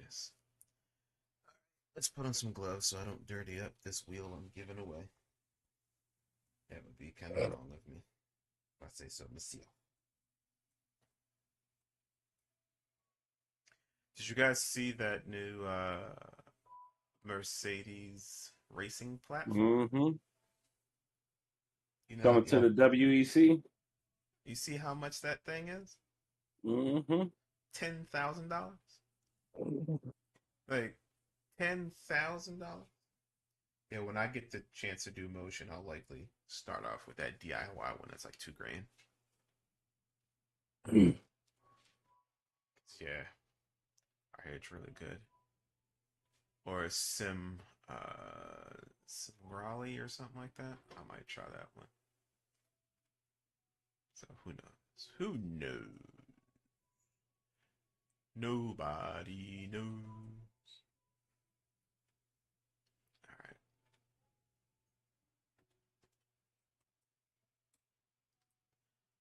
Yes. Let's put on some gloves so I don't dirty up this wheel I'm giving away. That would be kind of wrong of me, if I say so myself. Did you guys see that new Mercedes racing platform? Mm-hmm. You know, Coming to the WEC. you see how much that thing is? Mm-hmm. $10,000. Like $10,000. Yeah, when I get the chance to do motion, I'll likely start off with that DIY one that's like 2 grand. Yeah, I hear it's really good. Or a Sim Raleigh or something like that. I might try that one. So who knows? Who knows? Nobody knows. All right.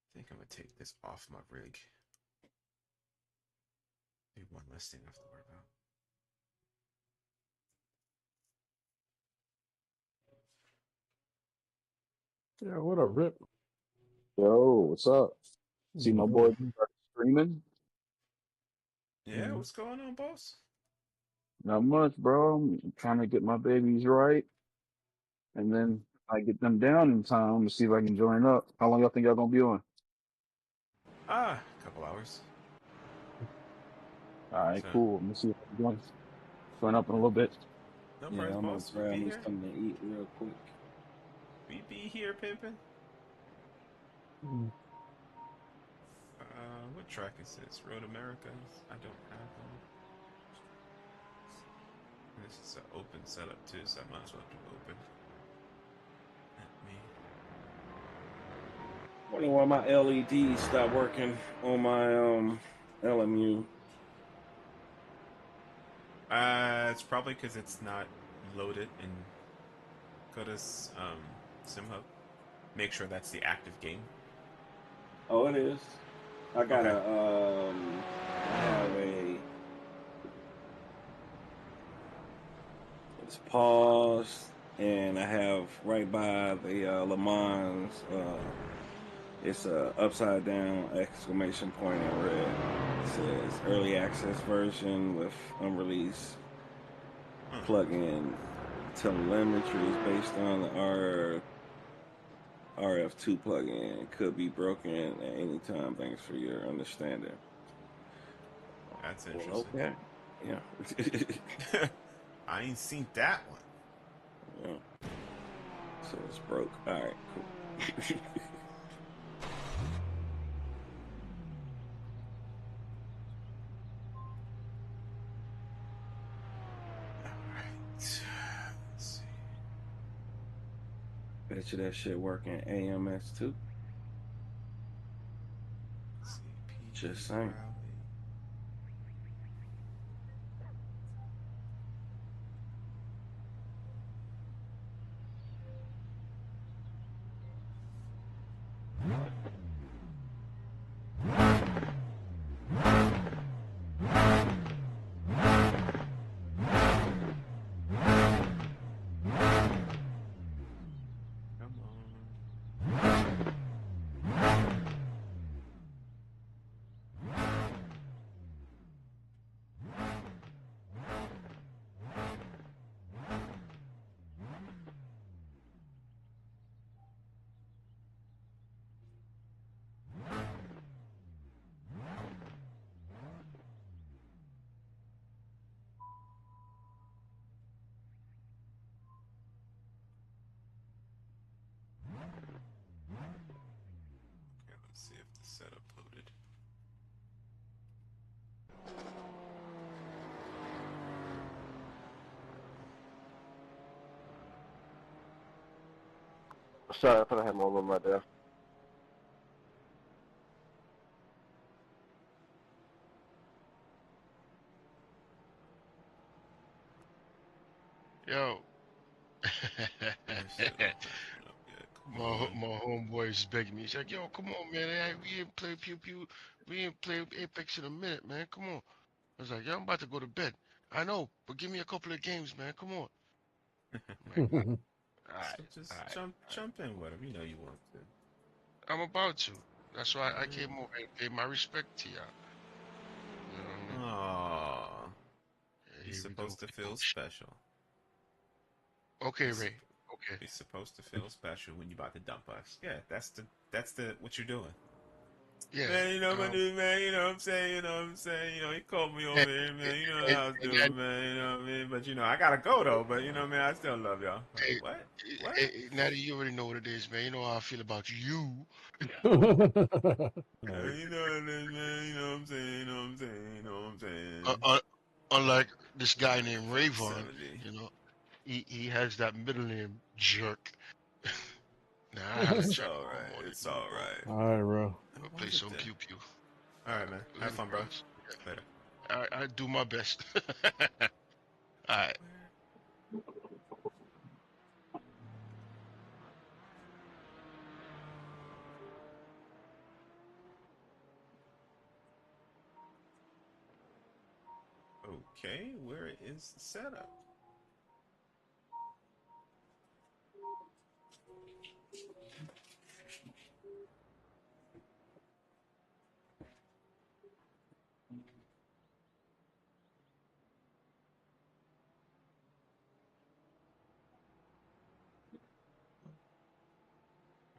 I think I'm gonna take this off my rig. Maybe one less thing I have to worry about. Yeah, what up, Rip? Yo, what's up? See my boy Mhm. start streaming? Yeah, Mhm. what's going on, boss? Not much, bro. I'm trying to get my babies right, and then I get them down in time to see if I can join up. How long y'all think y'all gonna be on? A couple hours. All right, So cool. Let me see if I can join up in a little bit. no Yeah, worries, I'm gonna boss. We grab be me here. something to eat real quick. We be here, pimping. Mhm. What track is this? Road Americas? I don't have one. This is an open setup too, so I might as well do open. Let me. Wonder why my LEDs stopped working on my LMU. It's probably because it's not loaded in Koda's Sim Hub. Make sure that's the active game. Oh, it is. I got Okay. a I have a it's paused, and I have right by the Le Mans. It's a upside down exclamation point in red. It says early access version with unreleased Huh. plugin. Telemetry is based on the RF2 plugin. Could be broken at any time. Thanks for your understanding. That's Well, interesting. okay. Yeah. I ain't seen that one. Yeah. So it's broke. All right, cool. All right. Let's see. Bet you that shit working AMS too. Let's see. PG Just saying. Rally. Come on. Okay, let's see if the setup loaded. Sorry, I thought I had more room right there. Yo, This shit don't have one up yet. Come on. my homeboy is begging me. He's like, "Yo, come on, man. We ain't play pew pew. We ain't play Apex in a minute, man. Come on." I was like, "Yo, I'm about to go to bed." I know, but give me a couple of games, man. Come on. Man. All So right, all just right, all right. jump in with him. You know you want to. I'm about to. That's why I Yeah. came over and paid my respect to y'all. You know what I mean? Aw, Yeah, you're here we go. supposed to Here we go. feel special. Okay, You're, Ray. supp- Okay. you're supposed to feel special when you about to dump us. Yeah, that's the what you're doing. Yeah. Man, you know my Um. dude, man, you know what I'm saying, you know what I'm saying, he called me And, over here, man, you know and, how I was and that, doing, man, you know what I mean? But I gotta go though, but man, I still love y'all. Like, hey, what? What? Natty, you already know what it is, man. You know how I feel about you. Like, You know what it is, man, you know what I'm saying, you know what I'm saying, you know what I'm Uh, saying. uh, unlike this guy Alright, named fuck Rayvon, 70. you know, he has that middle name Jerk. Nah, I had a It's jerk all alright, morning. it's alright. all right, bro. What Play was it some then? pew pew. Alright, man, have Later, fun, bro. bros. Later. Yeah, I do my best. All right. Where? Okay, where is the setup?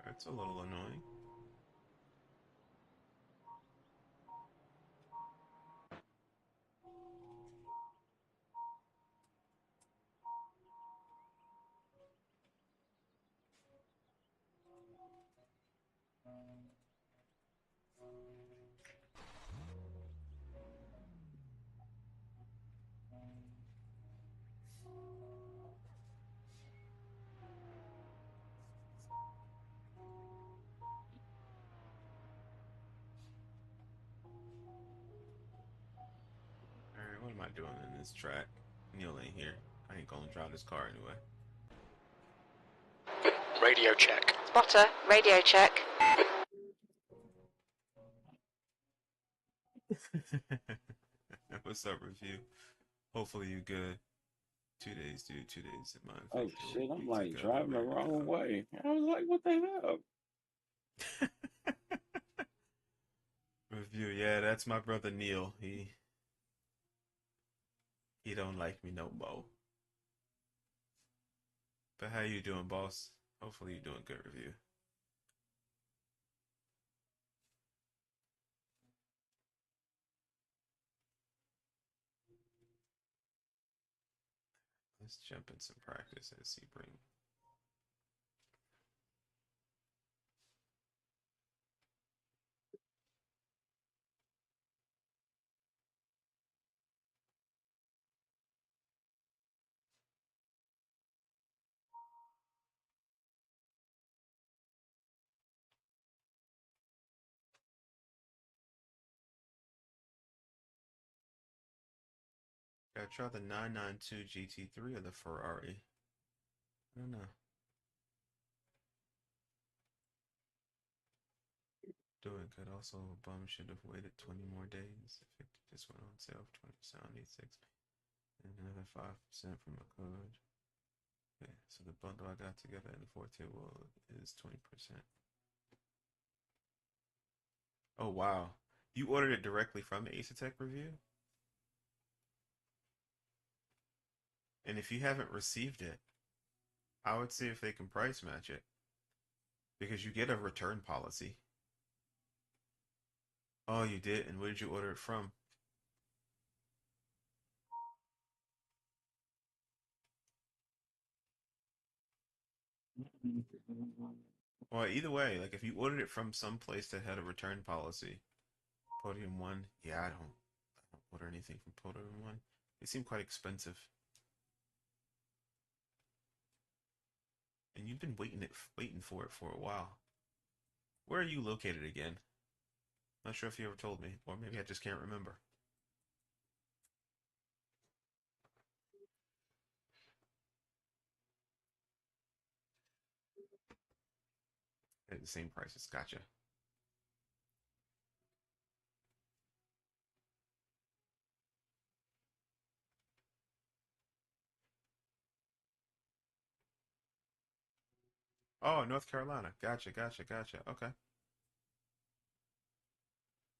That's a little annoying. Alright, what am I doing in this track? Neil ain't here. I ain't gonna drive this car anyway. Radio check. Spotter, radio check. What's up, review? Hopefully you good. 2 days, dude. 2 days in my Oh faithful shit! I'm week like together driving the right wrong now. way. I was like, what the hell? Review, yeah, that's my brother Neil. He don't like me no more. But how you doing, boss? Hopefully you're doing good, review. Let's jump in some practice as he bring. Gotta try the 992 GT3 or the Ferrari. I don't know. Doing good. Also, a bum should have waited 20 more days. If it just went on sale for 20% on 86 and another 5% from a code. Okay, so the bundle I got together in the 4 table is 20%. Oh, wow. You ordered it directly from Ace Tech Review? And if you haven't received it, I would see if they can price match it because you get a return policy. Oh, you did? And where did you order it from? Well, either way, like if you ordered it from some place that had a return policy, Podium One, yeah, I don't order anything from Podium One. They seem quite expensive. And you've been waiting for it for a while. Where are you located again? Not sure if you ever told me, or maybe I just can't remember. At the same prices, gotcha. Oh, North Carolina. Gotcha, gotcha, gotcha. Okay.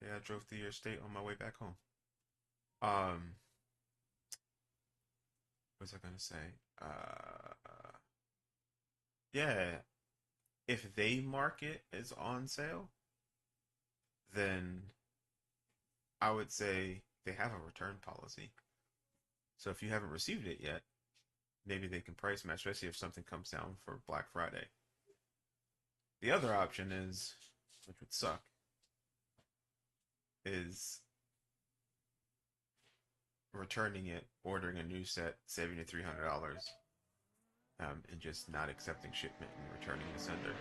Yeah, I drove through your state on my way back home. Um, what was I gonna say? Yeah, if they mark it as on sale, then I would say they have a return policy. So if you haven't received it yet, maybe they can price match, especially if something comes down for Black Friday. The other option is, which would suck, is returning it, ordering a new set, saving you $300, and just not accepting shipment and returning the sender.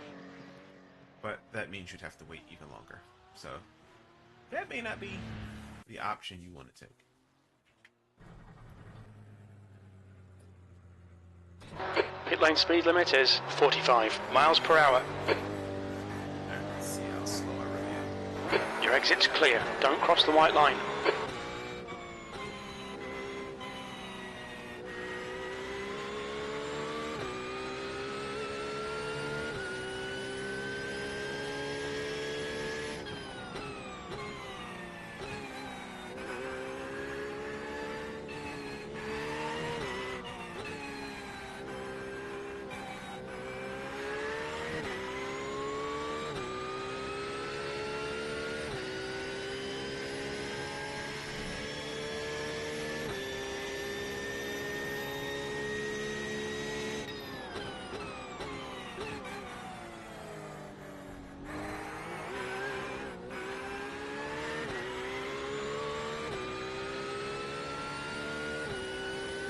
But that means you'd have to wait even longer. So that may not be the option you want to take. Pit lane speed limit is 45 miles per hour. Let's see how slow I really am. Your exit's clear. Don't cross the white line.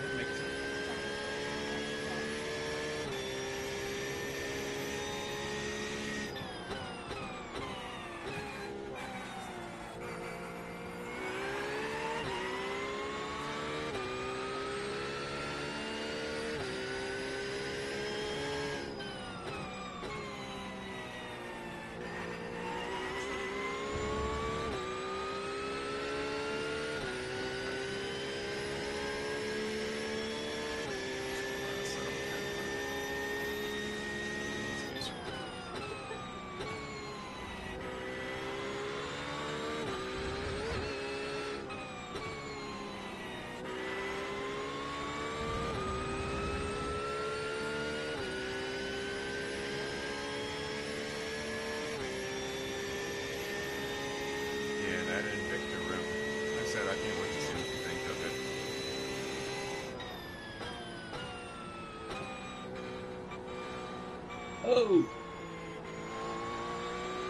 That makes sense. Yeah, that Invicta rim. Like I said, I can't wait to see what you think of it. Oh,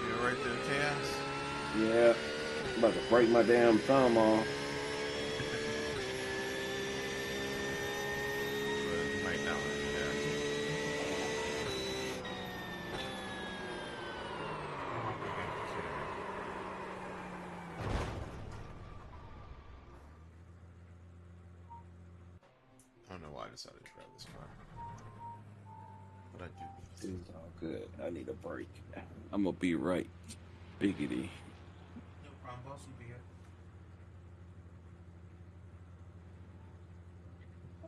You alright there, Chaos? yeah. I'm about to break my damn thumb off. But you might not want to do that. I don't know why I decided to grab this car. But I do need to. It's all good. I need a break. I'm gonna be right. Biggity. No problem, boss. You be here.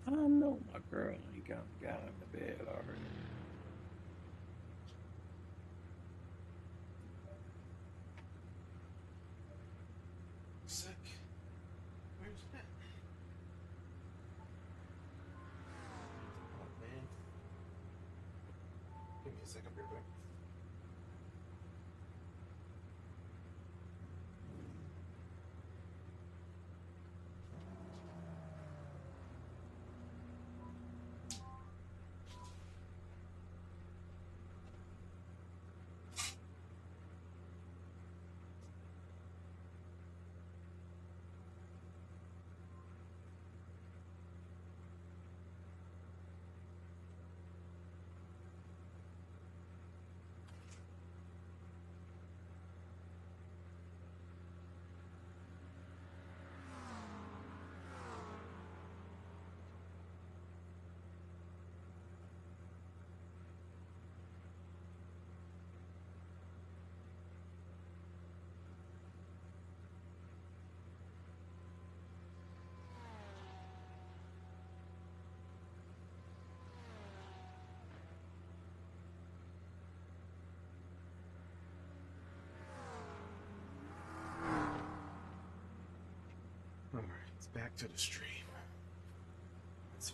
I know my girl ain't got in the bed already. Sick. Where's that? Oh, man. Give me a second, real quick. Alright, it's back to the stream. That's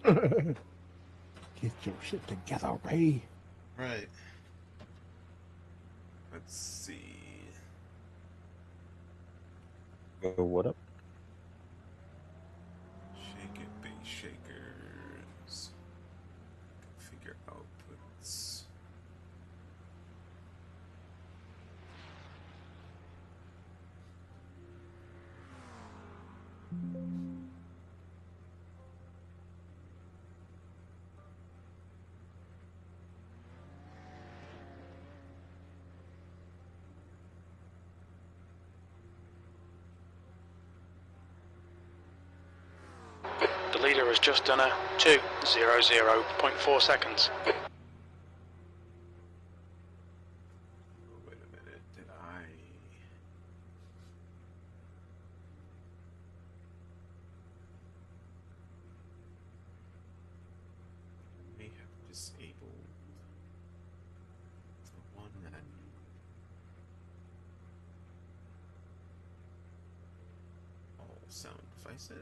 fine. Get your shit together, Ray. Right. Let's see. What up? Shake it, base shakers. Configure outputs. The leader has just done a 2:00.4 seconds. Oh, wait a minute. Did I? May have disabled the one that I need. All sound devices.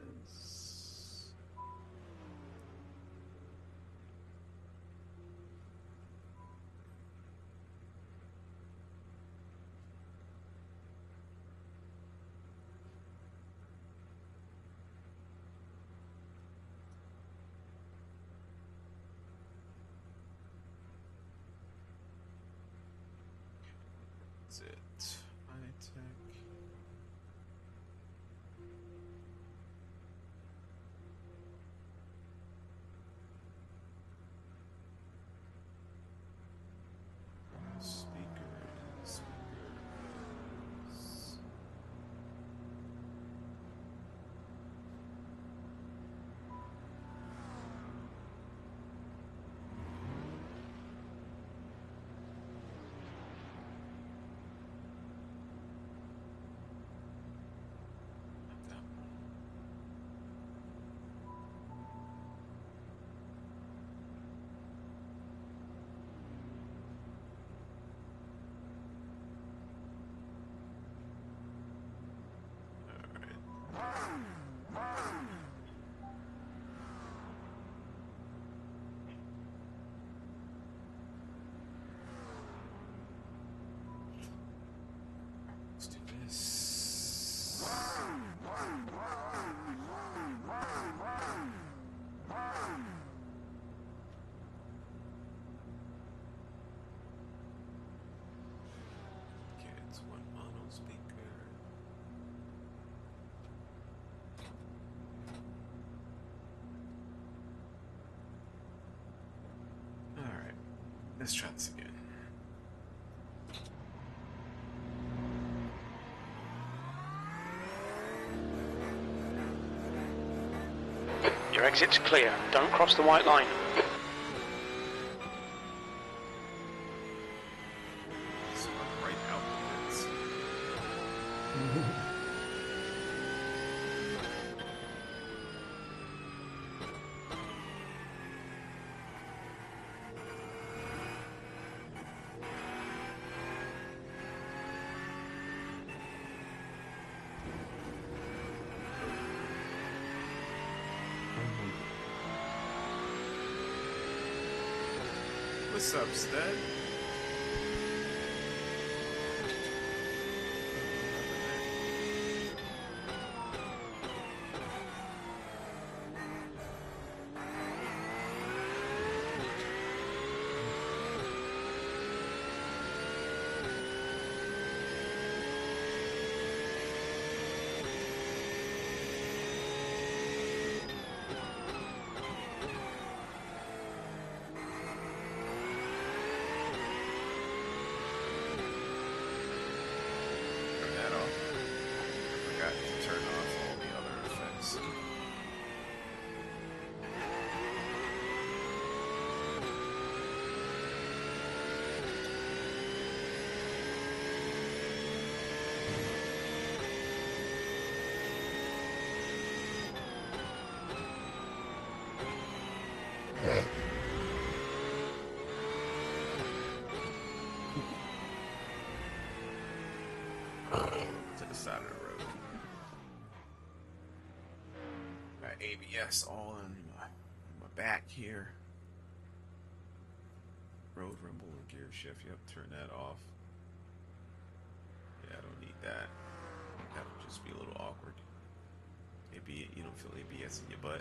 That's it. High tech. Speakers. Let's do this. Okay, it's one mono speaker. Alright, let's try this again. Your exit's clear. Don't cross the white line. Select right outputs. What's up, Stud? to the side of the road. Got ABS all in my back here. Road rumble and gear shift. Yep, turn that off. Yeah, I don't need that. That would just be a little awkward. Maybe you don't feel ABS in your butt.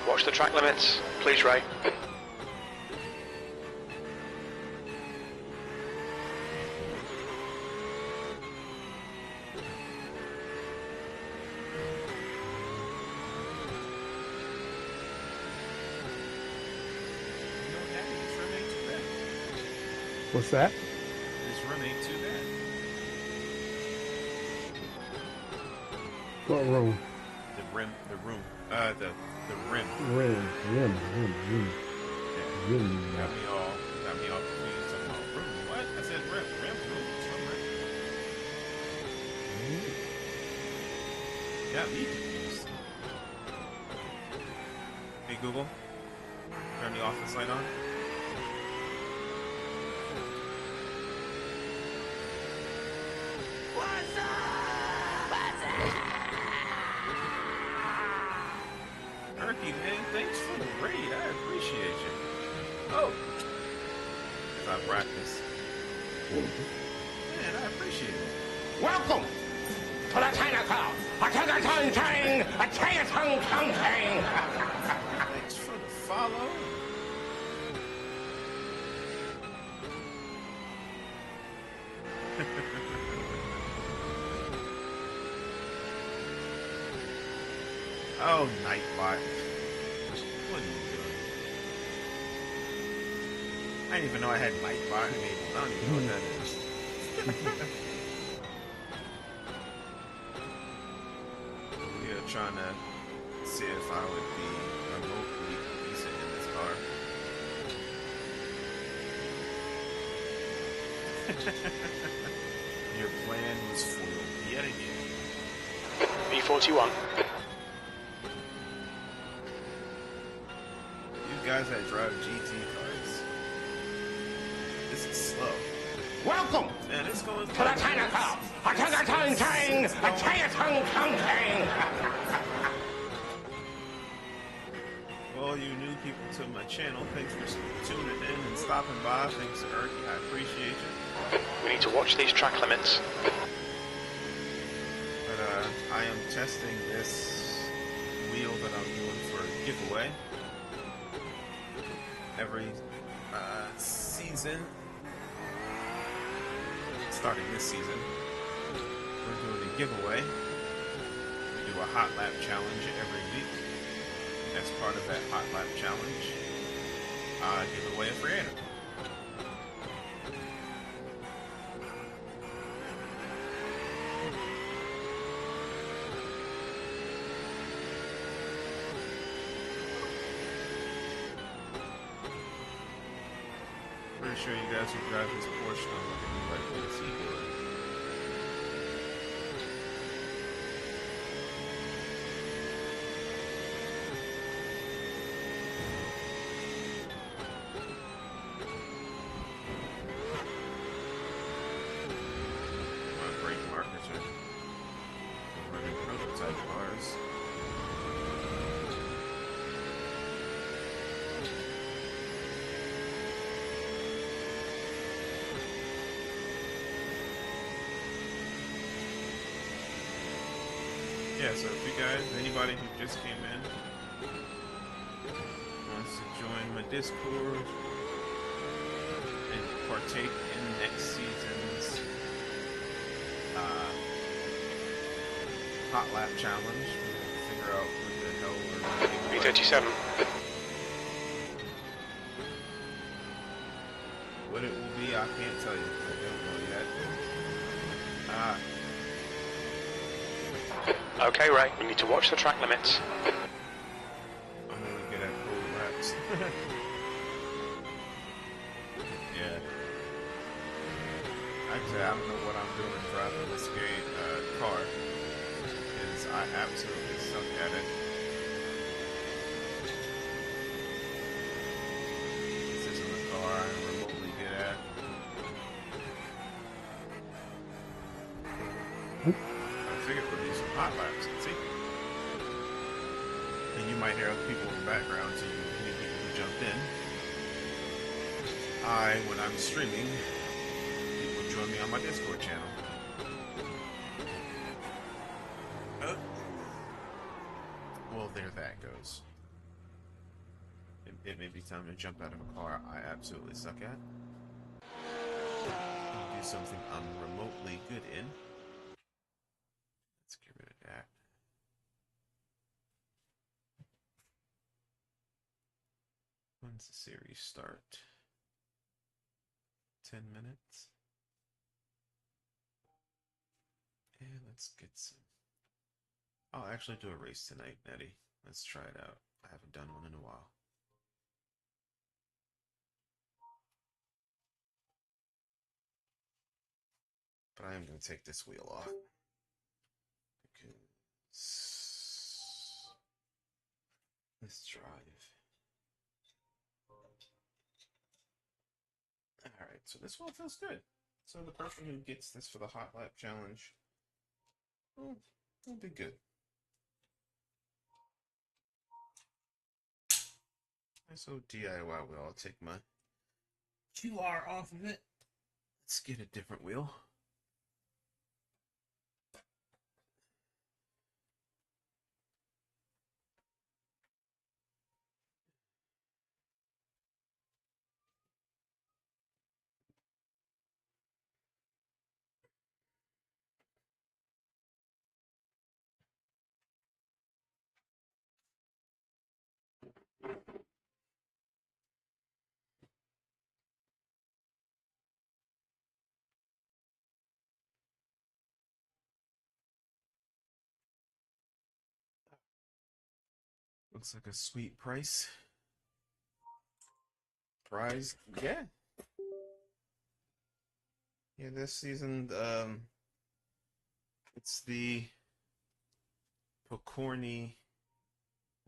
Watch the track limits, please, Ray. What's that? This run ain't too bad. What room? The rim. The rim. Rim. Yeah. Got me all confused. I'm like, rim, what? I said rim, room, some rim. Got me confused. Hey Google, turn the office light on. Turkey, man, thanks for the raid. I appreciate you. Oh, because I practice. Man, I appreciate it. Welcome to the Chinatown. A Chinatown Counting. Thanks for the follow. Oh, Nightbot. What are you doing? I didn't even know I had Nightbot enabled. I don't even know what that is. We are trying to see if I would be remotely decent in this car. Your plan was foiled yet again. B41. You guys that drive GT cars, this is slow. Welcome Man, it's going to the Chinatown. A Chinatown Counting. Well, you new people to my channel, thanks for tuning in and stopping by. Thanks to Erky, I appreciate you. We need to watch these track limits. But I am testing this wheel that I'm doing for a giveaway. Every season, starting this season, we're doing a giveaway. We do a hot lap challenge every week. As part of that hot lap challenge, I give away a free item. Pretty sure you guys who drive this Porsche don't look anybody but a seagull. My brake markers are running prototype cars. Yeah, so if you guys, anybody who just came in, wants to join my Discord and partake in next season's hot lap challenge. We'll figure out what the hell we're doing. B37. What it will be, I can't tell you because I don't know yet. Okay, Ray, we need to watch the track limits. I'm really good at cold laps. Yeah. Actually, I don't know what I'm doing driving this car. Because I absolutely suck at it. This isn't a car I remotely good at. I figured we'd do some hot laps and see. And you might hear other people in the background, so you immediately jumped in. When I'm streaming, people join me on my Discord channel. Well, there that goes. It may be time to jump out of a car I absolutely suck at. And do something I'm remotely good in. Let's get rid of that. When's the series start? 10 minutes. And let's get some. I'll actually do a race tonight, Nettie. Let's try it out. I haven't done one in a while. But I am going to take this wheel off. Because let's drive. Alright, so this one feels good. So the person who gets this for the hot lap challenge, well, will be good. So DIY wheel, I'll take my QR off of it. Let's get a different wheel. Looks like a sweet price. Prize, yeah. Yeah, this season, it's the Pokorny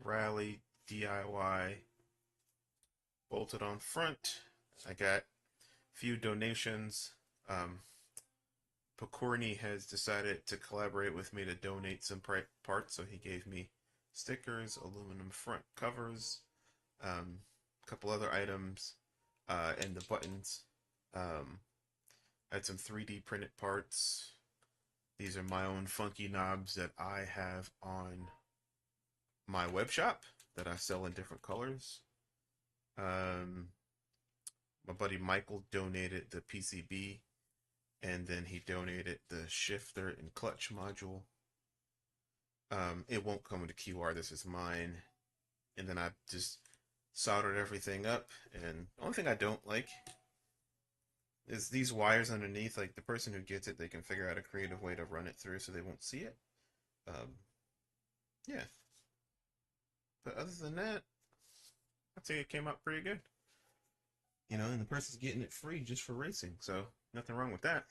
Rally DIY bolted on front. I got a few donations. Pokorny has decided to collaborate with me to donate some parts, so he gave me stickers, aluminum front covers, a couple other items, and the buttons. I had some 3D printed parts. These are my own funky knobs that I have on my web shop that I sell in different colors. My buddy Michael donated the PCB, and then he donated the shifter and clutch module. It won't come with a QR. This is mine. And then I just soldered everything up. And the only thing I don't like is these wires underneath. Like, the person who gets it, they can figure out a creative way to run it through so they won't see it. Yeah. But other than that, I'd say it came out pretty good. You know, and the person's getting it free just for racing, so nothing wrong with that.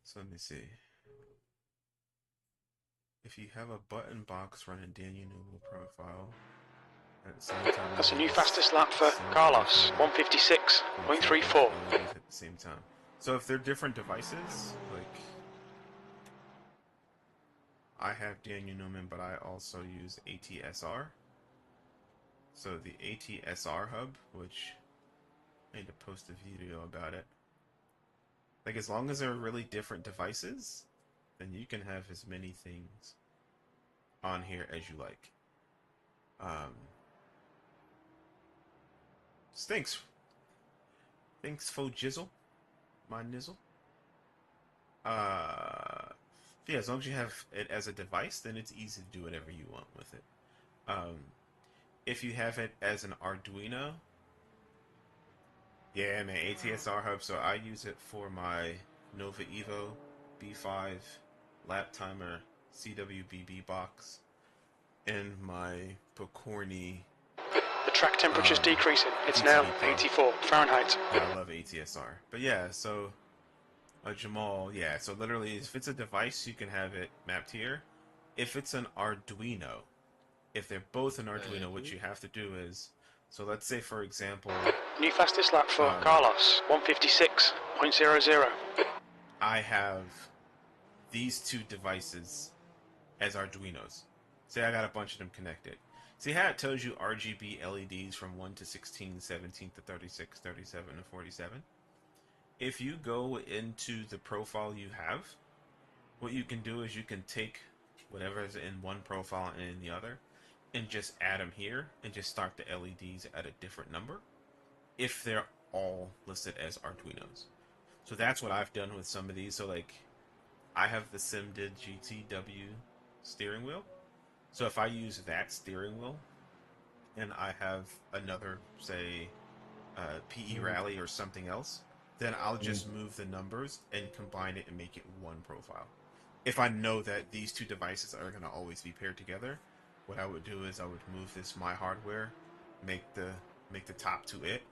So let me see. If you have a button box running Daniel Newell profile at the same time, That's a new fastest lap for Carlos, 156.34. at the same time. So if they're different devices, like I have Daniel Newman, but I also use ATSR. So the ATSR hub, which I need to post a video about it. Like, as long as they're really different devices, then you can have as many things on here as you like. Stinks. Thanks, faux jizzle. My nizzle. Yeah, as long as you have it as a device, then it's easy to do whatever you want with it. If you have it as an Arduino, yeah, man, ATSR hub. So I use it for my Nova Evo B5 lap timer CWBB box and my Pokorny. The track temperature's decreasing. It's now 84 Fahrenheit. Yeah, I love ATSR. But yeah, so Jamal, yeah, so literally if it's a device, you can have it mapped here. If it's an Arduino, if they're both an Arduino, what you have to do is, so let's say for example, New fastest lap for Carlos, 156.00. I have these two devices as Arduinos. Say I got a bunch of them connected. See how it tells you RGB LEDs from 1 to 16, 17 to 36, 37 to 47? If you go into the profile you have, what you can do is you can take whatever is in one profile and in the other and just add them here and just start the LEDs at a different number if they're all listed as Arduinos. So that's what I've done with some of these. So like I have the SimDid GTW steering wheel. So if I use that steering wheel and I have another, say, PE Rally or something else, then I'll just move the numbers and combine it and make it one profile. If I know that these two devices are going to always be paired together, what I would do is I would move this My Hardware, make the top to it,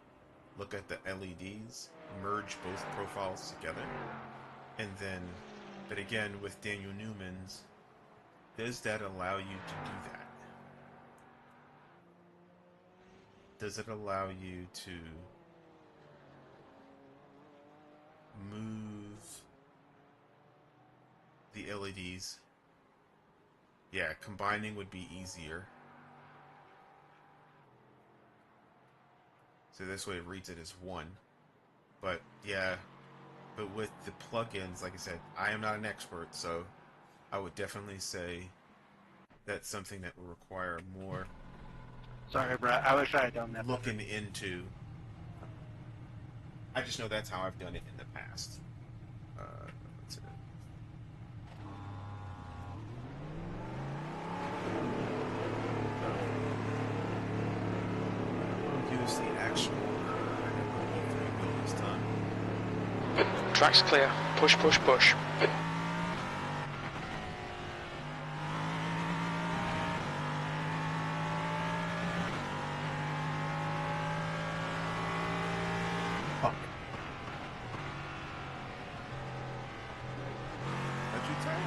look at the LEDs, merge both profiles together, and then, but again, with Daniel Newman's, does that allow you to do that? Does it allow you to move the LEDs? Yeah, combining would be easier. So this way it reads it as one. But yeah, but with the plugins, like I said, I am not an expert, so I would definitely say that's something that will require more Sorry, bro. I wish I had done that. looking into. I just know that's how I've done it in the past. That's it. We'll use the actual wheel this time. Track's clear. Push, push, push. What'd you tell me?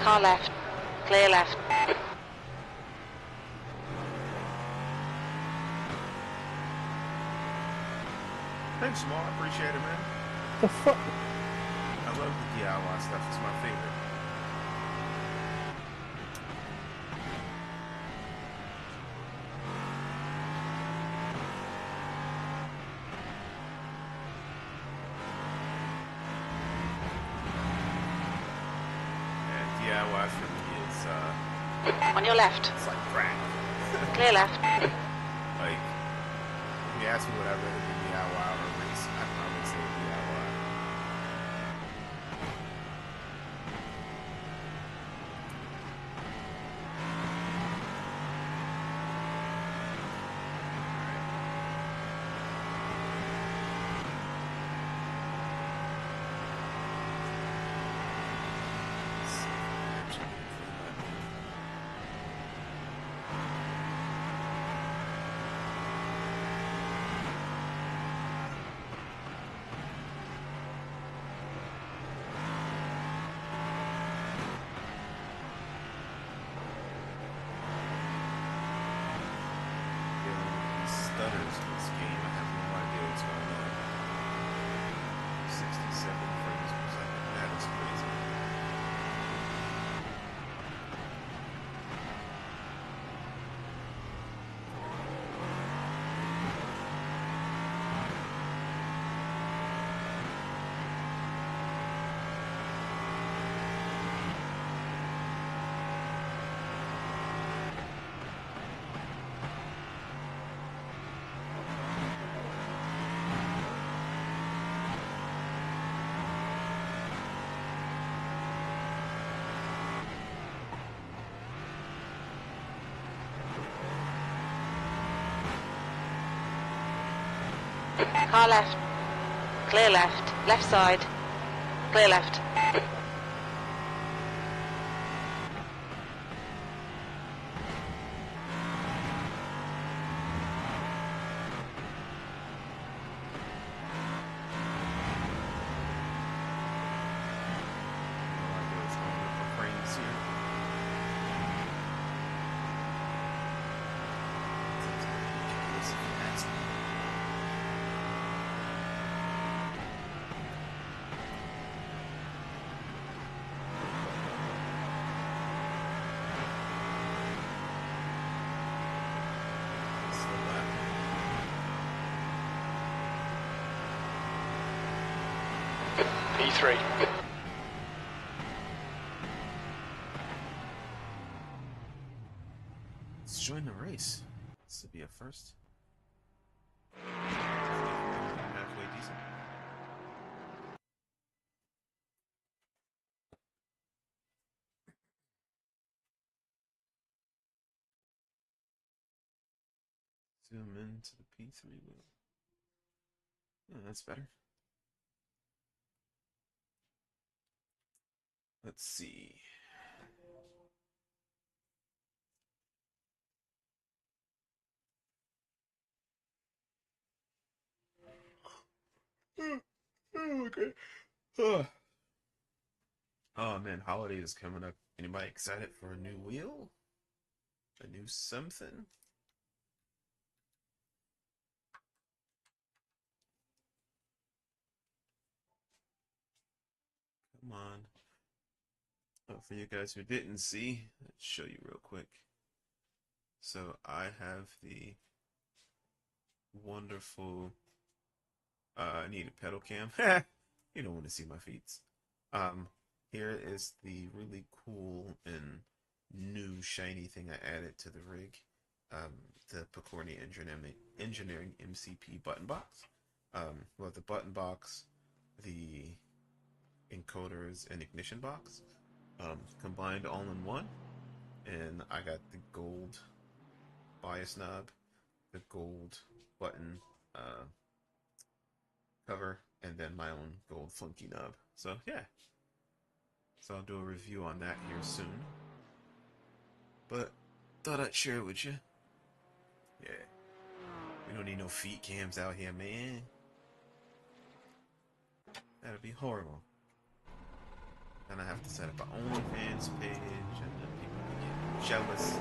Car left. Clear left. Thanks, Jamal. I appreciate it, man. The fuck? I love the DIY stuff. It's my favorite. And DIY for me is, On your left. it's like crack. Clear left. Like, if you ask me what I'd rather do, DIY or race, I'd probably say DIY. stutters in this game. I have no idea what's going on. 67 frames per second. That is crazy. Car left. Clear left. Left side. Clear left. No idea what's going on with the frames here. Seems ridiculous if you ask me. It's the left. P3. Let's join the race. This would be a first. Halfway decent. Zoom into the P3 wheel. Yeah, that's better. Let's see. Okay. Oh man, holiday is coming up. Anybody excited for a new wheel? A new something? Come on. Oh, for you guys who didn't see, let's show you real quick. So I have the wonderful I need a pedal cam. You don't want to see my feet. Here is the really cool and new shiny thing I added to the rig. The Picorni Engineering MCP button box. Well, the button box, the encoders, and ignition box combined all in one. And I got the gold bias knob, the gold button cover, and then my own gold funky knob. So yeah, so I'll do a review on that here soon. But thought I'd share it with you. Yeah, we don't need no feet cams out here, man. That'd be horrible. Then I have to set up an OnlyFans page, and then people will get jealous.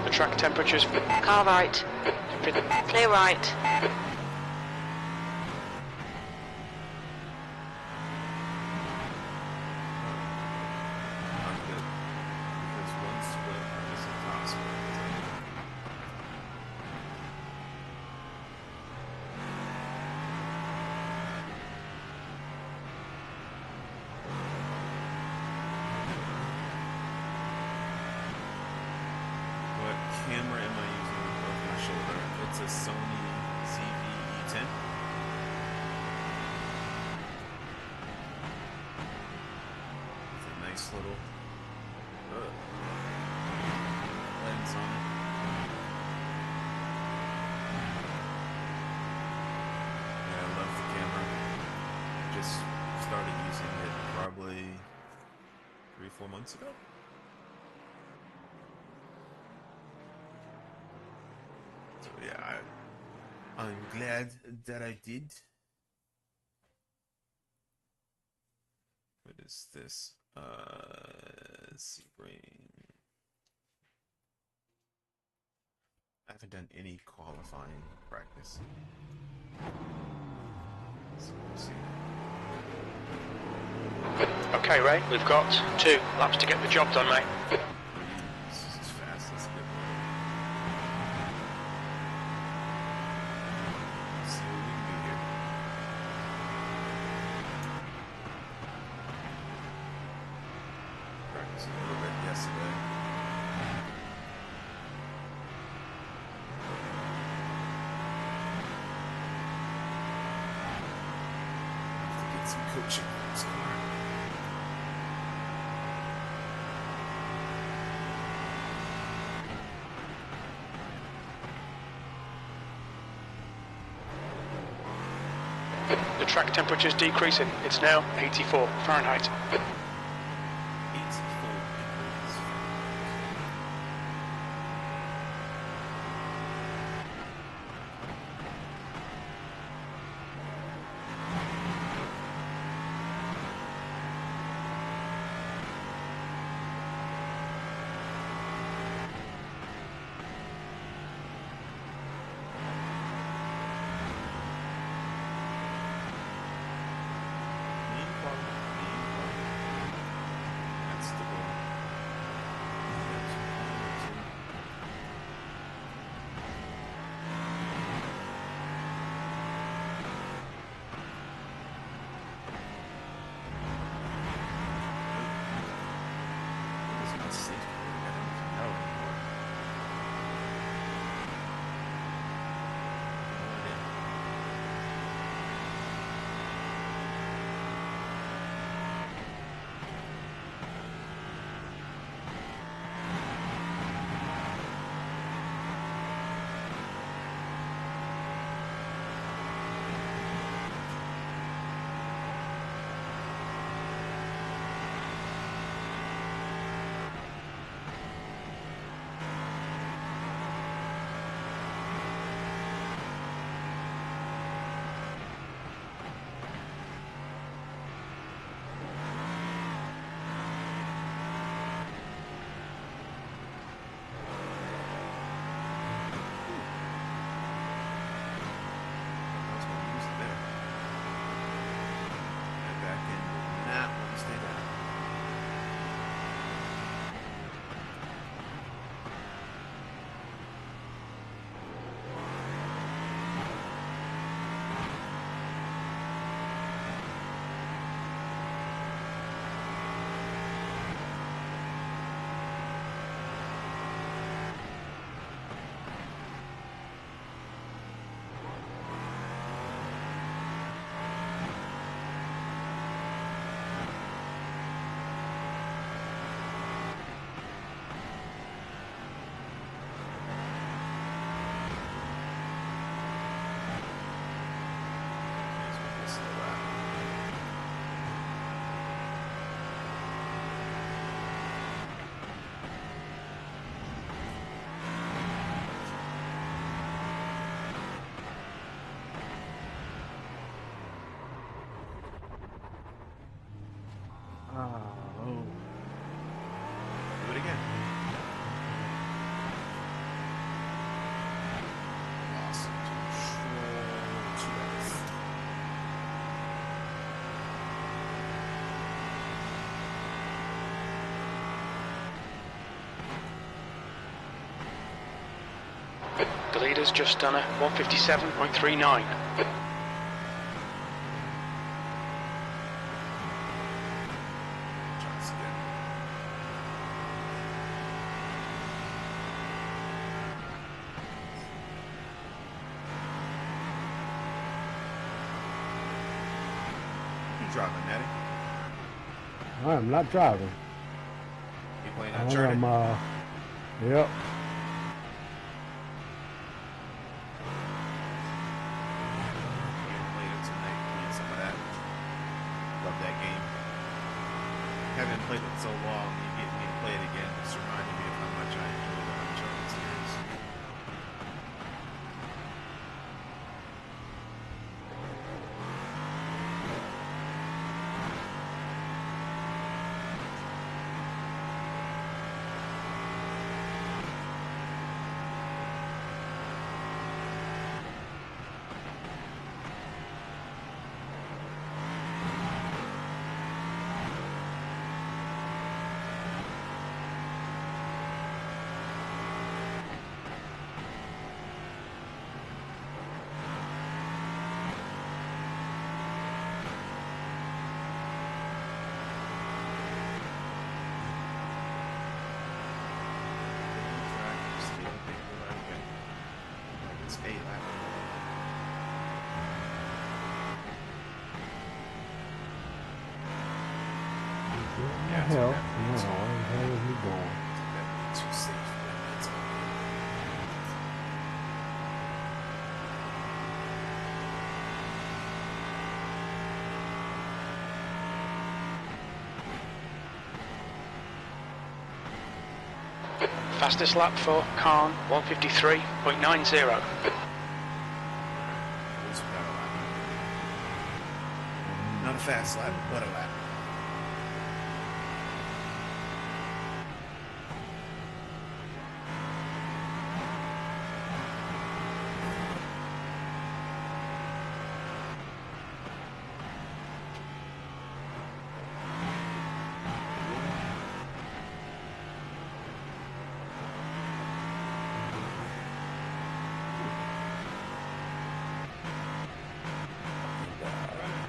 The track temperature's Car right. Clear right. I'm good. Because one split is a top split. What camera am I using over my shoulder? It's a Sony ZV-E10. It's a nice little lens on it. Yeah, I love the camera. Just started using it probably 3-4 months ago. So yeah, I'm glad that I did. What is this? Let's see, brain. haven't done any qualifying practice. So we'll see. Okay, Ray, we've got 2 laps to get the job done, mate. This is as fast as good. Let's see what we can do here. Practiced a little bit yesterday. Have to get some coaching on this car. The track temperature's decreasing. It's now 84 Fahrenheit. 84 degrees. That's the goal. It's not safe. I don't even know anymore. No idea. I was gonna use it there. That back end did not want to stay down. It's gonna be a slow lap. Oh. Do it again. Lost control to F. The leader's just done a 157.39. Try this again. You driving, Natty? I'm not driving. You playing I Uncharted? am, yep. Getting later tonight playing some of that. Love that game. Haven't played it so long, you get me to play it again. It's reminding me of how much I enjoy the Uncharted series. A lap. What the Yeah, hell? No, where the hell is he going? That too safe. That's all. Fastest lap for Khan, 153.90. Lose without a lap. Not a fast lap, but a lap.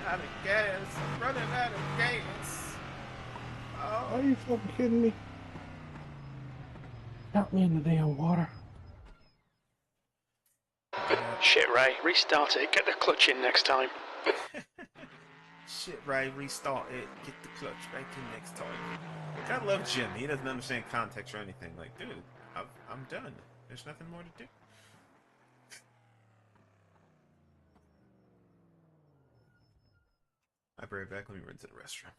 Out of gas. I'm running out of gas. Oh. Are you fucking kidding me? Got me in the damn water. Shit, Ray. Restart it. Get the clutch in next time. Shit, right, restart it, get the clutch back in next time. I love Jim. He doesn't understand context or anything. Like, dude, I'm done. There's nothing more to do. I'll be right back. Let me run to the restroom.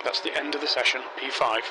That's the end of the session, P5.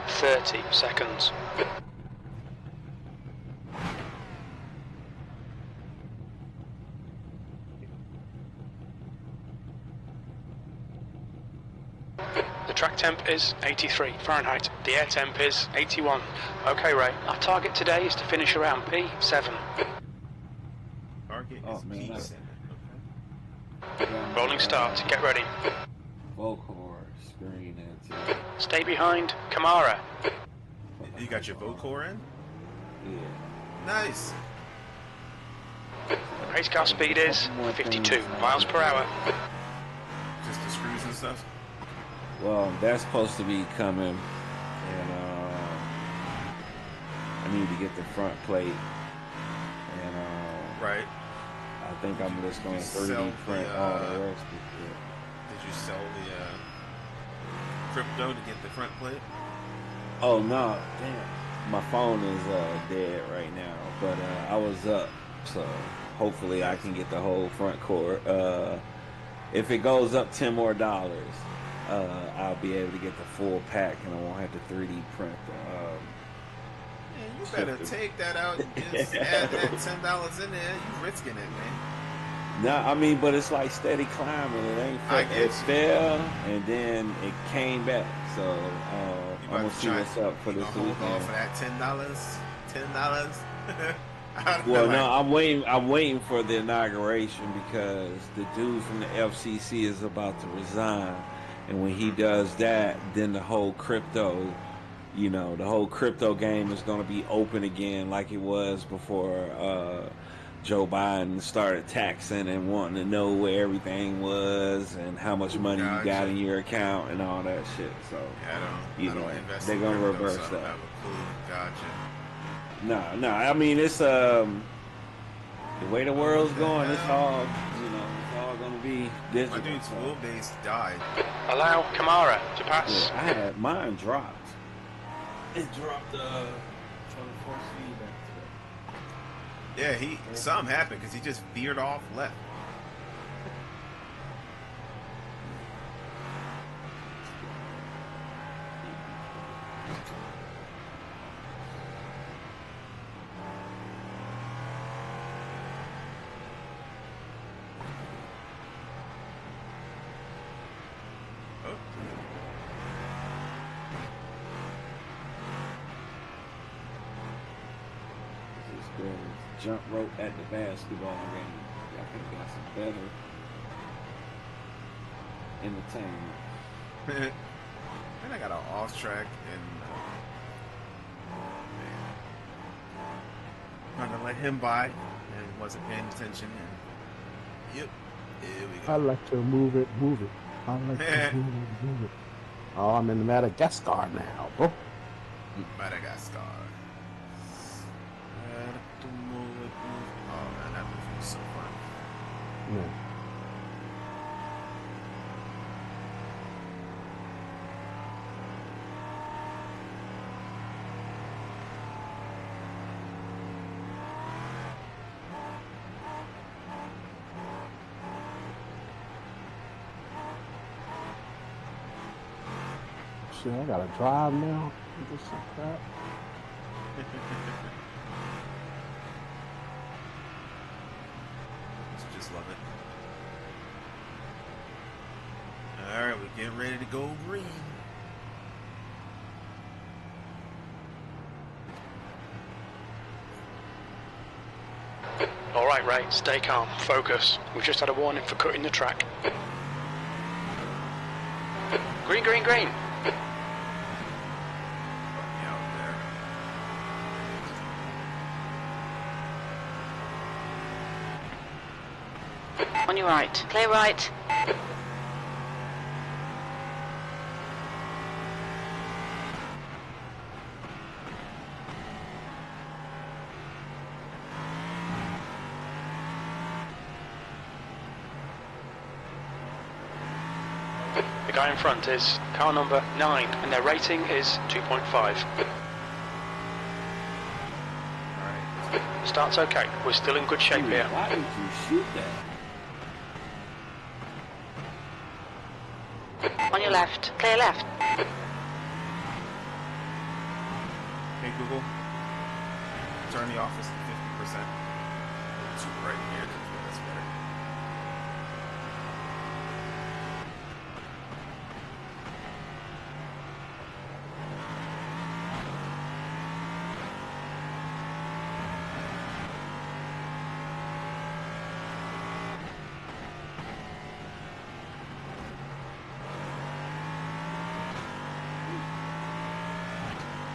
.30 seconds. The track temp is 83 Fahrenheit. The air temp is 81. Okay, Ray. Our target today is to finish around P7. Target is P7. Rolling start. Get ready. Vocor screen into. Stay behind Kamara. You got your Vocor in? Yeah. Nice. Race car speed is 52 miles per hour. Just the screws and stuff? Well, that's supposed to be coming, and I need to get the front plate, and right. I think I'm just going to 3D print all the rest of it. Did you sell the crypto to get the front plate? Oh no, damn! my phone is dead right now, but I was up, so hopefully I can get the whole front court. If it goes up $10 more, I'll be able to get the full pack, and I won't have to 3D print. Man, you better take that out and just add that $10 in there. You risking it, man. No, I mean, but it's like steady climbing. It ain't. It fell and then it came back. So I'm gonna see what's up for this weekend. Hold on for that $10. $10. Well, no, I'm waiting. I'm waiting for the inauguration because the dude from the FCC is about to resign, and when he does that, then the whole crypto, the whole crypto game is going to be open again, like it was before Joe Biden started taxing and wanting to know where everything was and how much money you got in your account and all that shit. So I don't invest they're in gonna crypto, reverse so I that. don't have a clue. Gotcha. No, I mean it's the way the world's going. It's all it's all gonna be digital. My dude's wheelbase died. Allow Kamara to pass. Yeah, I had mine dropped. It dropped trying to force feedback today. Yeah, something happened because he just veered off left. Jump rope at the basketball game. Y'all could have got some better entertainment. Then I got an off track and trying to let him by and wasn't paying attention. And yep, here we go. I like to move it. I like to move it. Oh, I'm in Madagascar now, bro. Madagascar. Oh man, that movie was so fun. Yeah. Shit, I gotta drive now. Get some crap. Just love it. Alright, we're getting ready to go green. Alright, Ray, stay calm. Focus. We've just had a warning for cutting the track. Green, green, green. On your right. Clear right. The guy in front is car number 9 and their rating is 2.5. Start's okay. We're still in good shape here. Why did you shoot that? On your left. Clear left. Hey Google, turn the office to 50%. It's right here. That's better.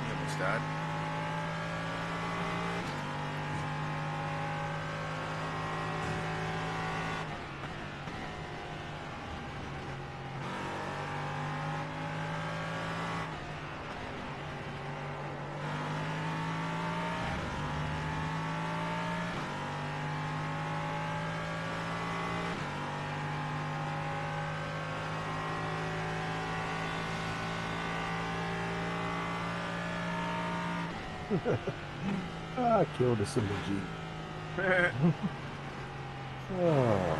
He almost died. I killed us in the Jeep. Oh.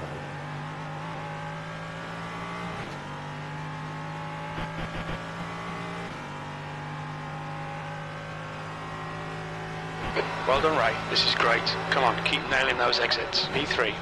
Well done, Ray. This is great. Come on, keep nailing those exits. P3.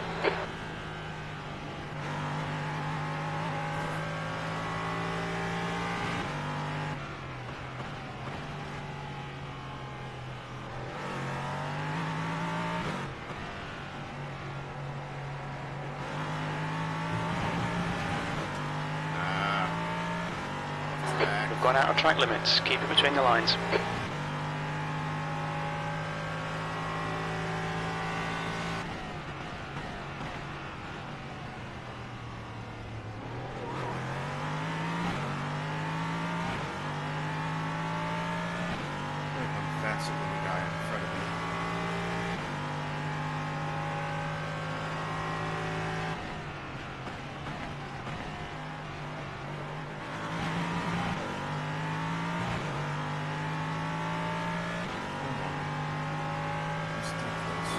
We've gone out of track limits. Keep it between the lines. I'm faster than the guy in front of me. Come on. It's too close.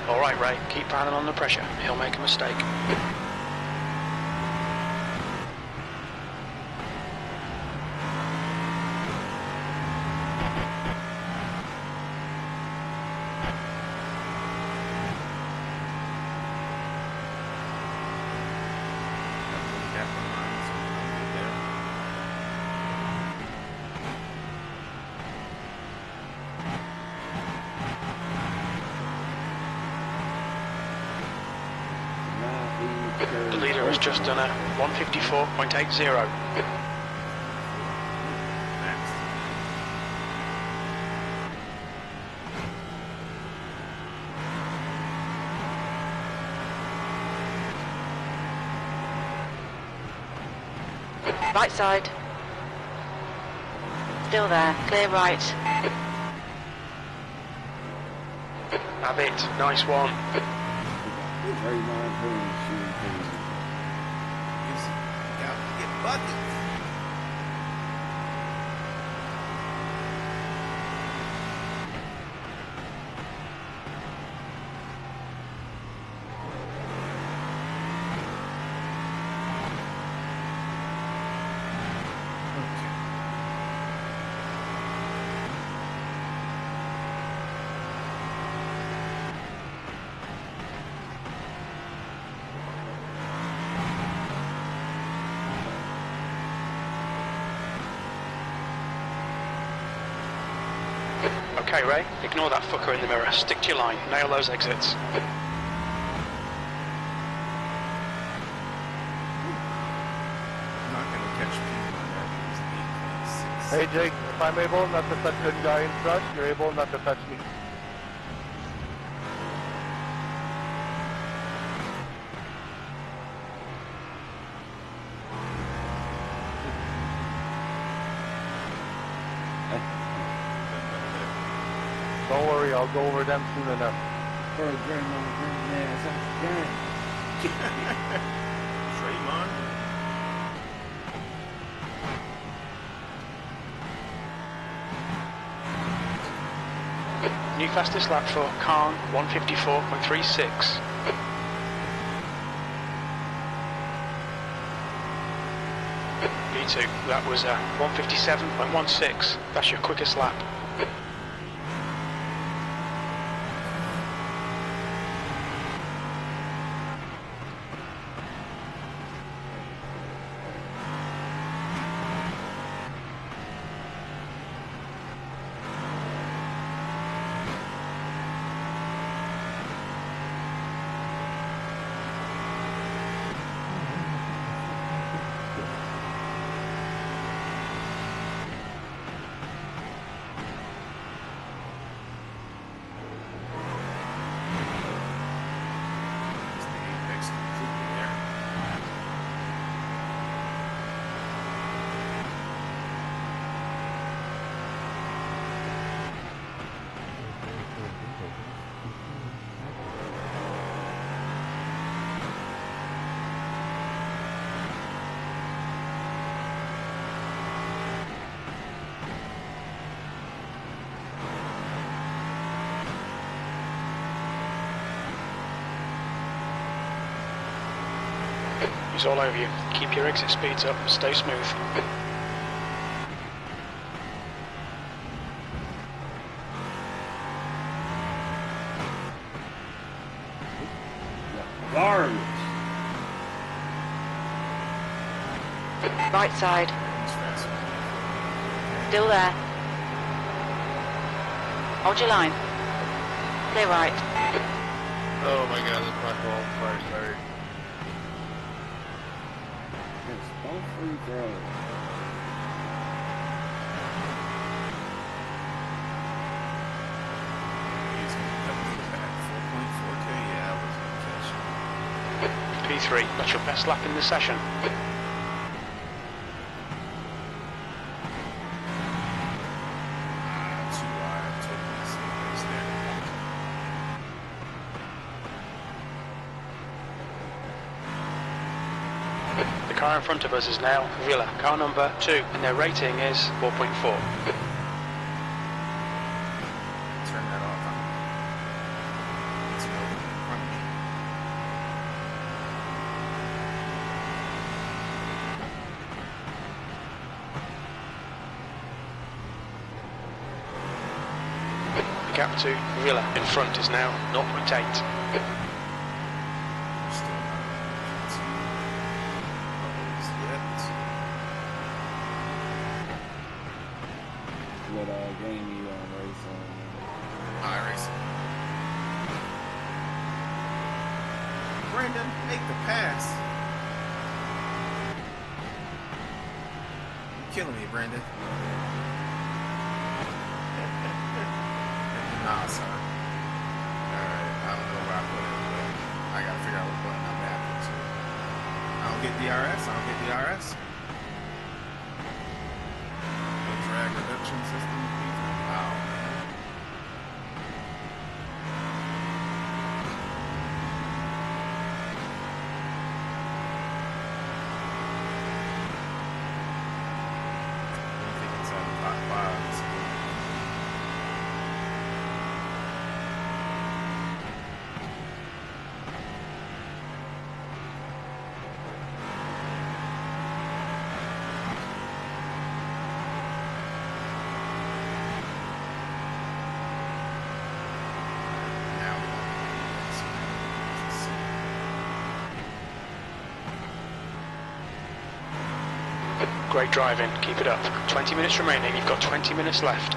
All right, Ray. Keep piling on the pressure. He'll make a mistake. Got the lines. I'm there. The leader has just done a 154.80. Next. Right side. Still there. Clear right. Abbott, nice one. Got to get buckets. Okay, Ray. Ignore that fucker in the mirror. Stick to your line. Nail those exits. I'm not going to catch people on that. It was 8.6. Hey Jake, if I'm able not to touch the guy in front, you're able not to touch me. Don't worry, I'll go over them soon enough. For a grandma, grandma's Draymond. New fastest lap for Khan, 154.36. B2, that was 157.16. That's your quickest lap. Flags all over you. Keep your exit speeds up and stay smooth. Garbage. Right side. Still there. Hold your line. Clear right. Oh my god, that's my fault. Sorry. Don't freak out. He's gonna cut me back. 4.4K, yeah, I was gonna catch. P3, that's your best lap in the session. Too wide, totally same race there. The car in front of us is now Villa, car number 2, and their rating is 4.4. Turn that off. It's nobody in front of me. The gap to Villa in front is now 0.8. Still not yet. What game you on racing? iRacing. Brandon, make the pass. You're killing me, Brandon. Nah, son. Alright, I don't know where I put it, but I gotta figure out what button I'm backwards to. I don't get DRS, I don't get DRS. The drag reduction system. Wow. Anything inside the top five is cool. Now we Great driving, keep it up. 20 minutes remaining, you've got 20 minutes left.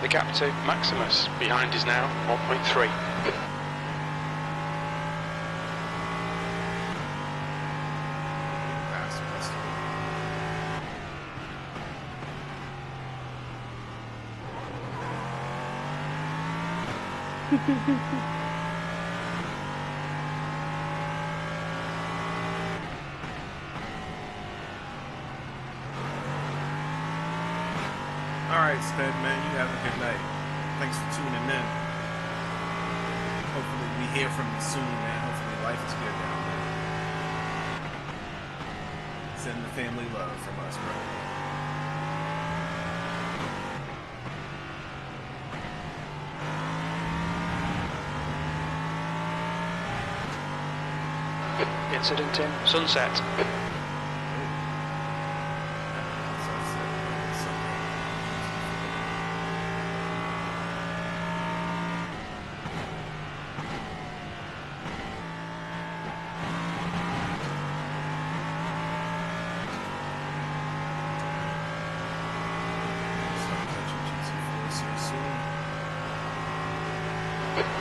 The gap to Maximus behind is now 1.3. faster, let's do it. Alright, Stud Man, you have a good night. Thanks for tuning in. Hopefully we hear from you soon, man. Hopefully life is good down there. Send the family love from us, bro. Incident in Sunset.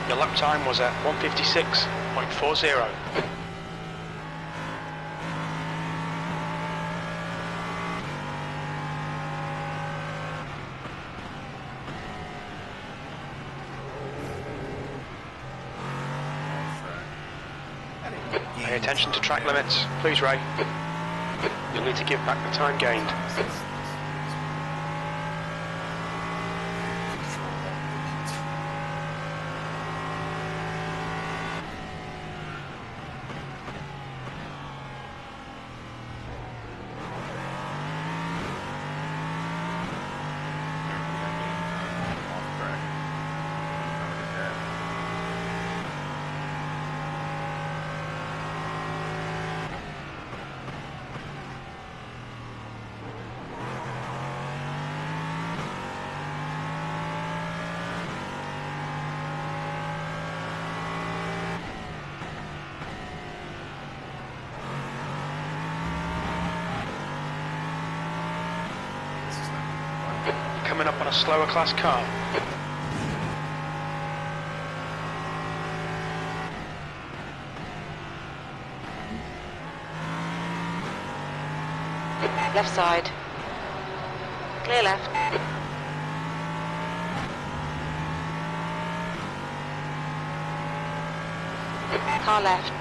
Your lap time was at 1:56.40. Pay attention to track limits, please, Ray. You'll need to give back the time gained. Coming up on a slower class car. Left side. Clear left. Car left.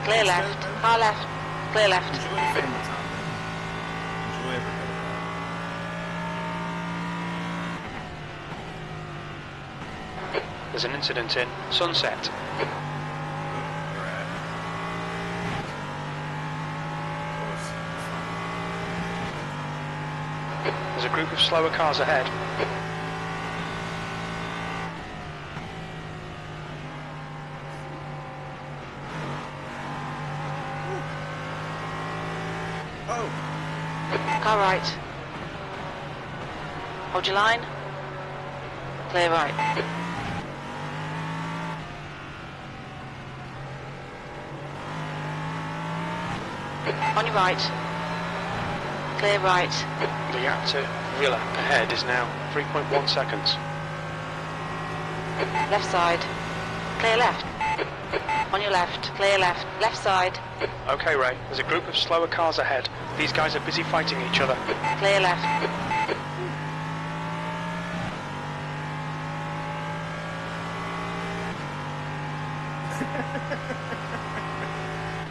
Clear left. Car left. Clear left. Enjoy the family time, man. Enjoy every minute. There's an incident in Sunset. There's a group of slower cars ahead. Oh! Car right. Hold your line. Clear right. On your right. Clear right. The gap to Villa ahead is now 3.1 seconds. Left side. Clear left. On your left. Clear left. Left side. Okay, Ray, there's a group of slower cars ahead. These guys are busy fighting each other. Clear left.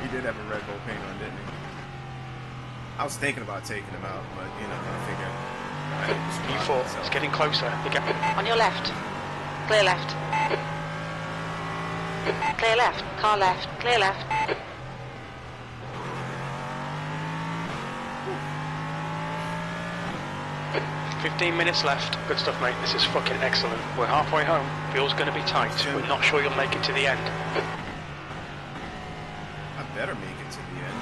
He did have a Red Bull paint on, didn't he? I was thinking about taking him out, but you know, I figured E4, it's getting closer. The gap. On your left. Clear left. Clear left. Car left. Clear left. Ooh. 15 minutes left. Good stuff, mate. This is fucking excellent. We're halfway home. Fuel's going to be tight. We're not sure you'll make it to the end. I better make it to the end.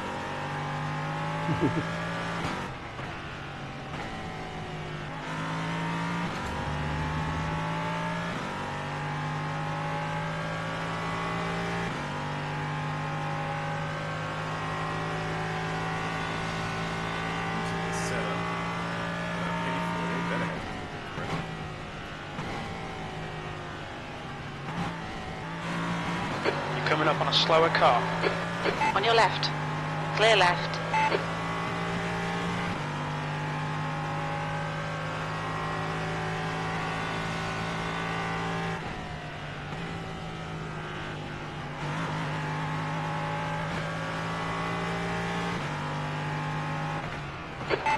Coming up on a slower car. On your left. Clear left.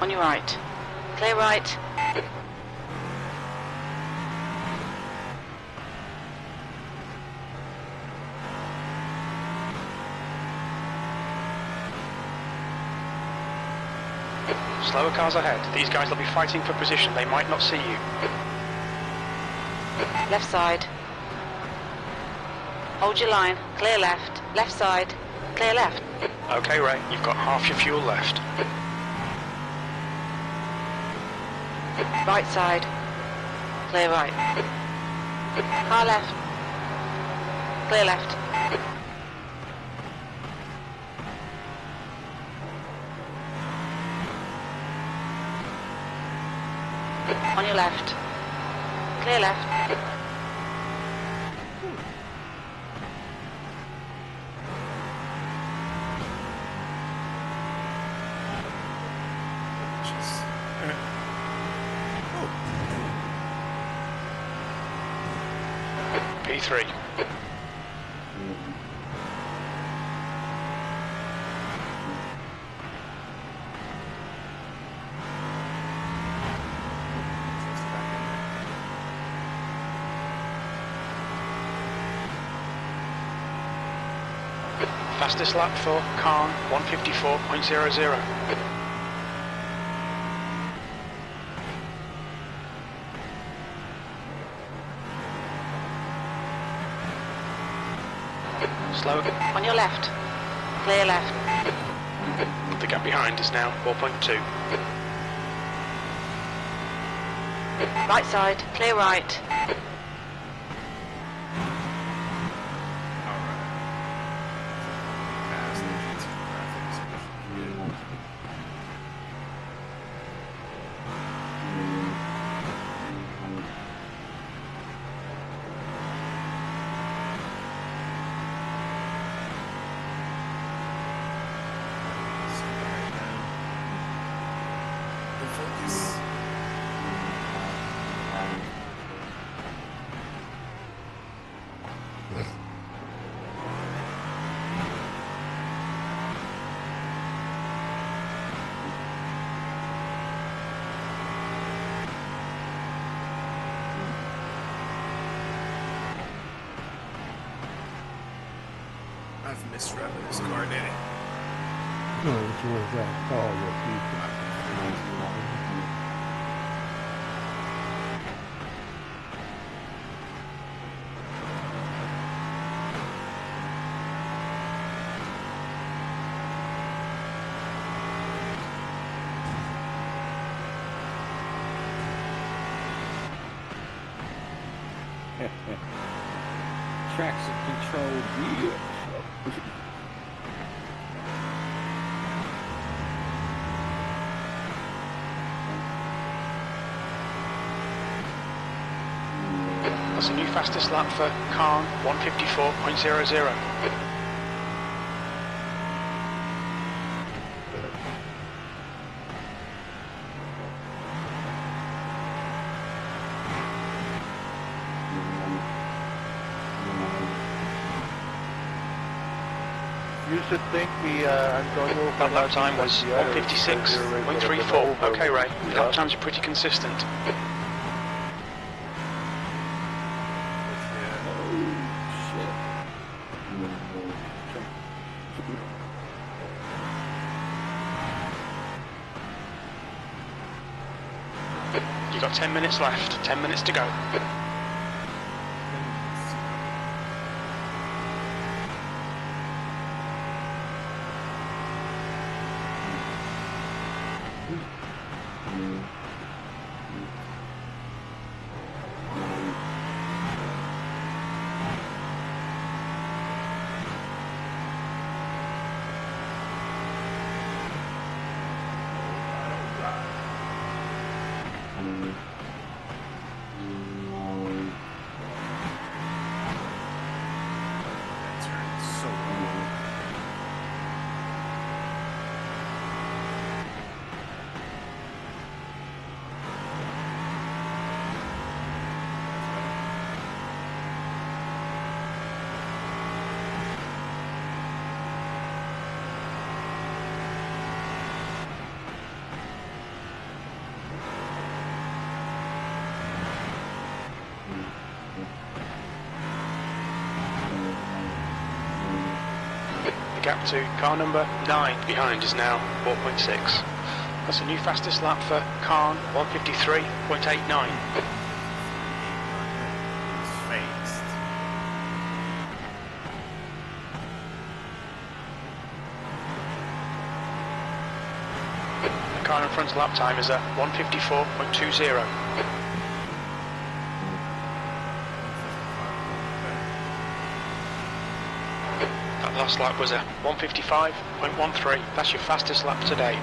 On your right. Clear right. Slower cars ahead. These guys will be fighting for position. They might not see you. Left side. Hold your line. Clear left. Left side. Clear left. Okay, Ray. You've got half your fuel left. Right side. Clear right. Car left. Clear left. On your left. Clear left. P3. Fastest lap for Khan, 154.00. Slow. On your left. Clear left. The gap behind is now 4.2. Right side. Clear right. I've misread this car, didn't it? No, which one is that? Oh, yeah, Traction control gear. That's a new fastest lap for Khan, 154.00. You should thank me, Antonio, for That lap not time being was like the others, because you're really good at 156.34. the Okay, Ray. over. Lap times are pretty consistent. You got 10 minutes left. 10 minutes to go. Gap to car number 9 behind is now 4.6. That's a new fastest lap for Khan, 153.89. The car in front's lap time is a 154.20. Last lap was a 155.13. That's your fastest lap today.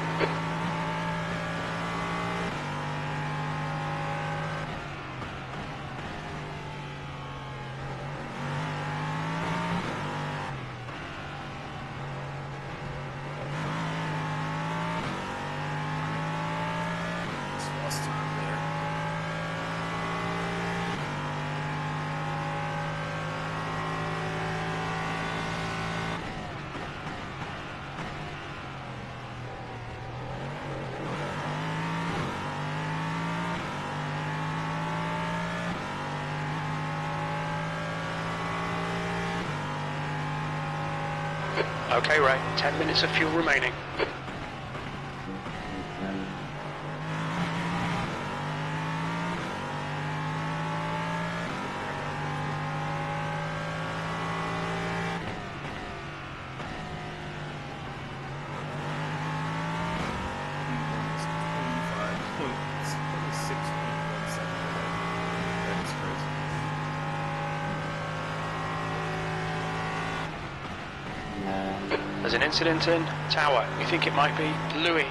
Okay, Ray. 10 minutes of fuel remaining. There's an incident in Tower. We think it might be Louis.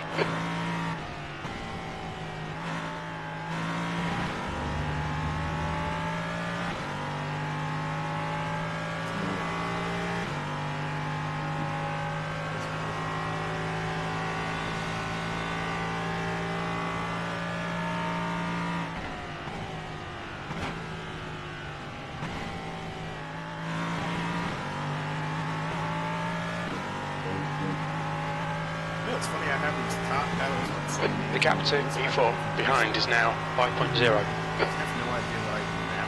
It's funny I have these top pedals on so many. The gap to E4 behind is now 5.0. I have no idea why I even have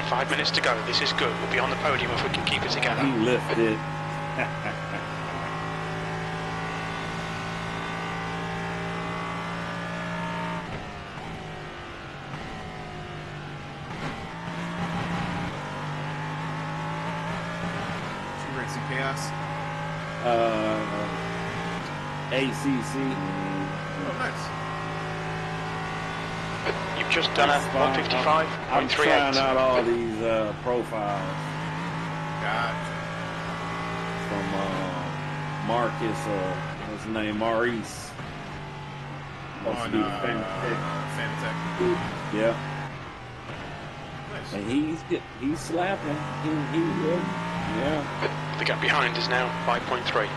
Five minutes to go. This is good. We'll be on the podium if we can keep it together. He lifted. Two racing chaos. ACC. Oh, nice. You've just done a I'm 155.38. trying out all these profiles Gotcha. from Marcus, what's his name, Maurice. Supposed to On be the Fanatec. Fanatec. Yeah, Nice. and he's slapping. Yeah. The gap behind is now 5.3.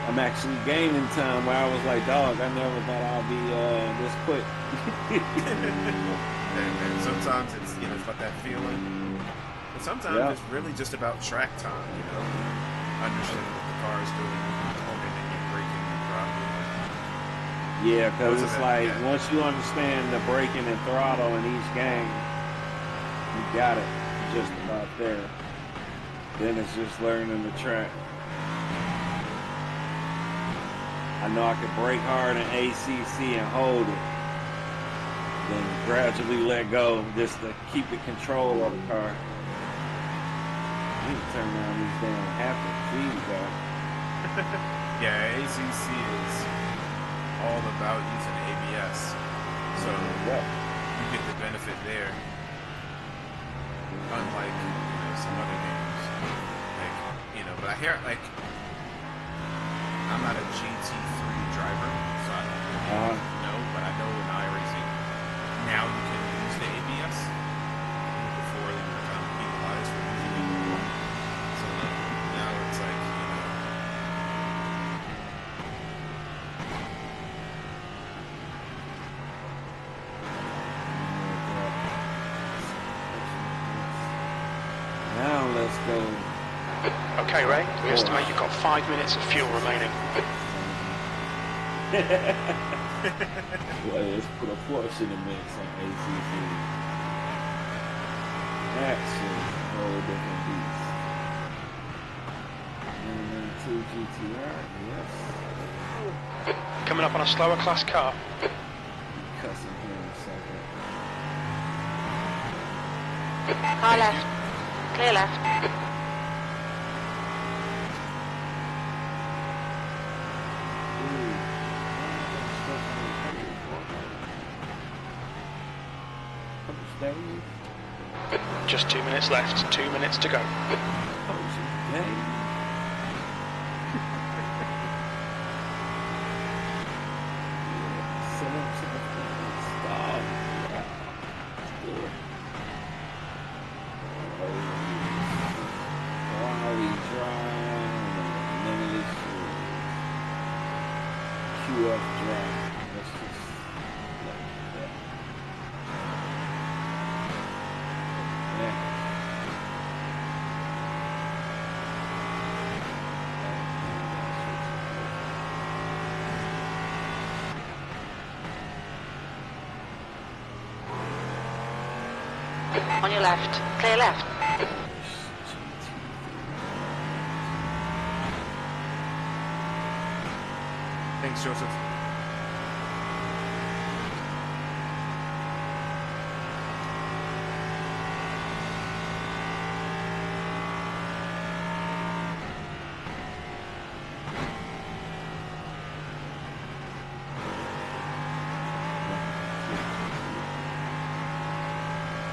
I'm actually gaining time where I was like, dog, I never thought I'd be this quick. And sometimes it's it's about that feeling. But sometimes it's really just about track time, understanding what the car is doing, holding and you're braking and throttling. Yeah, because it's like, yeah. once you understand the braking and throttle in each game, you got it just about there. Then it's just learning the track. I know I could brake hard in ACC and hold it. Then gradually let go just to keep the control of the car. I need to turn around these damn haptic feedback. Yeah, ACC is all about using ABS. So you get the benefit there. Unlike, some other games. But I hear, I'm not a GT3 driver, so I don't really know, but I know in iRacing, now you can use the ABS. Before they were kind of penalized for using it. So now it's like, Now let's go. Okay, Ray. We estimate you've got 5 minutes of fuel remaining. Well, let's put a Porsche in the mix on ACC. Action, a whole different beast. And 2 GTR, yes. Coming up on a slower class car. Cussing here in a second. Car left. Clear left. Just 2 minutes left. 2 minutes to go. On your left. Clear left. Thanks, Joseph.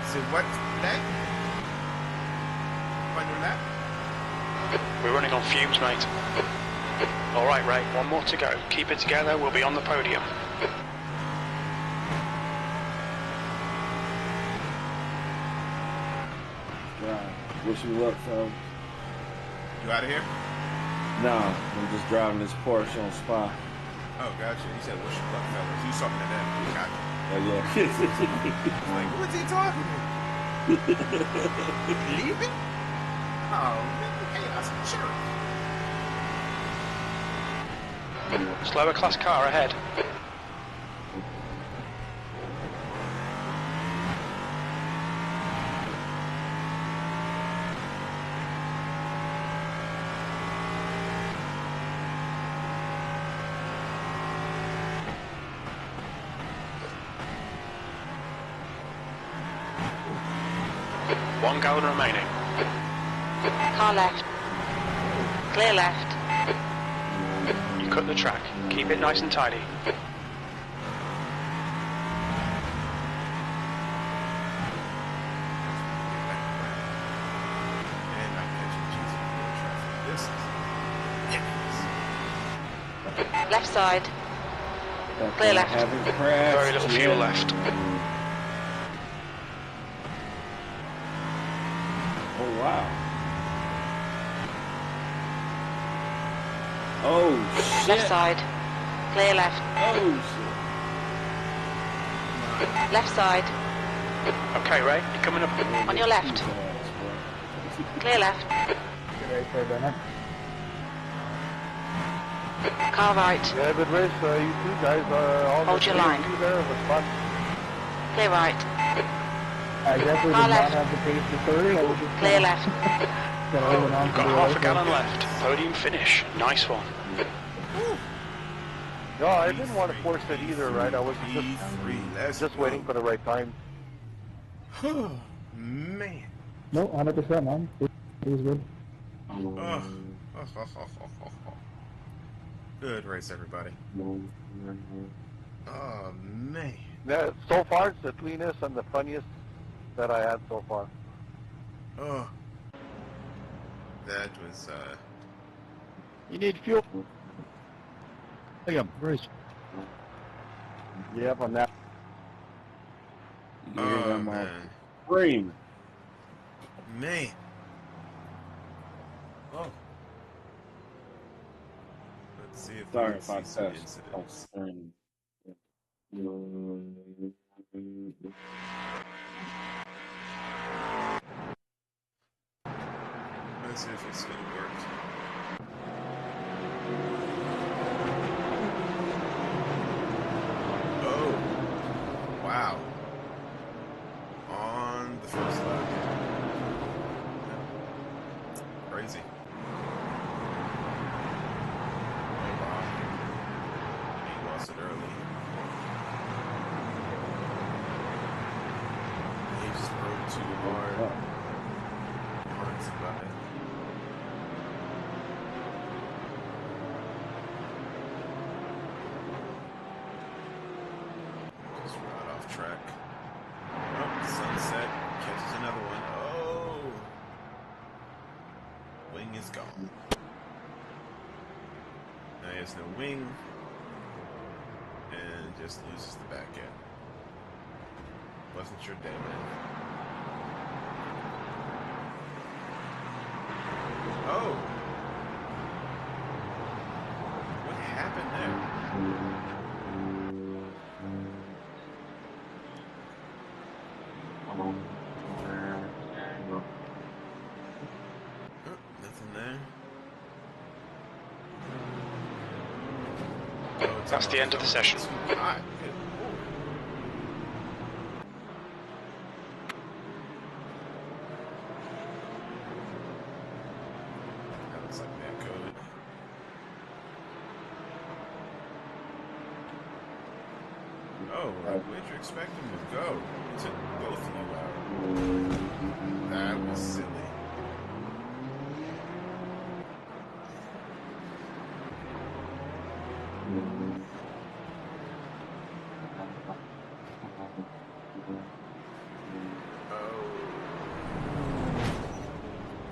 Is it what today? On your lap? We're running on fumes, mate. All right, Ray, one more to go. Keep it together, we'll be on the podium. Right. Wish you luck, fellas. You out of here? No, I'm just driving this Porsche on Spa. Oh, gotcha. You said wish you luck, fellas. You talking to them. Gotcha. Oh, yeah. Like, what's he talking to? Leaving? Oh, man, chaos. Sure. Slower class car ahead. One gallon remaining. Car left. Clear left. You cut the track. Keep it nice and tidy. And I'm catching Jesus for traffic. This is Left side. Clear left. Very little fuel left. Oh, wow. Oh, shit. Left side. Clear left. Oh, shit. Left side. Okay, Ray, you're coming up. On your left. Clear left. Car right. Yeah, good race. You two guys. All Hold the your three of line. you there was fun. Clear right. I definitely Car did not left. have the pace to 30. I was just Clear left. holding on You've to got the half a race. gallon left. Podium finish. Nice one. No, I didn't want to force it either, right? I was just waiting for the right time. Man. No, 100%, man. It was good. Oh. Good race, everybody. Oh, man. Yeah, so far, it's the cleanest and the funniest that I had so far. Oh. That was, You need fuel. Hang on, Grayze. Yep, on that. oh, man. Scream. Man. Oh. Let's see if Sorry we if I can see some touched. incidents. Let's see if it's gonna work. wow. On the first lap. Crazy. Oh, wow. He lost it early. He just rode too hard. Hard to buy. Just right off track. Oh, sunset. Catches another one. Oh! Wing is gone. Now he has no wing. And just loses the back end. Wasn't your day, man. Oh! What happened there? Oh, nothing there. Oh, That's the end of the session. Too hot. That looks like that code. Oh, where'd you expect him to go? He took both of you out. That was silly.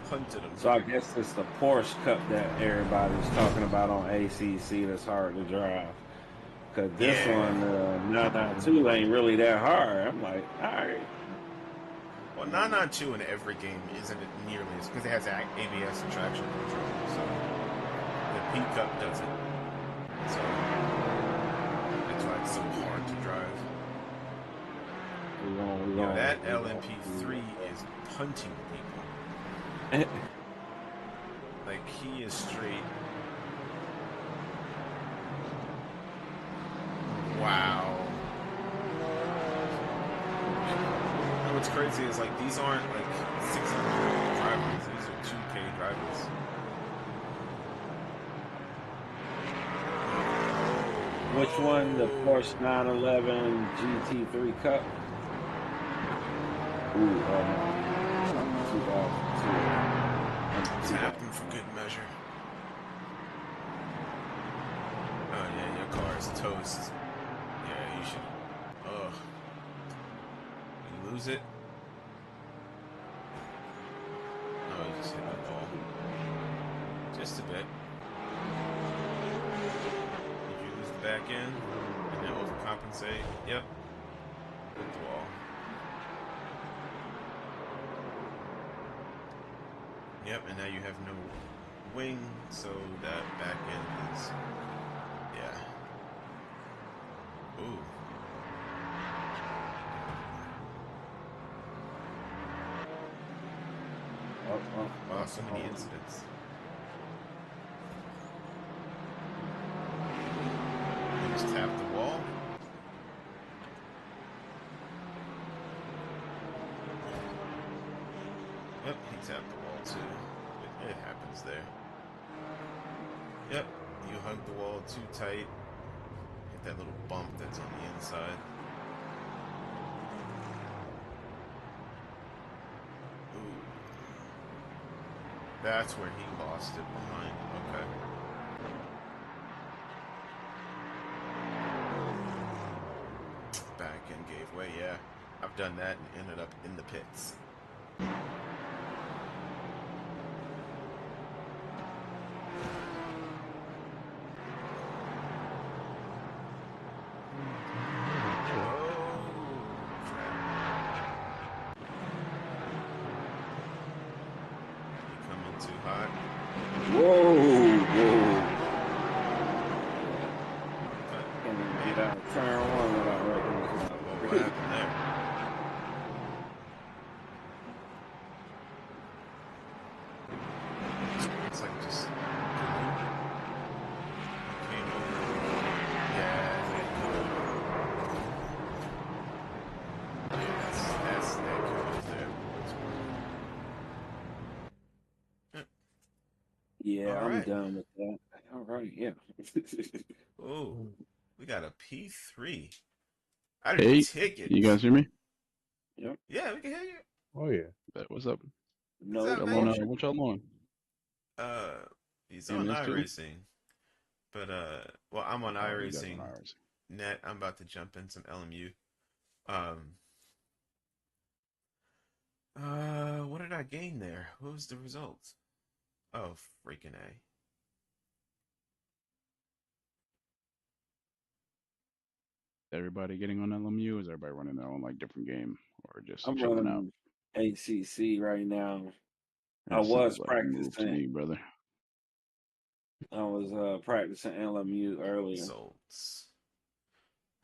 Punted him. So I guess it's the Porsche Cup that everybody's talking about on ACC that's hard to drive. Because this one, 992 ain't really that hard. I'm like, all right. Well, 992 in every game isn't it nearly as because it has ABS and traction control. So the P Cup doesn't. So that's why it's so hard to drive. That LMP3 is punting people. Like he is straight. Wow. And what's crazy is like these aren't like 600 drivers. These are 2K drivers. Which one? The Porsche 911 GT3 Cup? Ooh, 2002. Tap them for good measure. Oh yeah, your car is toast. Yeah, you should. Ugh. You lose it. Oh, you just hit the ball. Just a bit. Did you lose the back end? And then overcompensate? Yep. Hit the wall. Yep, and now you have no wing, so that back end is, yeah. Ooh. Wow, so many incidents. You just tap the wall. Yep, he tapped the wall too. It happens there. Yep, you hug the wall too tight. Hit that little bump that's on the inside. Ooh. That's where he lost it behind. Okay. Back end gave way, yeah. I've done that and ended up in the pits. Yeah, All I'm right. done with that. All right, yeah. Oh, we got a P3. I did Hey, ticket. you guys hear me? Yep. Yeah, we can hear you. Oh yeah. What's up? What's No up, Y'all man? on, bullshit. what y'all on? Uh, he's on MS2? iRacing, but well, I'm on Oh, you guys on iRacing iRacing. net. I'm about to jump in some LMU. What did I gain there? What was the result? Oh, freaking A. Everybody getting on LMU? Is everybody running their own like different game or just I'm chilling out? running ACC right now. I That sounds was like a move to practicing. me, brother. I was practicing LMU earlier. Results.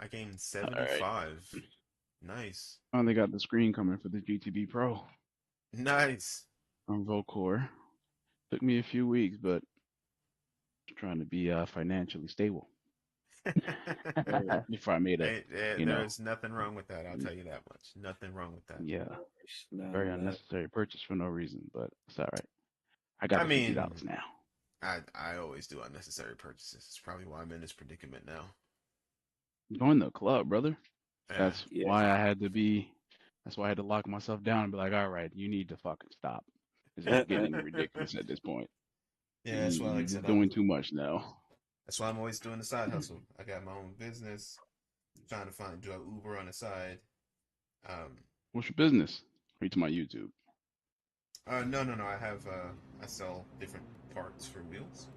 I gained All right. 75. Nice. Finally got the screen coming for the GTB Pro Nice. on Vocore. Took me a few weeks, but trying to be financially stable before I made it. You know, There's nothing wrong with that. I'll tell you that much. Nothing wrong with that. yeah, None very of that. unnecessary purchase for no reason, but it's all right. I got I the mean, $50 now. I always do unnecessary purchases. It's probably why I'm in this predicament now. Join the club, brother. Yeah. That's Yeah. why I had to be. That's why I had to lock myself down and be like, all right, you need to fucking stop. Because it's getting ridiculous at this point. Yeah, that's why, like I You're said, doing too much now. that's why I'm always doing the side hustle. I got my own business. Trying to do a Uber on the side. What's your business? Are you to my YouTube? No. I have I sell different parts for wheels.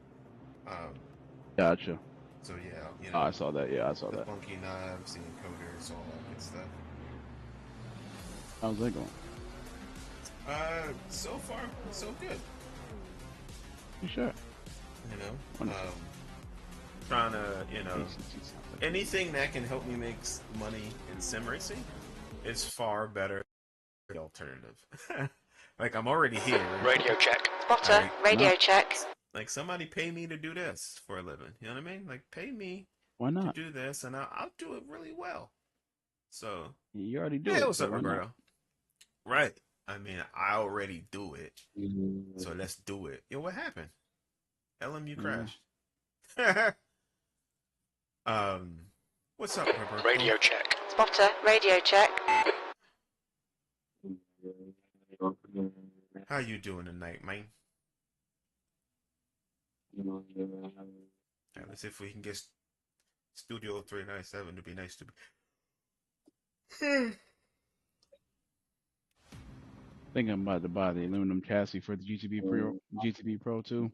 Gotcha. So yeah, you Oh, know, I saw that. Yeah, I saw the that. funky knobs, the encoders, all that good stuff. How's that going? So far so good. You sure? You know, Wonderful. trying to, you know, ACC sounds like anything that can help me make money in sim racing is far better than the alternative. Like I'm already here. Radio check. Spotter, Alright. radio No. check. Like somebody pay me to do this for a living. You know what I mean? Like pay me Why to not? do this, and I'll do it really well. So You already do yeah, it. what's So up, why not? Roberto? Right. I mean, I already do it, so let's do it. Yo, what happened? LMU crashed. What's up, Roberto? Radio check. Spotter, radio check. How you doing tonight, man? Let's see if we can get Studio 397 to be nice to me. I think I'm about to buy the aluminum chassis for the GTB Pro too.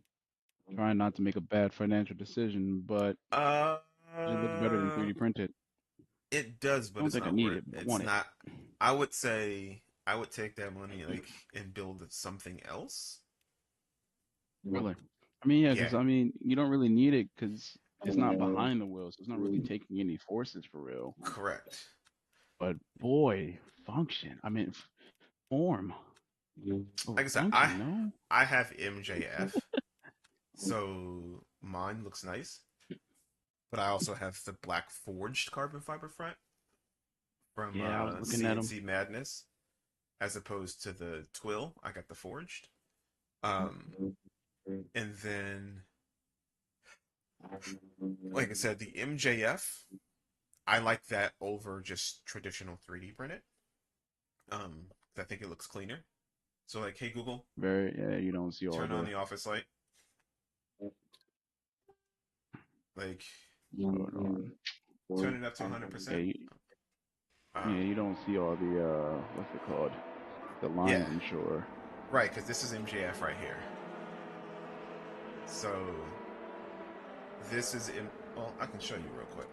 Trying not to make a bad financial decision, but it looks better than 3D printed. It does, but I don't it's think I not need worth it, but I it's want it. not. I would say I would take that money like and build something else. Really? I mean, yeah, Yeah. because I mean, you don't really need it because it's not behind the wheel, so it's not really taking any forces for real. Correct. But boy, function. I mean, form. Like I said, Function, I have MJF, so mine looks nice. But I also have the black forged carbon fiber front from Yeah, I was looking at 'em. CNC Madness, as opposed to the twill. I got the forged. And then, like I said, the MJF, I like that over just traditional 3D printed. I think it looks cleaner. So like, hey Google, Yeah, you don't see all turn the. on the office light. Like, Hold on. turn it up to 100%. Yeah, you don't see all the what's it called? The lines, I'm sure. Right, because this is MJF right here. So this is well, I can show you real quick.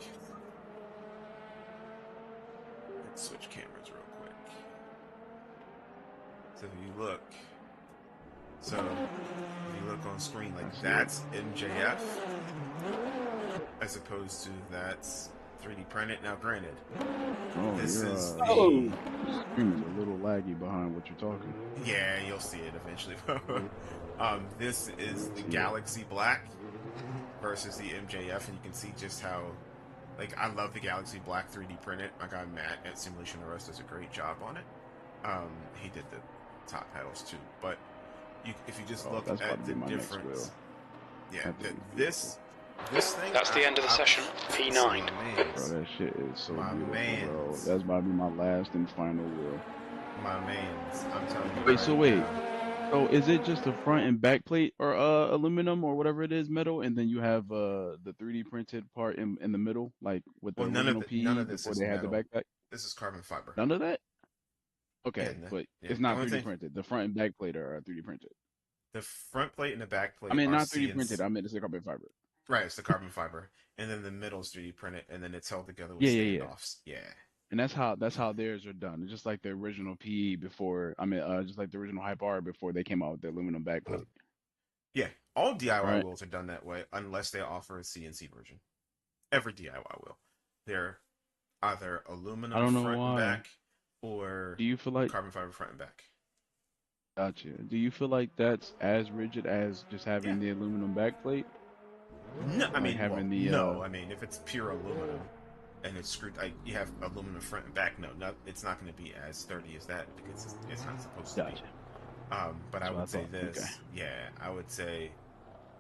Let's switch cameras real quick. So if you look, on screen, like that's MJF, as opposed to that's 3D printed. Now, granted, this is the stream is a little laggy behind what you're talking. Yeah, you'll see it eventually. This is the Galaxy Black versus the MJF, and you can see just how, like, I love the Galaxy Black 3D printed. My guy Matt at Simulation RS does a great job on it. He did the top pedals too, but if you just Oh, look that's about at to the be my next wheel. difference. Yeah, That thing is this thing. That's the end of the session. P9. Bro, that shit is so My beautiful, bro. mans. That's about to be my last and final wheel. My man's. I'm telling you. Wait, right so wait. now, So is it just the front and back plate or aluminum or whatever it is, metal, and then you have the 3D printed part in the middle, like with the well, original none PE of this before is they had the metal. backpack? This is carbon fiber. None of that? Yeah, Okay, but yeah. it's The not only 3D thing, printed. The front and back plate are 3D printed. the front plate and the back I plate mean, are not 3D CNC. printed. I meant it's the carbon fiber. Right, it's the carbon fiber, and then the middle's 3D printed, and then it's held together with Yeah. standoffs. Yeah. And that's how theirs are done. It's just like the original PE before. I mean, just like the original Hype R before they came out with the aluminum backplate. Yeah, all DIY Right. wheels are done that way unless they offer a CNC version. Every DIY wheel, they're either aluminum I don't know front and why. back, or Do you feel like? carbon fiber front and back. Gotcha. Do you feel like that's as rigid as just having the aluminum backplate? No, I Like mean, having well, the no, I mean, if it's pure aluminum and it's screwed, you have aluminum front and back. No, it's not going to be as sturdy as that because it's not supposed to be. But I would say this. Okay. Yeah, I would say,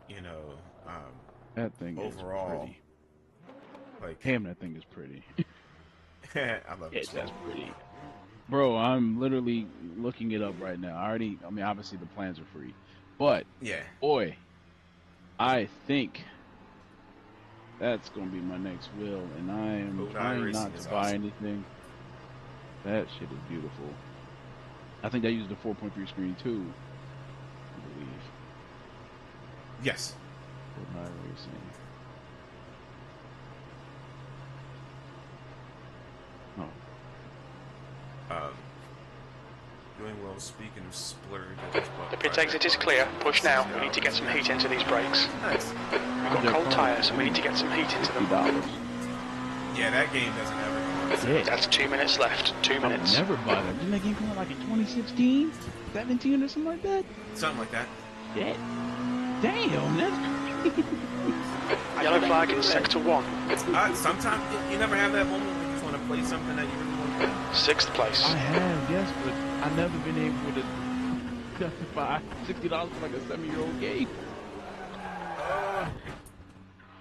you know, That thing overall, is pretty. like, Damn, that thing is pretty. I love it. That's pretty. Bro, I'm literally looking it up right now. I mean, obviously the plans are free, but yeah, boy, I think that's gonna be my next wheel, and I am trying not to buy anything. That shit is beautiful. I think they used the 4.3 screen too, I believe. Yes. Goldeneye Racing. Doing well. Speaking of splurge, The pit exit is clear. Push now. We need to get some heat into these brakes. Nice. We've got cold tyres and we need to get some heat into them. Yeah, that game doesn't ever come out. That's 2 minutes left. 2 minutes. Never buy that. Didn't that game come out like in 2016, 17 or something like that? Something like that. Yeah. Damn, that's Yellow flag in sector 1. Sometimes you never have that moment when you just want to play something that you really want to play. 6th place. I have, yes, but I've never been able to justify $60 for like a 7-year-old game.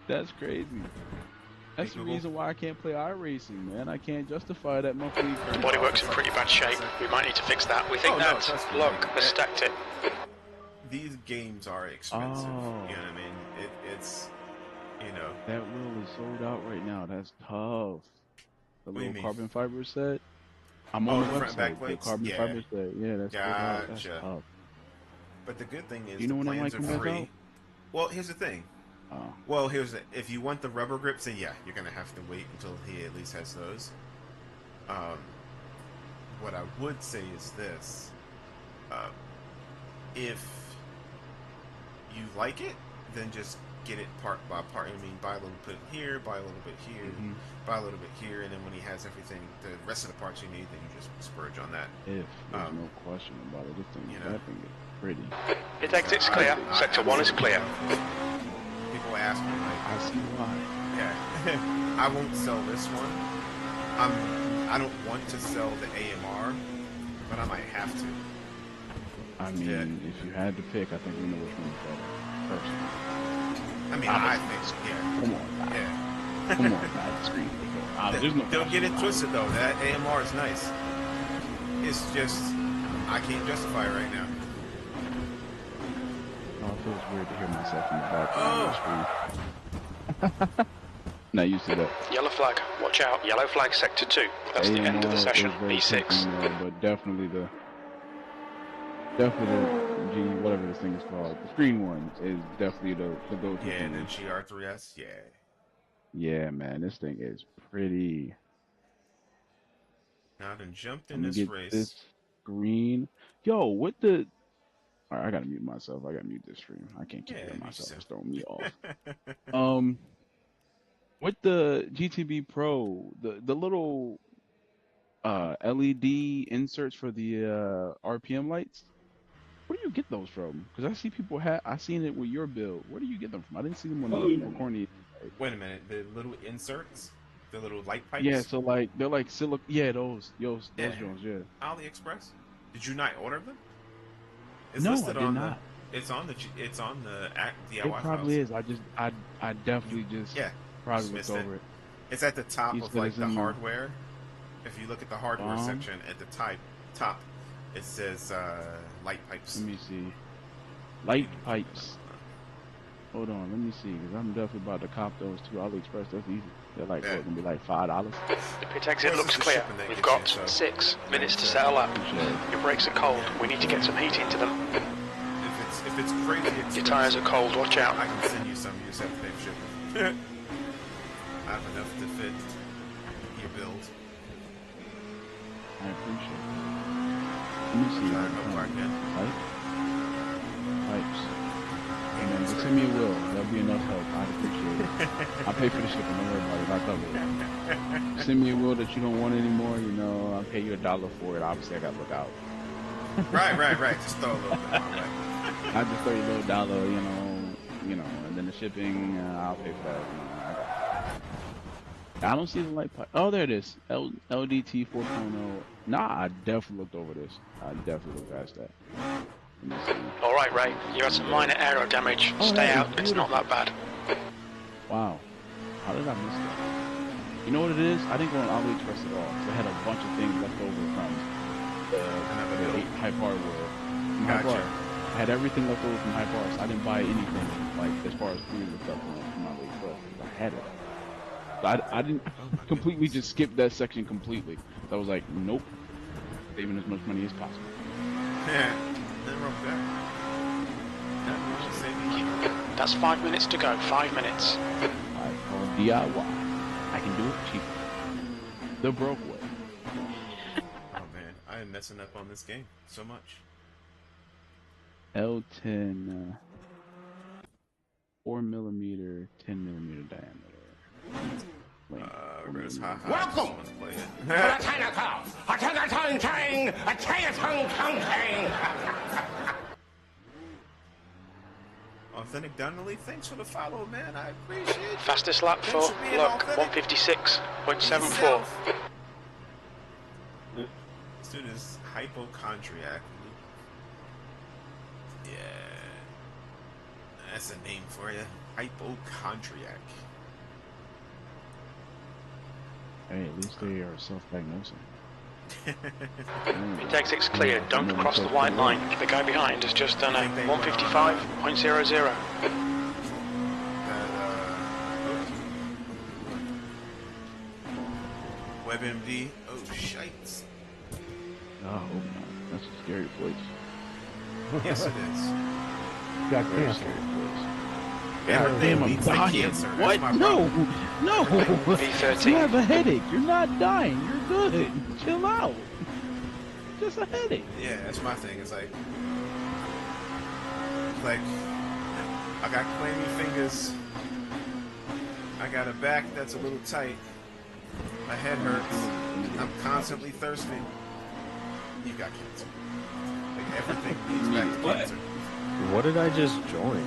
That's crazy. That's the reason why I can't play iRacing, man. I can't justify that monthly. The bodywork's in pretty bad shape. We might need to fix that. We think that Locke has stacked it. These games are expensive. You know what I mean? It's, you know. That wheel is sold out right now. That's tough. The What do you little mean? carbon fiber set. I'm on the front and back website. The plates? carbon Yeah. fiber set. Yeah, that's sold out. That's Gotcha. tough. But the good thing is You know the when that plans might are come back free. out? Well, here's the thing. Oh. Well, if you want the rubber grips, then yeah, you're gonna have to wait until he at least has those. What I would say is this: if you like it, then just get it part by part. I mean, buy a little bit here, buy a little bit here, buy a little bit here, and then when he has everything, the rest of the parts you need, then you just splurge on that. If there's no question about it, this thing, that thing is pretty. Pit exit's clear. Sector 1 is clear. People ask me, like, I see why. Yeah, I won't sell this one. I don't want to sell the AMR, but I might have to. I mean, if you had to pick, I think we know which one is better. Personally. I mean, I think so. Yeah. Come on, guys. Yeah. Come on, guys. Screen. There's no Don't get it twisted though. That AMR is nice. It's just I can't justify it right now. Oh, it feels weird to hear myself in the back of the screen. Not used to that. Yellow flag. Watch out. Yellow flag sector 2. That's the end of the session. B6. But definitely the whatever this thing is called. The screen one is definitely the go-to. Yeah, and then GR3S. Yeah. Yeah, man, this thing is pretty. Now I done jumped in this race. This green. Yo, what the? All right, I gotta mute myself. I gotta mute this stream. I can't keep hearing myself. It's throwing me off. With the GTB Pro, the little LED inserts for the RPM lights. Where do you get those from? Because I see people I seen it with your build. Where do you get them from? I didn't see them on the corny. Wait a minute, the little inserts, the little light pipes. Yeah, so like they're like silicone. Yeah, those joints. Yeah. AliExpress. Did you not order them? It's No, I listed did on not. It's on the DIY It probably files. is. I definitely just probably looked over it. It's at the top You of said like it's the in hardware. If you look at the hardware section at the top, it says light pipes. Let me see. Light pipes. Hold on, let me see, because I'm definitely about to cop those too. AliExpress, that's easy. They're like, what, gonna be like $5? The pit exit looks clear. We've got 6 minutes to settle up. Your brakes are cold. We need to get some heat into them. If it's crazy expensive, your tyres are cold. Watch out. I can send you some. You just have to pay for shipping. I have enough to fit your build. I appreciate it. Let me see. Pipes. And then just send me a will. That'll be enough help. I'd appreciate it. I'll pay for the shipping. Don't worry about it. I'll cover it. Send me a will that you don't want anymore. You know, I'll pay you $1 for it. Obviously, I got to look out. Right. Just throw a little bit my way. I just throw you a little dollar, you know, and then the shipping, I'll pay for that. I don't see the light pipe. Oh, there it is. LDT 4.0. Nah, I definitely looked over this. I definitely looked past that. All right, Ray. You had some minor aero damage. Stay out. It's not that bad. Wow. How did I miss that? You know what it is? I didn't go on AliExpress at all. I had a bunch of things left over from the Hype Hardware. Gotcha. I had everything left over from Hype Hardware, so I didn't buy anything like as far as food and stuff from AliExpress. I had it. So I didn't completely just skip that section completely. So I was like, nope, saving as much money as possible. Yeah, nothing wrong with that. That's 5 minutes to go. 5 minutes. DIY. I can do it cheaper. The broke way. Oh man, I am messing up on this game so much. L10, 4mm, 10mm diameter. Welcome to the Technical Authentic Donnelly, thanks for the follow, man. I appreciate it. Fastest lap for Luck, 156.74. This dude is hypochondriac. Yeah. That's a name for you. Hypochondriac. Hey, at least they are self-diagnosing. Pit exit's clear. Don't cross the white line. The guy behind has just done a 155.00. WebMD. Oh, shites. Oh, that's a scary place. Yes, it is. Got cancer. Damn, I'm dying. What? No. B13. You have a headache. You're not dying. You're good. Chill out. Just a headache. Yeah, that's my thing. It's like I got clammy fingers. I got a back that's a little tight. My head hurts. I'm constantly thirsty. You got cancer. Like everything leads back to cancer. What did I just join?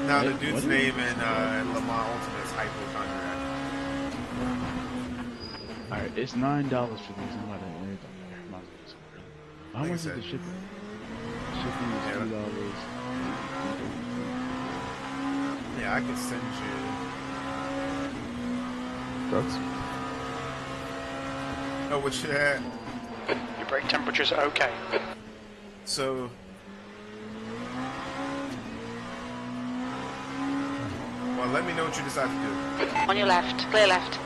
Now the dude's name in Le Mans Ultimate is Hypochondriac. Alright, it's $9 for these. I'm not gonna worry about that. How much is the shipping? Shipping is $2. Yeah, I can send you. Brooks? Oh, what you had? Your brake temperature's okay. So. Well, let me know what you decide to do. On your left, clear left.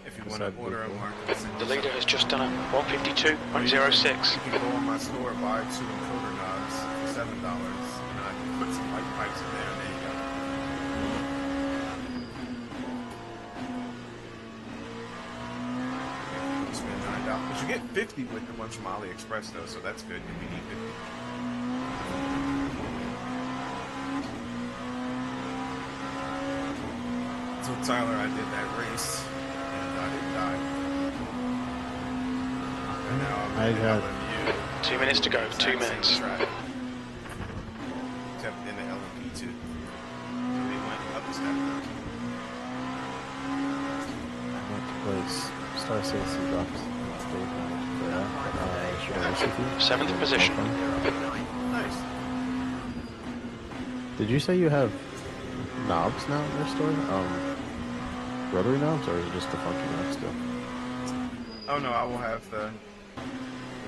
If you want to order a market. The leader has just done a 152.06. You can go on my store, buy 2 encoder knobs for $7. And I can put some light pipes in there, and there you go. Spend $9. But you get 50 with the ones from AliExpress, though, so that's good. We need 50. So Tyler, I did that race, and I didn't die. And now I'm in the LMU. 2 minutes to go, 2 minutes. Except in the LMP too. So we went up a step. I went to place Star says he drops state for that. Should I race with you? 7th position. Nice. Did you say you have knobs now in your store? Rotary knobs, or is it just the funky knob still? Oh no, I will have the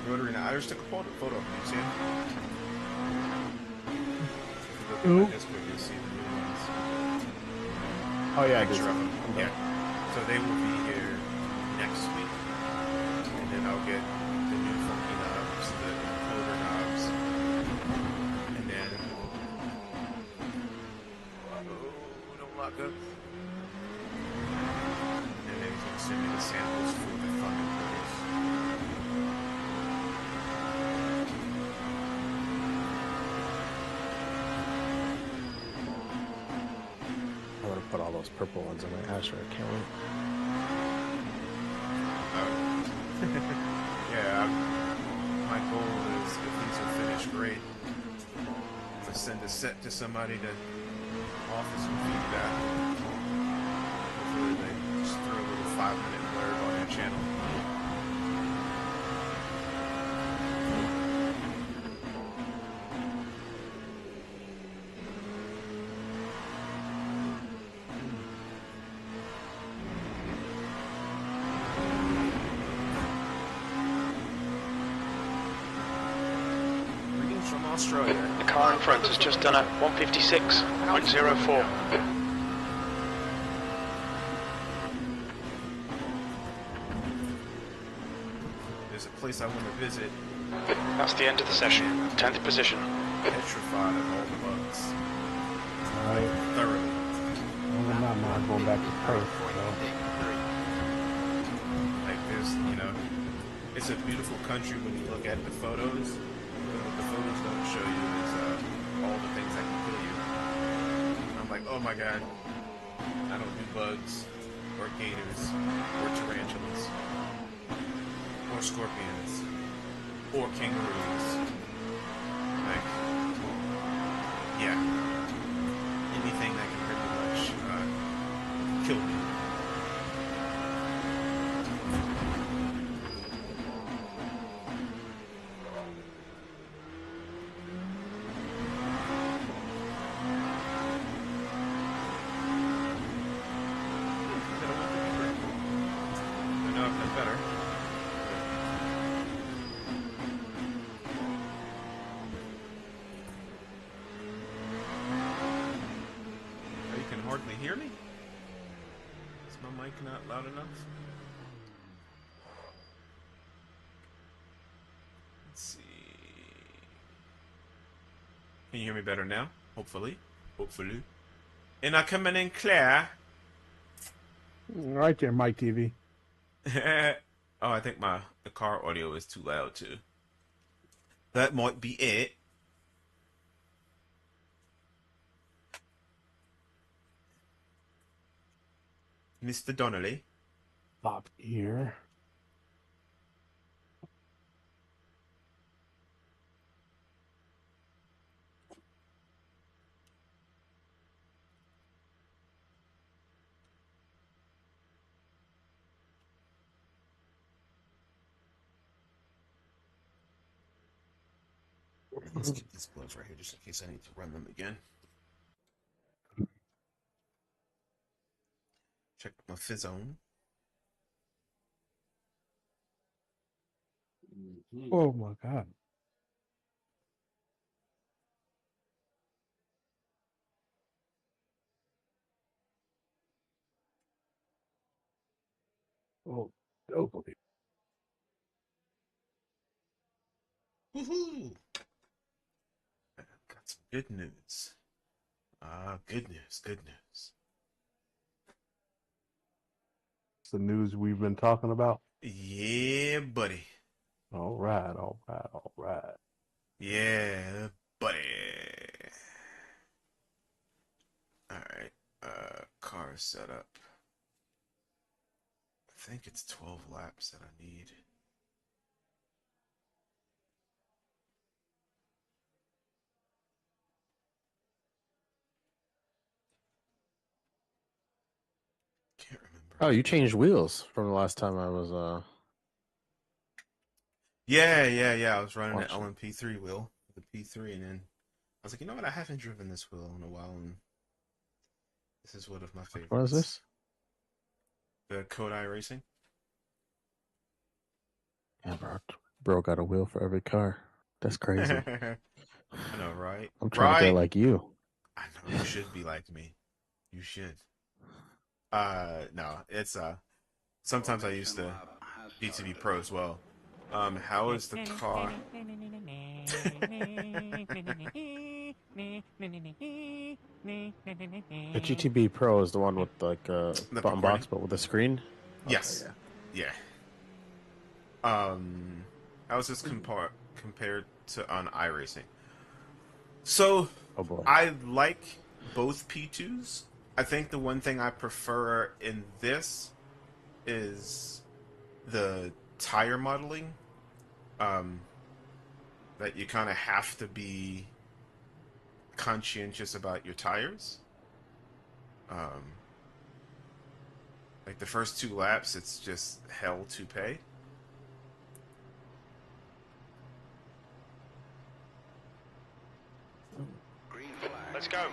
rotary knob. I just took a photo of them. You see them? Ooh. I just quickly see the new ones. Oh yeah, Picture of them. Yeah. So they will be here next week, and then I'll get the new funky knobs, the motor knobs, and then don't lock up. And then he's gonna send me the samples for the fucking place. I'm gonna put all those purple ones in my Astra. I can't wait. Yeah, my goal is, if these are finished great, to send a set to somebody to offer some feedback. Hopefully they just throw a little 5-minute blurb on their channel. From Australia. The car in front has just done a 156.04. There's a place I want to visit. That's the end of the session. 10th position. Petrified of all the bugs. Alright. Thoroughly. I'm not going back to Perth. Like there's, it's a beautiful country when you look at the photos. But what the photos don't show you is all the things that can kill you. I'm like, oh my god, I don't do bugs, or gators, or tarantulas, or scorpions, or kangaroos. Like, yeah, anything that can pretty much kill me. Hardly hear me? Is my mic not loud enough? Let's see. Can you hear me better now? Hopefully. Hopefully. And I coming in clear. Right there, Mike TV. Oh, I think the car audio is too loud too. That might be it. Mr. Donnelly. Pop here. Let's keep these gloves right here just in case I need to run them again. Check my fizzone. Oh my god. Oh, dope. Woohoo! Got some good news. Good news, good news. It's the news we've been talking about. Yeah, buddy. All right, all right, all right. Yeah, buddy. All right. Car setup. I think it's 12 laps that I need. Can't remember. Oh, you changed wheels from the last time I was. Yeah. I was running an Watching. LMP3 wheel, the P3, and then I was like, you know what? I haven't driven this wheel in a while, and this is one of my favorites. What is this? The Kodai Racing. Yeah, bro got a wheel for every car. That's crazy. I know, right? I'm trying to get like you. I know, you should be like me. You should. No, it's sometimes I used to GTB Pro as well. How is the car? The GTB Pro is the one with like button box, but with a screen. Yes. Okay, yeah. How is this compared to on iRacing? So, oh boy, I like both P2s. I think the one thing I prefer in this is the tire modeling. That you kind of have to be conscientious about your tires. Like the first 2 laps, it's just hell to pay. Let's go.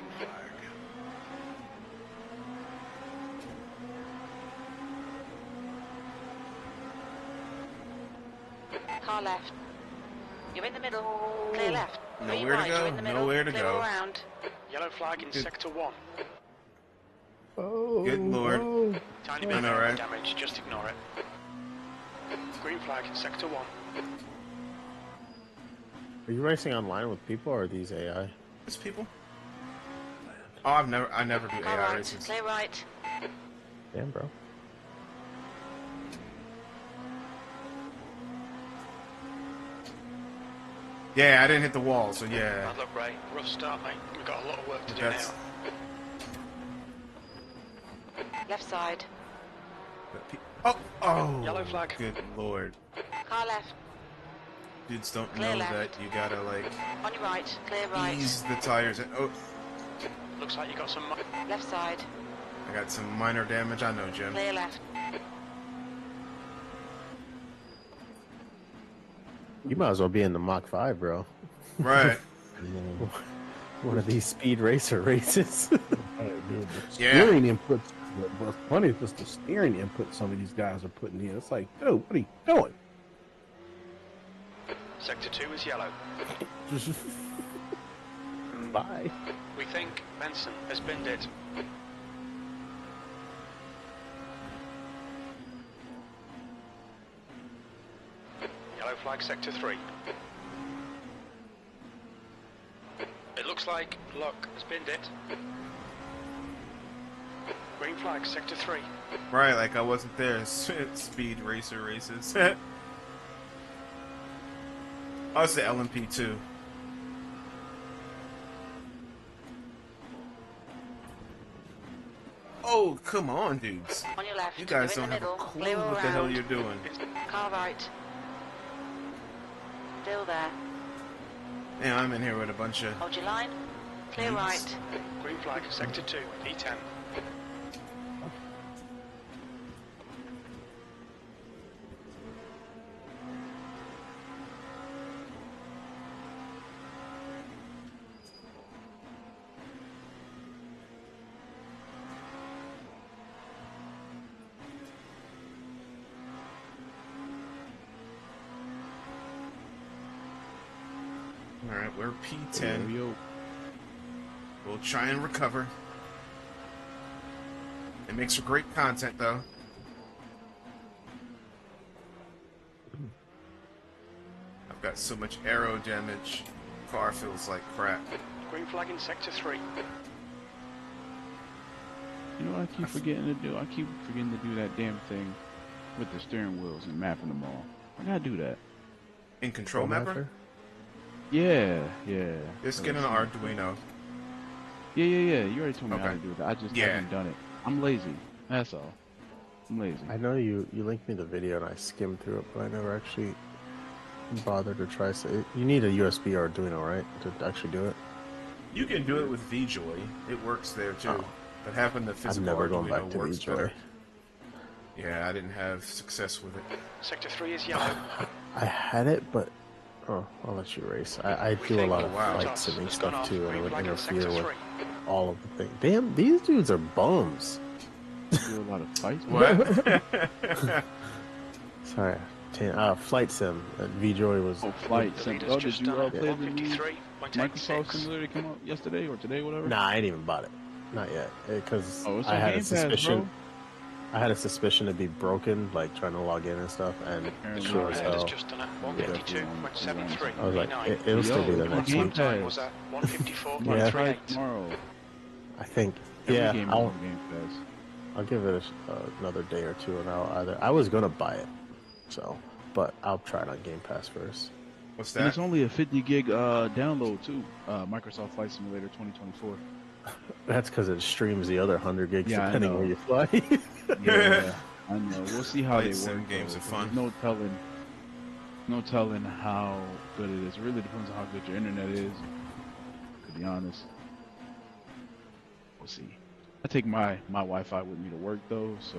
Car left. You're in the middle. Clear left. Nowhere right, to go. you're in the middle. Nowhere to Clear go. all round. Yellow flag in sector 1. Oh, good lord. Oh. Tiny bit of damage, just ignore it. Green flag in sector 1. Are you racing online with people or are these AI? It's people. Oh, I never do AI right. races. Clear right. Damn, bro. Yeah, I didn't hit the wall, so yeah. Bad luck, Ray. Rough start, mate. We've got a lot of work to do That's... now. Left side. Oh! Yellow flag. Good lord. Car left. Dudes don't Clear know left. that you gotta, like... On your right. Clear right. Ease the tires and... Oh! Looks like you got some... Left side. I got some minor damage, I know, Jim. Clear left. You might as well be in the Mach 5, bro. Right. One of these speed racer races. Dude, the steering inputs. What's funny is just the steering input some of these guys are putting in. It's like, dude, what are you doing? Sector 2 is yellow. Bye. We think Benson has binned it. Yellow flag sector 3. It looks like Luck has binned it. Green flag sector 3. Right, like I wasn't there. Speed racer races. Oh, it's the LMP2. Oh, come on, dudes. On your left. You guys You're don't in the have a middle. clue Clear all what the hell round. you're doing. Car right. Still there. Yeah, I'm in here with a bunch of... Hold your line. Clear right. Green flag sector 2, E10. Alright, we're P10. We'll try and recover. It makes for great content, though. I've got so much aero damage. Car feels like crap. Green flag in sector 3. You know what I keep forgetting to do? I keep forgetting to do that damn thing with the steering wheels and mapping them all. I gotta do that. In Control Mapper? Yeah. Just get an Arduino. Yeah. You already told me how to do that. I just haven't done it. I'm lazy. That's all. I'm lazy. I know you linked me the video and I skimmed through it, but I never actually bothered to try. You need a USB Arduino, right, to actually do it? You can do it with VJoy. It works there too. But having the physical I'm never going Arduino back to works VJoy. better. Yeah, I didn't have success with it. Sector 3 is yellow. I had it, but I'll let you race. I do a lot of flight simming stuff too, and it would interfere with all of the things. Damn, these dudes are bums. Do a lot of fights. What? Sorry, flight sim. VJoy was. Oh, flight sim. Oh, did you play the new Microsoft Simulator that came out yesterday or today, whatever? Nah, I ain't even bought it. Not yet, because I had a suspicion. I had a suspicion it'd be broken, like trying to log in and stuff, and sure as hell. I was like, it'll still be there next week. Yeah, try it tomorrow. I think. I'll give it another day or two, and I was gonna buy it, so, but I'll try it on Game Pass first. What's that? And it's only a 50 gig download too. Microsoft Flight Simulator 2024. That's because it streams the other 100 gigs depending where you fly. Yeah, I know. We'll see how Flight they work. Games are fun. There's no telling how good it is. It really depends on how good your internet is. To be honest, we'll see. I take my Wi-Fi with me to work though, so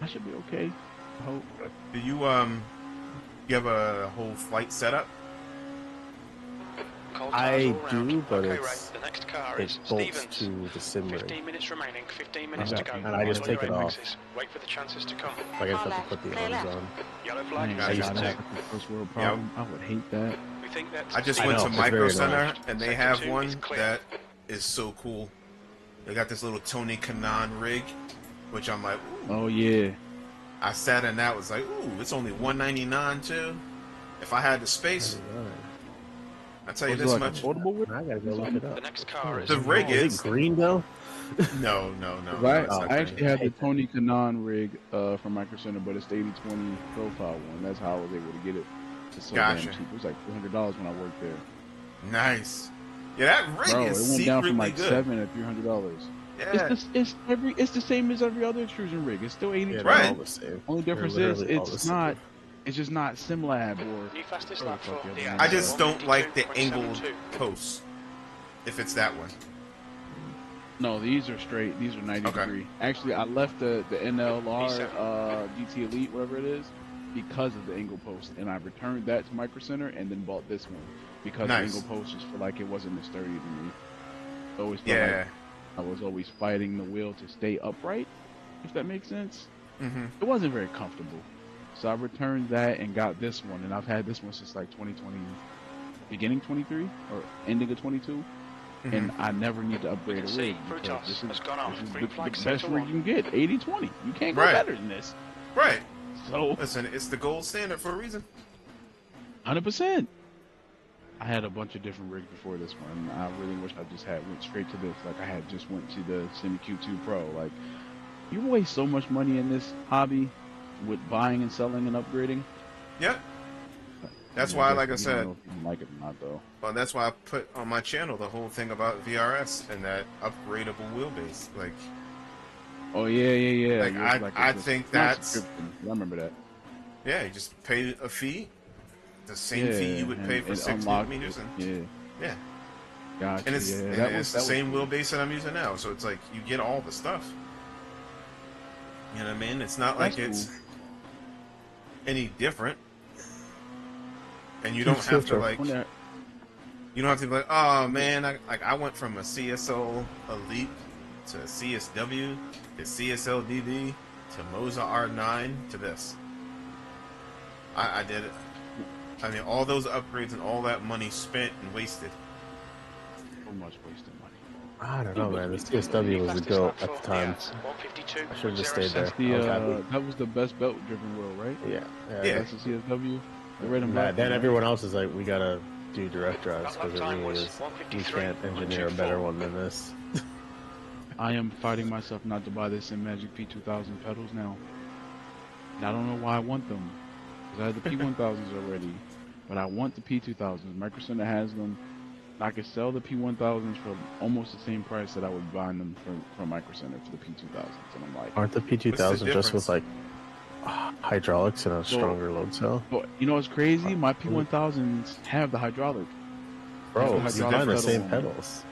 I should be okay. I hope. Do you have a whole flight setup? I do, but okay, it's the next car it bolts to the sim rig. 15 minutes remaining, 15 minutes to go. And I just take it off. Wait for the chances to come. Like I just have to put the arms on. Yellow flag. I used to have a first world problem. I would hate that. We think that I just went to Micro Center and they have one that is so cool. They got this little Tony Kanaan rig, which I'm like, ooh. Oh yeah. I sat in that, was like, ooh, it's only $199 too. If I had the space, I tell you this much. I gotta go look it up. The next car is the rig is is green though. No. I actually had the Tony Kanaan rig from Micro Center, but it's the 8020 profile one. That's how I was able to get it. It's so damn cheap. It was like $400 when I worked there. Nice. Yeah, that rig is it went down from like good. $700 at $300. Yeah. It's the same as every other extrusion rig. It's still 8020. Yeah, right. All the same. Only difference is it's just not SimLab or. I just don't like the angled posts. If it's that one. No, these are straight. These are 90 degree. Actually, I left the NLR GT Elite, whatever it is, because of the angle post, and I returned that to Micro Center and then bought this one because the angle post just felt like it wasn't as sturdy to me. I always felt like I was always fighting the wheel to stay upright, if that makes sense. Mm-hmm. It wasn't very comfortable. So I returned that and got this one, and I've had this one since like 2020, beginning 23 or ending of 22, mm-hmm. and I never need to upgrade a rig because this is the best rig you can get, 80/20. You can't go better than this. Right. So listen, it's the gold standard for a reason. 100%. I had a bunch of different rigs before this one. I really wish I just went straight to this. Like I had just went to the Semi Q2 Pro. Like you waste so much money in this hobby with buying and selling and upgrading. Yep. That's why, like I said, I don't know if you like it or not, though. Well, that's why I put on my channel the whole thing about VRS and that upgradable wheelbase. Like, oh yeah. Like, I think that's. I remember that. Yeah, you just pay a fee, the same fee you would pay for 60 meters, and yeah. Gotcha. And it's the same wheelbase that I'm using now, so it's like you get all the stuff. You know what I mean? It's not like it's any different, and you don't have to like. You don't have to be like, oh man, I went from a CSL Elite to CSW to CSL DD to Moza R9 to this. I did it. I mean, all those upgrades and all that money spent and wasted. So much wasted money. I don't know, man. The CSW was the goat at the time. I should have just stayed there. That was the best belt-driven wheel, right? Yeah. That's the CSW. The red and black. Then everyone else is like, we gotta do direct drives because it really is. We can't engineer a better one than this. I am fighting myself not to buy this in Magic P2000 pedals now. And I don't know why I want them. Because I had the P1000s already. But I want the P2000s. Micro Center has them. I could sell the P1000s for almost the same price that I would buy them from Micro Center for the P2000s. And I'm like, aren't the P2000s just with like hydraulics and a stronger load cell? But you know what's crazy? My P1000s have the hydraulic. Bro, you got the same pedals.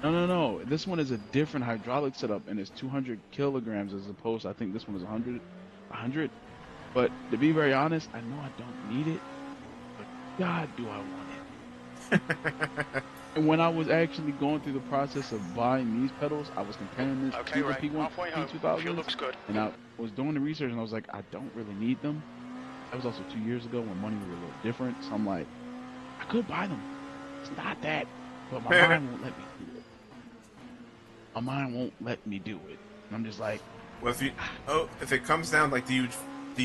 No. This one is a different hydraulic setup, and it's 200 kilograms as opposed to, I think this one is 100. But to be very honest, I know I don't need it, but God, do I want it. And when I was actually going through the process of buying these pedals, I was comparing this to the P2000s, and I was doing the research, and I was like, I don't really need them. That was also 2 years ago when money was a little different, so I'm like, I could buy them. It's not that, but my mind won't let me do it. My mind won't let me do it. And I'm just like, well, if it comes down, like, do you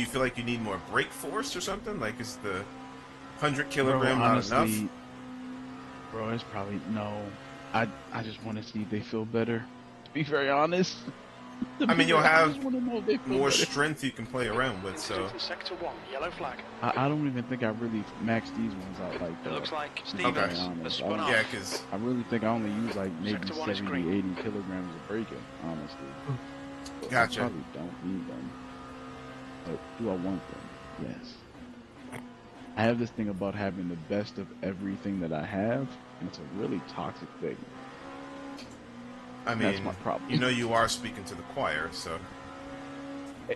feel like you need more brake force or something? Like, is the 100 kilogram not enough? Bro, it's probably no. I just want to see if they feel better. To be very honest. I mean, you'll have more strength you can play around with, so. Sector 1, yellow flag. I don't even think I really maxed these ones out like that. It looks like Stevens has spun off. Yeah, because I really think I only use like maybe 70, 80 kilograms of braking, honestly. So gotcha. I probably don't need them. But do I want them? Yes. I have this thing about having the best of everything that I have, and it's a really toxic thing. I mean, that's my problem. You know, you are speaking to the choir, so.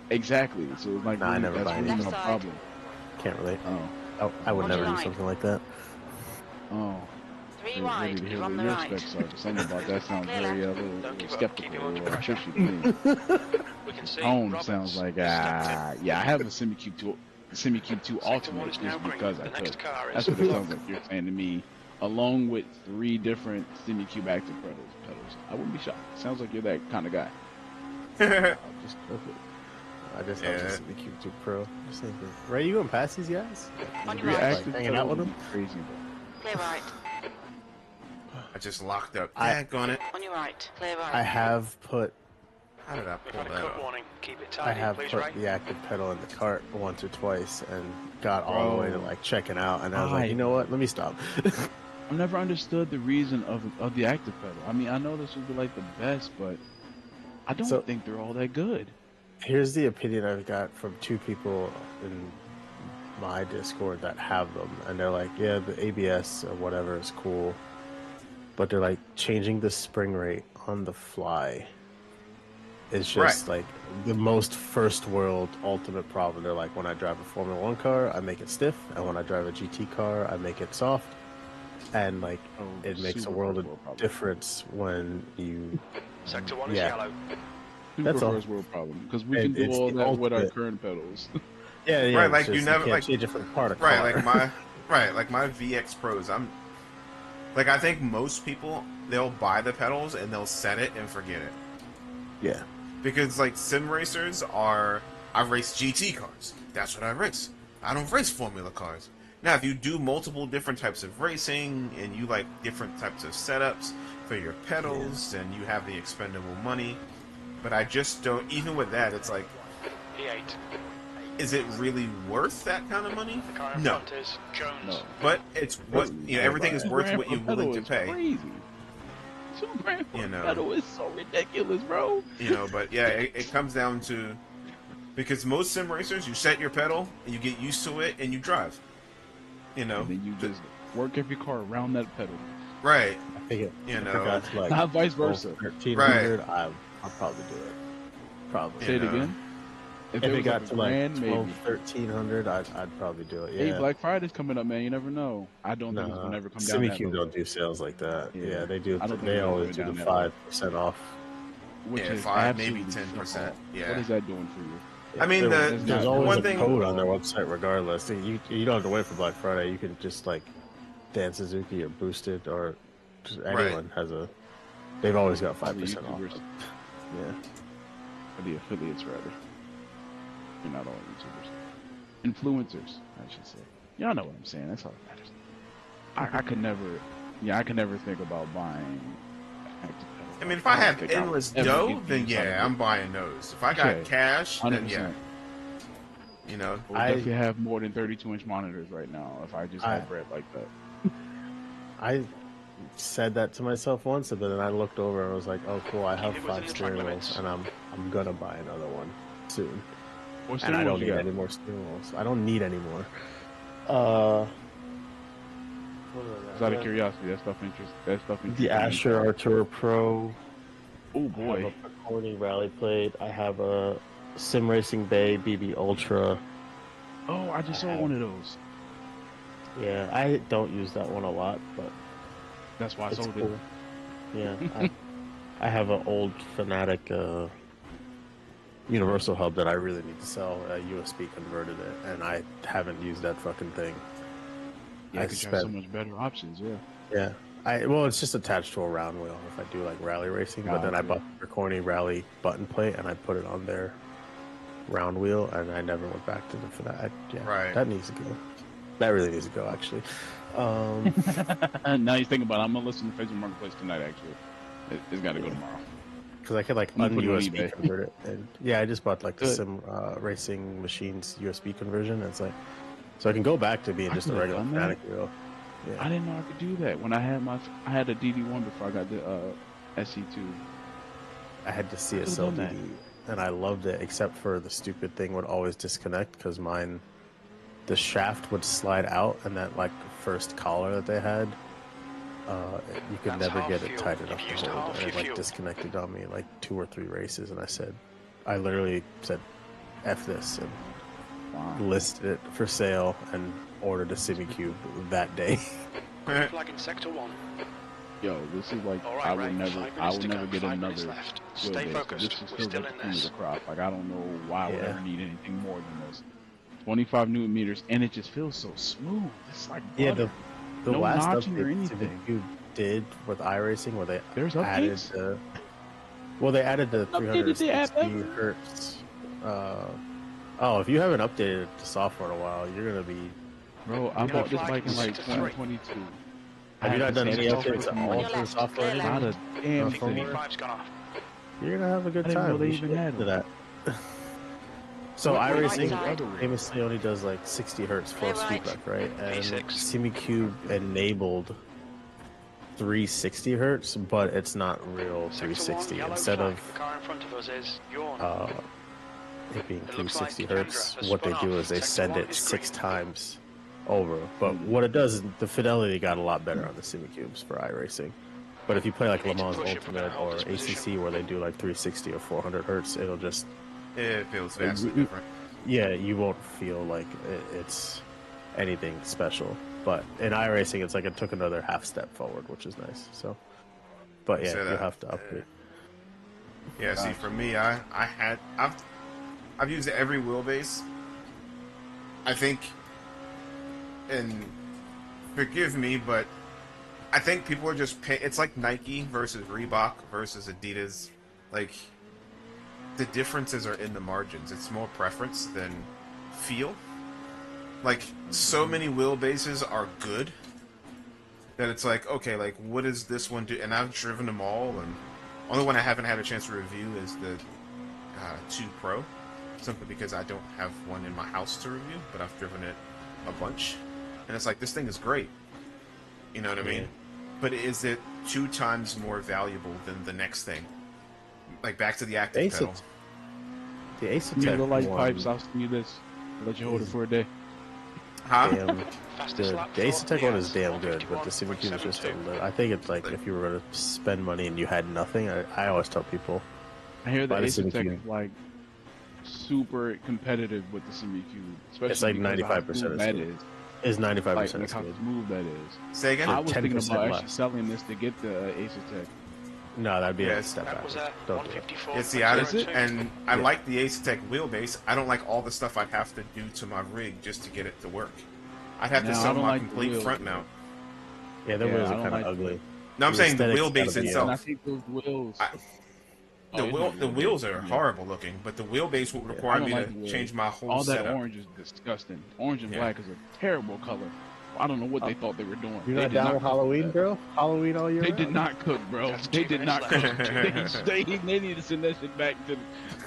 Exactly. So it's like, I never buy really no problem. Can't relate. Oh, I would never do something like that. Oh. 3 wide, you're on the right. Something about that sounds very a little skeptical or fishy to me. Tone sounds like yeah, I have a Semi-Cube 2 Ultimate just because I could. That's what it sounds like you're saying to me, along with 3 different Semi-Cube active pedals. I wouldn't be shocked. Sounds like you're that kind of guy. I just have a Semi-Cube 2 Pro. Just thinking, Ray, you going past these guys? On your right. Hanging out with them? Crazy, Clear right. I just locked up. On it. On your right. Clear right. I have put. How did I pull that up? Warning. Keep it tidy, I have put the active pedal in the cart once or twice and got all the way to like checking out, and I was like, you know what? Let me stop. I've never understood the reason of the active pedal. I mean, I know this would be like the best, but I don't think they're all that good. Here's the opinion I've got from 2 people in my Discord that have them, and they're like, yeah, the ABS or whatever is cool, but they're like changing the spring rate on the fly is just like the most first world ultimate problem. They're like, when I drive a Formula 1 car, I make it stiff, and when I drive a GT car, I make it soft, and like it makes a world of difference when you Sector 1 is yellow. That's a first world problem because we can do all that with our current pedals. Yeah, right. Like you never like change it from part of right. car. Like my VX Pros. I think most people they'll buy the pedals and they'll set it and forget it. Yeah. Because like sim racers I race GT cars. That's what I race. I don't race Formula cars. Now, if you do multiple different types of racing and you like different types of setups for your pedals and you have the expendable money, but I just don't. Even with that, it's like, P8. Is it really worth that kind of money? The car in front is Jones. No. But it's what everything is worth what you're willing to pay. Crazy. Pedal is so ridiculous, bro. But yeah, it comes down to because most sim racers, you set your pedal, and you get used to it, and you drive. And then you just work every car around that pedal. Right. I think not vice versa. 1300, I'll probably do it. Probably. Say it again. If it got to like 1300, I'd probably do it. Yeah. Hey, Black Friday's coming up, man. You never know. I don't think it's gonna ever come down. Semi-Cube don't do sales like that. Yeah, they do. They always do the 5% off. Which is 5, maybe 10%. Yeah. What is that doing for you? I mean, there's always a code on their website, regardless. You don't have to wait for Black Friday. You can just like Dan Suzuki or Boosted or just anyone has a. They've always got 5% off. Yeah. Or the affiliates, rather. You're not all YouTubers. Influencers, I should say. Y'all know what I'm saying. That's all that matters. I could never think about buying active pedals. I mean, if I have endless dough, then yeah, I'm buying those. If I got cash, 100%. Then yeah. I definitely have more than 32-inch monitors right now if I just had bread like that. I said that to myself once, but then I looked over and was like, oh cool, I have 5 steering wheels and I'm gonna buy another one soon. And I don't need any more steering wheels. I don't need any more. Just out of curiosity, that stuff interests The Asher Artura Pro. Oh boy. I have a Picorni rally plate. I have a Sim Racing Bay BB Ultra. Oh, I just saw one of those. Yeah, I don't use that one a lot, but that's why I sold cool. it. Yeah, I have an old Fanatic Universal Hub that I really need to sell. I USB converted it, and I haven't used that fucking thing. Yeah, because you have so much better options. Yeah. Yeah. Well, it's just attached to a round wheel if I do like rally racing. But then I bought the Picorni rally button plate and I put it on their round wheel, and I never went back to them for that. That needs to go. That really needs to go, actually. Now you think about it, I'm gonna listen to Facebook Marketplace tonight. Actually, it's got to go tomorrow. Because I could like un-USB convert it, and I just bought like the Sim Racing Machines USB conversion. And it's like, so I can go back to being just a regular Fanatic wheel. Yeah. I didn't know I could do that. When I had a DD1 before I got the SC2. I had the CSL DD, and I loved it, except for the stupid thing would always disconnect because the shaft would slide out, and that like first collar that they had, you could never get it tight enough to hold, and it like disconnected on me like 2 or 3 races, and I literally said, "F this," and listed it for sale and ordered a SimiCube that day. Flagging sector 1. Yo, this is like I will never get another. Stay focused. We're still in this. Like I don't know why I would ever need anything more than this. 25 newton meters, and it just feels so smooth. It's like butter. The no last notching or update anything. SimiCube did with iRacing, where they There's added updates? they added the 360 hertz. If you haven't updated the software in a while, you're gonna be. Bro, I bought this bike in like 2022. Have you not done any updates at all to the software? Not a damn thing. You're gonna have a good time. They even had that. So iRacing famously only does like 60 hertz for speed rec, right? And SimiCube enabled 360 hertz, but it's not real 360. Instead of it being 360 hertz, what they do is they send it 6 times over. But what it does is the fidelity got a lot better on the SimiCubes for iRacing. But if you play like Le Mans Ultimate or ACC where they do like 360 or 400 hertz, it'll just... It feels vastly different. Yeah, you won't feel like it's anything special. But in iRacing, it's like it took another half step forward, which is nice. So, but yeah, you have to upgrade. Yeah, see, for me, I've used every wheelbase. I think, and forgive me, but I think people are just it's like Nike versus Reebok versus Adidas. Like, the differences are in the margins. It's more preference than feel. Like, so many wheelbases are good that it's like, okay, like, what does this one do? And I've driven them all, and only one I haven't had a chance to review is the 2 Pro, simply because I don't have one in my house to review, but I've driven it a bunch, and it's like, this thing is great. You know what I mean? But is it 2 times more valuable than the next thing? Like, back to the active pedal. The Acetec the light pipes, I'll send you this. I'll let you hold it for a day. Huh? The Acetec one is damn good, but the SimiCube is just a little... I think it's like if you were going to spend money and you had nothing, I always tell people... I hear the Acetec is like super competitive with the SimiCube. It's like 95% that is. Is 95% like how smooth that is. Say again? I was thinking about actually selling this to get the Acetec. No, that'd be a step back. Don't do it. Yeah, see, I like the Acetec wheelbase. I don't like all the stuff I'd have to do to my rig just to get it to work. I'd have to sell my complete front mount. Yeah, the wheels are kind of ugly. No, I'm saying the wheelbase itself. I think those wheels... The wheels are horrible looking, but the wheelbase would require me to change my whole setup. All that orange is disgusting. Orange and black is a terrible color. I don't know what they thought they were doing. You're not down with Halloween, girl? Halloween all year round? They did not cook, bro. They did not cook. They need to send that shit back to...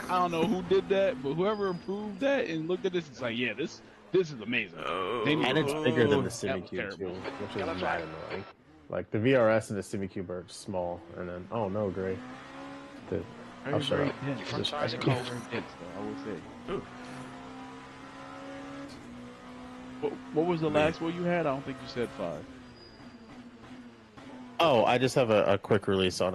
I don't know who did that, but whoever approved that and looked at this, it's like, yeah, this is amazing. And it's bigger than the SimiCube, too, which is mad annoying. Like, the VRS and the SimiCube are small, and then... Oh, no, Gray. I'll shut up. Your front tires are cold. I will say. What was the last one you had? I don't think you said 5. Oh, I just have a quick release on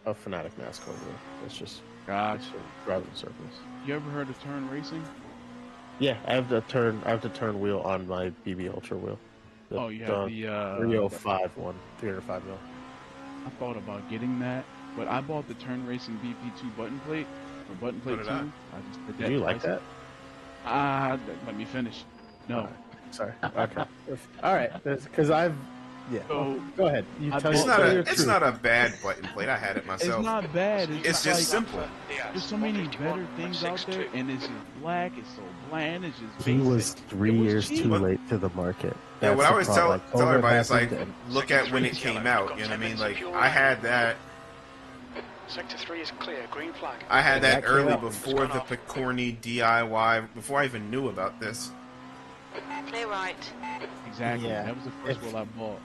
a Fanatic NASCAR wheel. It's just Gotcha. driving in circles. You ever heard of turn racing? Yeah, I have the turn wheel on my BB Ultra wheel. You have the 305 one, 305 mil. I thought about getting that, but I bought the turn racing BP2 button plate or button plate 2. I just did that. Do you like that? Let me finish. No. Right. Sorry. Okay. All right. Because I've. Yeah. So, go ahead. It's not a bad button plate. I had it myself. It's not bad. It's just simple. There's so many better things out there, and it's just black. It's so bland. It's just basic. He was 3 years too late to the market. Yeah, what I always tell everybody is like, look at when it came out. You know what I mean? Like, I had that. Sector 3 is clear. Green flag. I had that early before the Picorni DIY, before I even knew about this. Clear right. Exactly. Yeah. That was the first wheel I bought.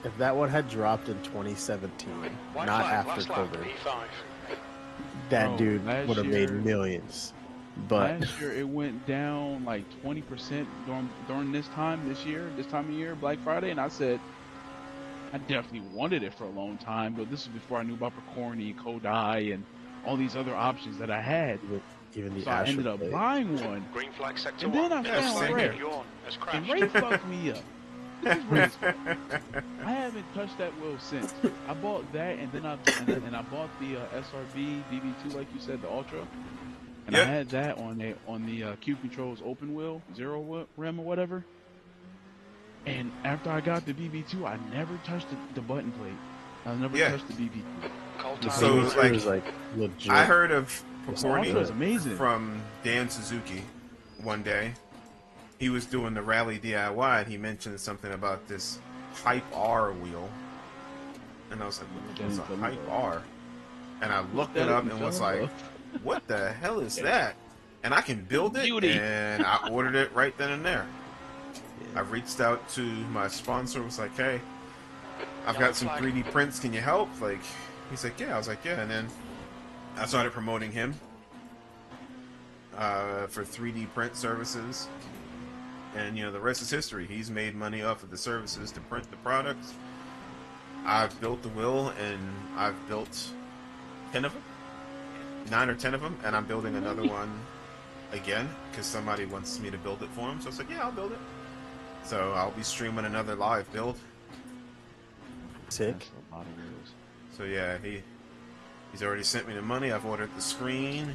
If that one had dropped in 2017, not after COVID, that dude would have made millions. But last year it went down like 20% during this time of year, Black Friday, and I said I definitely wanted it for a long time, but this is before I knew about Picorni, Kodai, and all these other options that I had. Even the so I ended up buying one. Green flag sector and then I found Ray. And Ray fucked me up. This is Ray's fault. I haven't touched that wheel since. I bought that, and then I bought the SRB DB2, like you said, the Ultra, and I had that on the Q Controls open wheel, zero rim or whatever. And after I got the BB2, I never touched the button plate. I never touched the BB2. So like legit. I heard of Picorni from Dan Suzuki one day. He was doing the rally DIY, and he mentioned something about this Hype R wheel, and I was like, "What's a Hype R?" And I looked it up and was like, "What the hell is that?" And I can build it, and I ordered it right then and there. I reached out to my sponsor, was like, "Hey, I've got some 3D prints. Can you help?" Like, he's like, "Yeah." I was like, "Yeah," and then I started promoting him for 3D print services. And, you know, the rest is history. He's made money off of the services to print the products. I've built the wheel, and I've built 10 of them. 9 or 10 of them, and I'm building another one again, because somebody wants me to build it for him. So I was like, yeah, I'll build it. So I'll be streaming another live build. Sick. So yeah, he's already sent me the money. I've ordered the screen,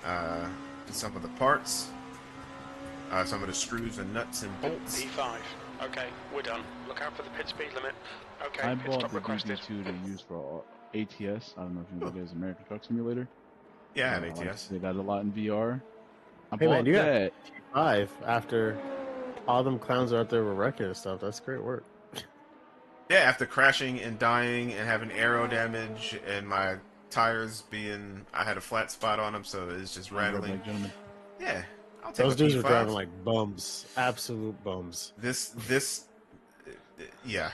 some of the parts. Some of the screws and nuts and bolts. E5. Okay, we're done. Look out for the pit speed limit. Okay, I pit bought stop the requested. BB2 to use for ATS. I don't know if you know what it is, American Truck Simulator. Yeah, I have ATS. They got a lot in VR. Hey man, you got T5 after all them clowns out there were wrecking and stuff. That's great work. Yeah, after crashing and dying and having aero damage and my tires being, I had a flat spot on them, so it's just rattling. Yeah. Those dudes were driving like bums, absolute bums. Yeah.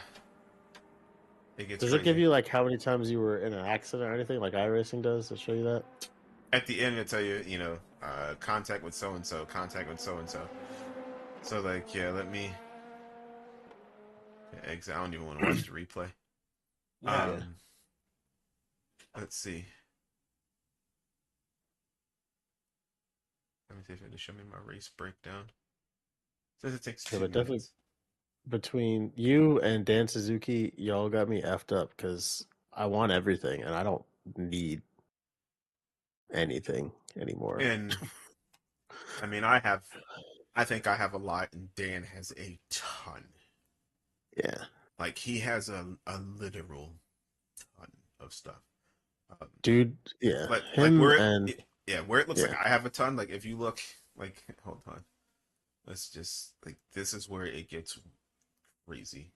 It gets Does it give you like how many times you were in an accident or anything like iRacing does to show you that? At the end, it'll tell you, you know, contact with so-and-so, contact with so-and-so. So, like, yeah, let me... I don't even want to watch the replay. Let's see. Let me see if it'll show me my race breakdown. It says it takes 2 minutes. Definitely between you and Dan Suzuki, y'all got me effed up because I want everything and I don't need anything anymore. And I mean, I think I have a lot, and Dan has a ton. Yeah. Like, he has a literal ton of stuff. Dude, yeah. But him like where it looks yeah. like I have a ton, like if you look, like, hold on. Let's just, like, this is where it gets crazy.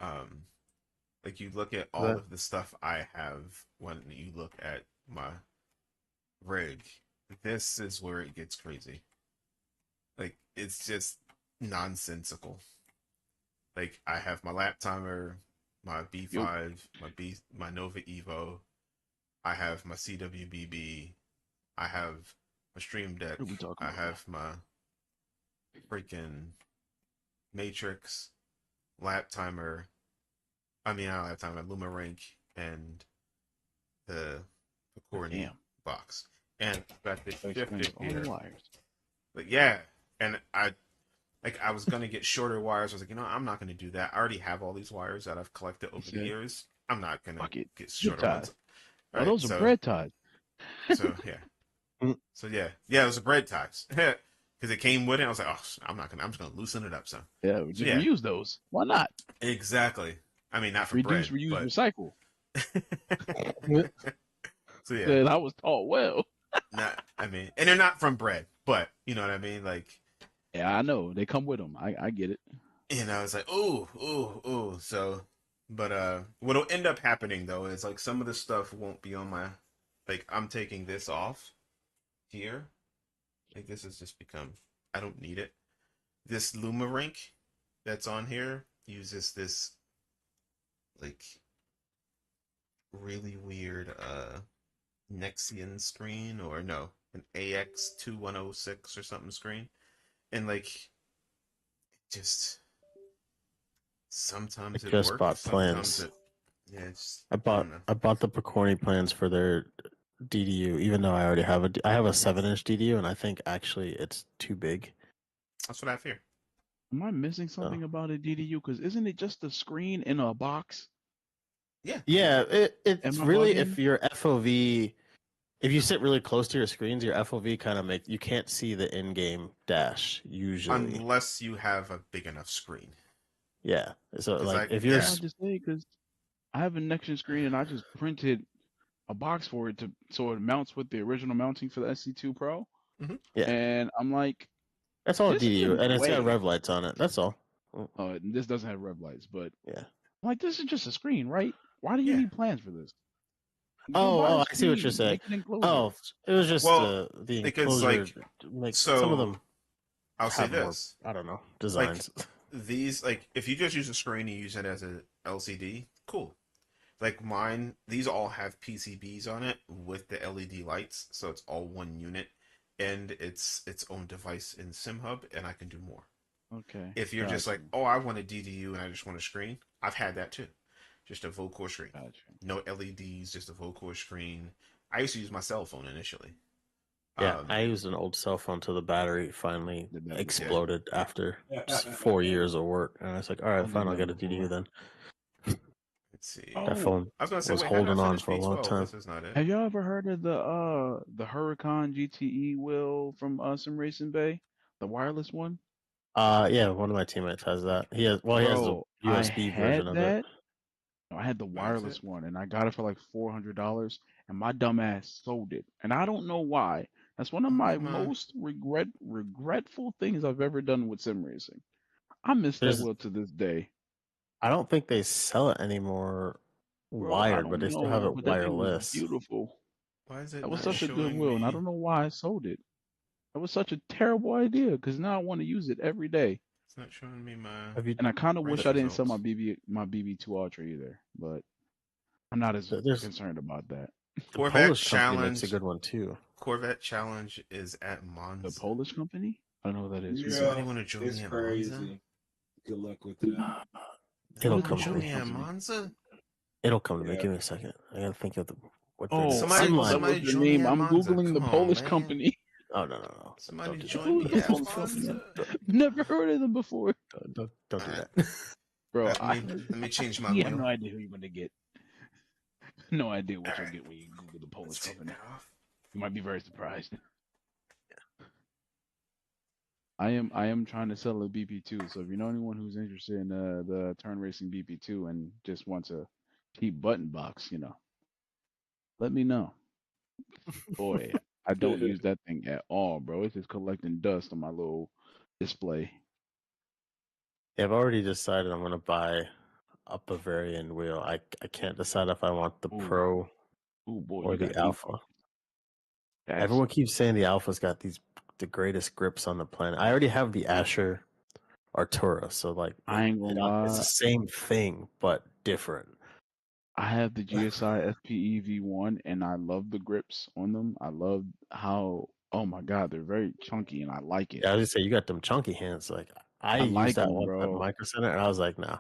Like, you look at all of the stuff I have when you look at my rig. This is where it gets crazy. Like, it's just nonsensical. Like, I have my lap timer, my B5, my Nova Evo. I have my CWBB. I have my Stream Deck. I have my freaking Matrix, lap timer, I mean, I don't have time. A Luma Rank and the Corny box, and got this shifted here. But yeah, and I was gonna get shorter wires. I was like, I'm not gonna do that. I already have all these wires that I've collected over the years. I'm not gonna get shorter ones. Oh, those are bread ties. So yeah, it was a bread ties because it came with it. I was like, oh, I'm just gonna loosen it up. So yeah, we just reuse those. Why not? Exactly. I mean, not for reduce, bread, reuse, but... recycle. So yeah, and I was taught well. and they're not from bread, but you know what I mean, like. Yeah, I know they come with them. I get it. It's like, ooh. So, but what'll end up happening though is like some of the stuff won't be on my, like I'm taking this off here. Like this has just become, I don't need it. This Luma Rink that's on here uses this like really weird Nexian screen, or no, an AX2106 or something screen, and like just sometimes it just works, bought sometimes plans. I bought the Picorni plans for their DDU, even though I already have a 7-inch DDU, and I think actually it's too big. That's what I fear. Am I missing something about a DDU? Because isn't it just a screen in a box? Yeah. Yeah, it's really bugging? If your FOV, if you sit really close to your screens, your FOV kind of you can't see the in-game dash usually, unless you have a big enough screen. Yeah, so like if you're, I just say because I have a Nexian screen and I just printed a box for it so it mounts with the original mounting for the SC2 Pro. Mm-hmm. Yeah, and I'm like, that's all DDU, and it's got rev lights on it. That's all. Oh, this doesn't have rev lights, but yeah, I'm like, this is just a screen, right? Why do you need plans for this? I see what you're saying. Oh, it was just the enclosure. Like some of them, I'll say this. More, I don't know, designs. Like, these, like, if you just use a screen and use it as a LCD, cool. Like mine, these all have PCBs on it with the LED lights, so it's all one unit, and it's its own device in SimHub, and I can do more. Okay. If you're just like, oh, I want a DDU and I just want a screen, I've had that too. Just a Vocore screen. No LEDs, just a Vocore screen. I used to use my cell phone initially. Yeah, I used an old cell phone till the battery finally exploded after 4 years of work, and I was like, all right, fine, I'll get a DDU then. Let's see. That phone was holding on for a long time. This is not it. Have y'all ever heard of the Huracan GTE wheel from Sim Racing Bay, the wireless one? Yeah, one of my teammates has that. He has a USB version of it. I had the wireless one, and I got it for like $400, and my dumbass sold it, and I don't know why. That's one of my most regretful things I've ever done with sim racing. I miss that wheel to this day. I don't think they sell it anymore wired, but they still have it wireless. Beautiful. Why is it? That was such a good wheel, and I don't know why I sold it. That was such a terrible idea because now I want to use it every day. It's not showing me my. And I kind of wish I didn't sell my BB2 Ultra either, but I'm not as concerned about that. Corvette Challenge makes a good one too. Corvette Challenge is at Monza. The Polish company? I don't know what that is. Yeah, somebody want to join me at Monza? Good luck with that. It'll come to me at Monza. It'll come to me. Give me a second. I gotta think of somebody join me at I'm Monza. googling the Polish company. Oh no! Somebody join me at Monza. Never heard of them before. Don't do that, bro. Let me change my. You have no idea who you're gonna get. No idea what you'll get when you Google the Polish company. You might be very surprised. I am trying to sell a BP2, so if you know anyone who's interested in the turn racing BP2 and just wants a cheap button box, let me know. Boy, I don't use that thing at all, bro. It's just collecting dust on my little display. Yeah, I've already decided I'm gonna buy a Bavarian wheel. I can't decide if I want the Pro or the Alpha. Everyone keeps saying the Alpha's got the greatest grips on the planet. I already have the Asher Artura, so like I ain't gonna lie. It's the same thing but different. I have the GSI FPE V1 and I love the grips on them. I love how, oh my god, they're very chunky and I like it. Yeah, I was gonna say you got them chunky hands. Like I used like that them, one at bro. Micro Center, and I was like, nah.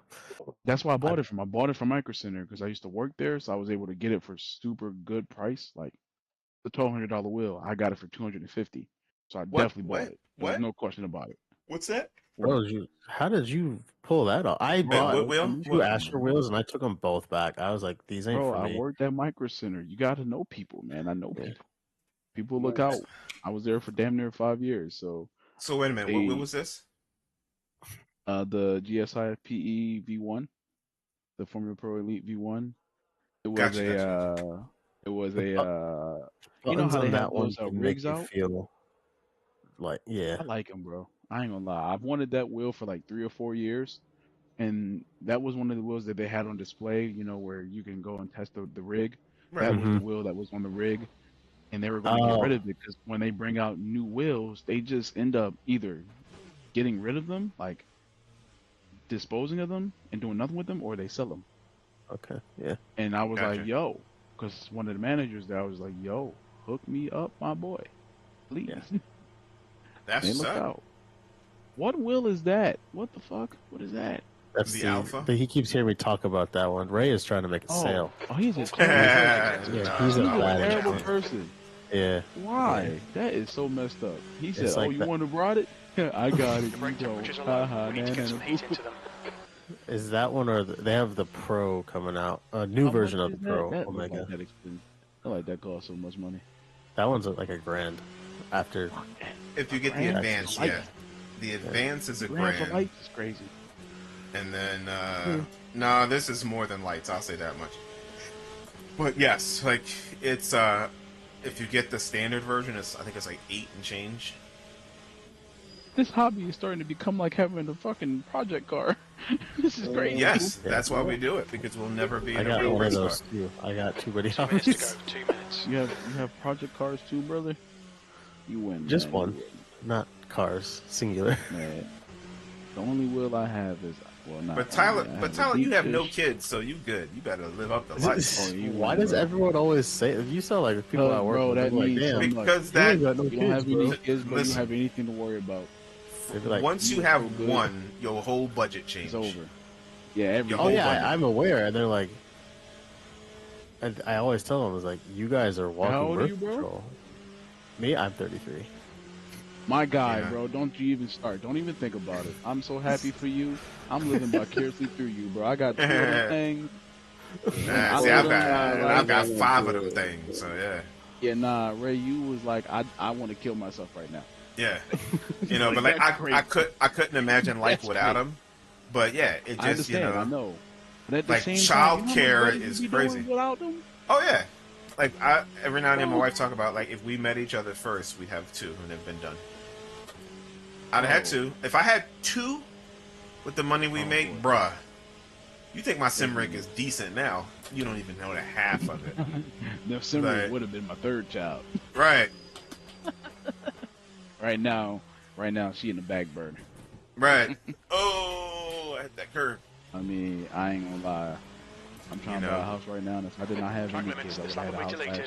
That's why I bought it from. I bought it from Micro Center because I used to work there, so I was able to get it for super good price. Like the $1,200 wheel, I got it for 250. So I definitely bought it. There's no question about it. What's that? Bro, how did you pull that off? I bought what wheel? two Astro wheels and I took them both back. I was like, these ain't Bro, for I me. worked at Micro Center. You got to know people, man. I know people. People look out. I was there for damn near 5 years. So wait a minute. What wheel was this? The GSI PE V1, the Formula Pro Elite V1. It was you know how they have those rigs out? Feel like, yeah. I like them, bro. I ain't gonna lie. I've wanted that wheel for like 3 or 4 years, and that was one of the wheels that they had on display. You know, where you can go and test the rig. Right. That was the wheel that was on the rig, and they were going to get rid of it because when they bring out new wheels, they just end up either getting rid of them, like disposing of them and doing nothing with them, or they sell them. Okay, yeah. And I was like, yo, because one of the managers there, I was like, yo, hook me up, my boy, please. Yeah. That's look out. What wheel is that? What the fuck? What is that? That's the Alpha. He keeps hearing me talk about that one. Ray is trying to make a sale. Oh, he's a terrible he's a terrible person. Yeah. Why? Yeah. That is so messed up. He said, like you want to brought it? I got it. You don't. Is that one or they have the Pro coming out? A new version of the Pro Omega. I like that cost so much money. That one's like $1,000 after. If you get the advance, yeah. The advance is $1,000. Lights is crazy. And then, no, this is more than lights. I'll say that much. But yes, like it's if you get the standard version, I think it's like 8 and change. This hobby is starting to become like having a fucking project car. This is crazy. Yes, that's why we do it, because we'll never be in a real race car. I got too many 2 minutes to go. 2 minutes. You have project cars too, brother? You win. Just one. Not cars, singular. Man. The only wheel I have is not. But Tyler, you have no kids, so you good. You better live up the life. Why does everyone always say? You sound like people I work bro, with. that means like, damn, because that you don't have any kids, but you Listen. don't have anything to worry about. Like, once you have one, your whole budget changes. It's over. Yeah, I'm aware. And they're like, and I always tell them, I was like, you guys are walking How old are birth you, bro? control. Me, I'm 33. My guy, bro, don't you even start. Don't even think about it. I'm so happy for you. I'm living vicariously through you, bro. I got 2 of them things. I've got 5 of them things, so yeah. Yeah, nah, Ray, you was like, I want to kill myself right now. Yeah, but like I couldn't imagine life without him. But yeah, it just I understand, I know. But at the like same child time, care is crazy. Without them? Oh yeah, like every now and then my wife talk about like if we met each other first, we'd have 2 and they've been done. I'd have had 2. If I had 2 with the money we make, bruh, you think my sim rig is decent now? You don't even know the half of it. The sim rig would have been my 3rd child. Right. Right now, she in the back burner. Right. Oh, I hit that curve. I mean, I ain't gonna lie. I'm trying to buy a house right now, and if I did not have any kids, I would have had a house last year.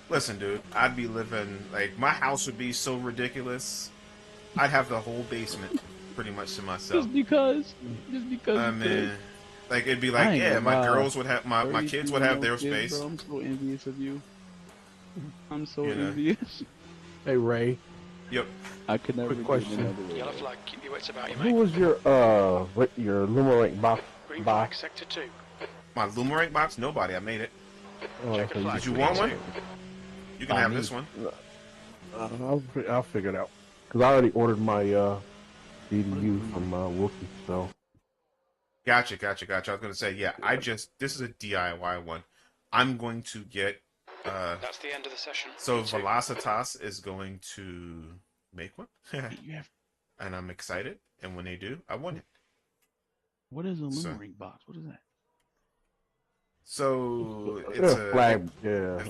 Listen, dude, I'd be living, like, my house would be so ridiculous. I'd have the whole basement pretty much to myself. Just because. I mean, like, it'd be like, yeah, my girls would have, my kids would have their space. Bro, I'm so envious of you. I'm so envious. Hey, Ray. Yep. I could never. Quick question. Yellow flag, keep your wits about you, Who mate. was your Lumarink box? Green flag, sector 2. My Lumarink box? Nobody. I made it. Checkered flag, Did you green want 2. one? You can have this one. I'll figure it out. Because I already ordered my DDU from Wookie, so. Gotcha. I was going to say, yeah, this is a DIY one. I'm going to get... That's the end of the session. So Velocitas is going to make one. And I'm excited. And when they do, I want it. What is a Lumarink box? What is that? So it's a flag,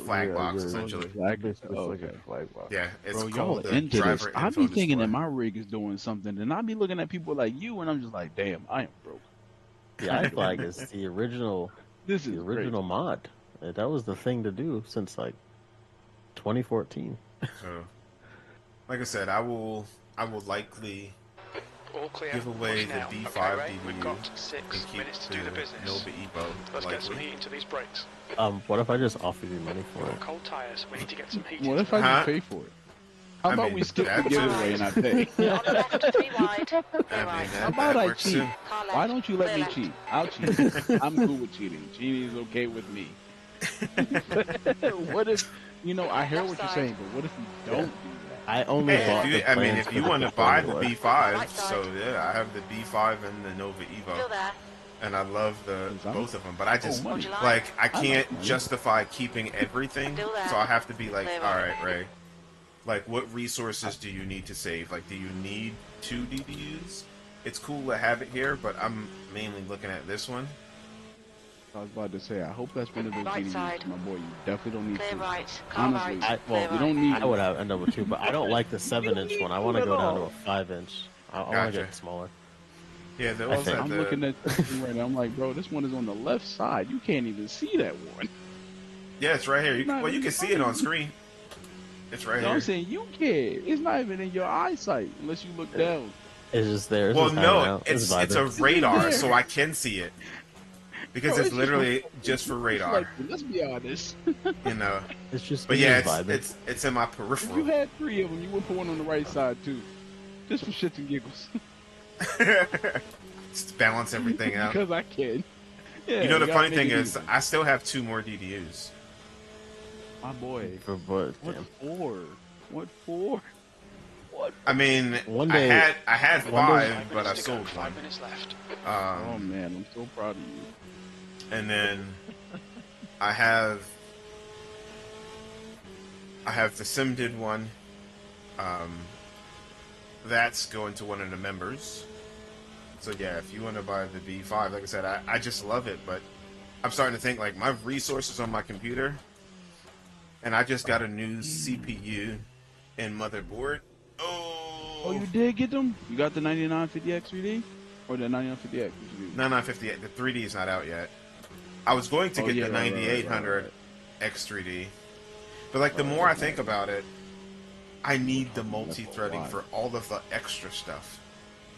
flag box, essentially. Like a flag box. Yeah, it's Bro, called y'all the into driver this. I info be thinking display. that my rig is doing something, and I be looking at people like you, and I'm just like, damn, I am broke. The iFlag is the original. This is the original mod. That was the thing to do since like 2014. So, like I said, I will likely all clear. give away the Now. B5 okay, Ray, DDU we've got 6 and keep minutes to do the business. Nova Evo. Let's get some likely. heat into these brakes. What if I just offered you money for it? Cold tires. We need to get some heat. What if I just pay for it? How about we skip the giveaway and I pay? On the left, 3 wide. How about I cheat? Why don't you let me cheat? I'll cheat. I'm cool with cheating. Cheating is okay with me. What if, I hear what you're saying, but what if we don't do that? I only bought the if you want to buy the B5, so yeah, I have the B5 and the Nova Evo. And I love both of them, but I just I can't justify keeping everything, so I have to be like, all right, Ray, like what resources do you need to save? Like, do you need 2 DDUs? It's cool to have it here, but I'm mainly looking at this one. I was about to say, I hope that's one of those DDUs, my boy. You definitely don't need to. Right. Honestly, you don't need. I would have end up with 2, but I don't like the 7-inch one. I want to go down to a 5-inch. I want to get smaller. Yeah, I'm looking at this thing right now. I'm like, bro, this one is on the left side. You can't even see that one. Yeah, it's right here. You can see it on screen. It's right here. I'm saying you can't. It's not even in your eyesight unless you look down. It's just there. Well, no, it's a radar, so I can see it. Because it's literally just for radar. Like, let's be honest. It's just. But yeah, it's in my peripheral. If you had 3 of them, you would put one on the right side too, just for shits and giggles. Just to balance everything out. Because I can. Yeah, the funny thing is, I still have 2 more DDUs. My boy. For what? What for? What? I mean, one day, I had 5, but I sold 1. Oh man, I'm so proud of you. And then I have the SimDid one. That's going to one of the members. So yeah, if you want to buy the B5, like I said, I just love it, but I'm starting to think like my resources on my computer, and I just got a new CPU and motherboard. Oh, you did get them? You got the 9950X 3D? Or the 9950X? 9950X, the 3D is not out yet. I was going to get the 9800 X3D, but like the more I think about it, I need the multi-threading for all of the extra stuff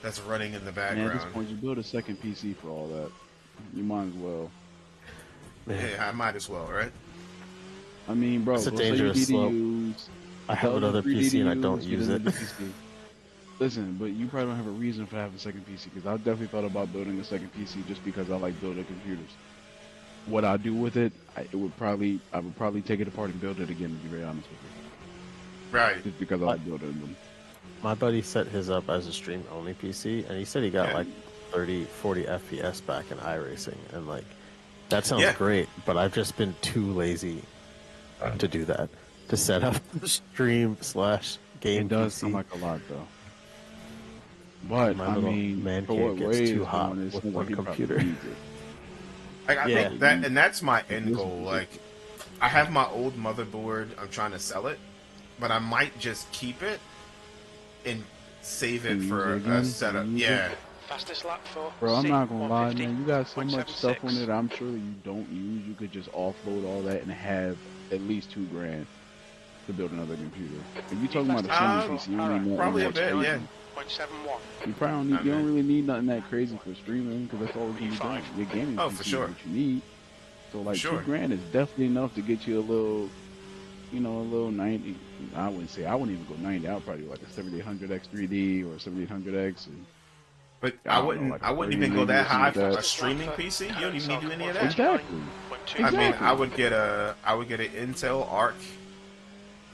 that's running in the background. Man, at this point, you build a second PC for all that. You might as well. Yeah, I might as well, right? I mean, bro, it's a dangerous slope. I have another PC and I don't use it. Listen, but you probably don't have a reason for having a second PC, because I definitely thought about building a second PC just because I like building computers. What I do with it, I would probably take it apart and build it again, to be very honest with you. Right. Just because I like building them. My buddy set his up as a stream-only PC, and he said he got like 30, 40 FPS back in iRacing, and like that sounds great, but I've just been too lazy to do that, to set up the stream/game. It does PC. sound like a lot, though. But my I little mean, man for cave what gets Ray too is hot doing, with like one he probably computer. needs it. Like, I think that, and that's my end goal. Like, I have my old motherboard. I'm trying to sell it, but I might just keep it and save it for a setup. Yeah. Fastest lap for Bro, I'm not gonna lie, man. You got so much stuff on it. I'm sure that you don't use. You could just offload all that and have at least $2,000 to build another computer. If you're talking about a streaming PC, you don't need probably a bit, yeah. 0.71. You probably don't need. You don't really need nothing that crazy for streaming, because that's all you can be doing. Your gaming PC for sure. is what you need. So like $2,000 is definitely enough to get you a little, a little 90. I wouldn't even go 90. I'd probably do like a 7800X 3D or 7800X. But I wouldn't even go that high for a streaming PC. You don't even need to do any of that. Exactly. I mean, I would get an Intel Arc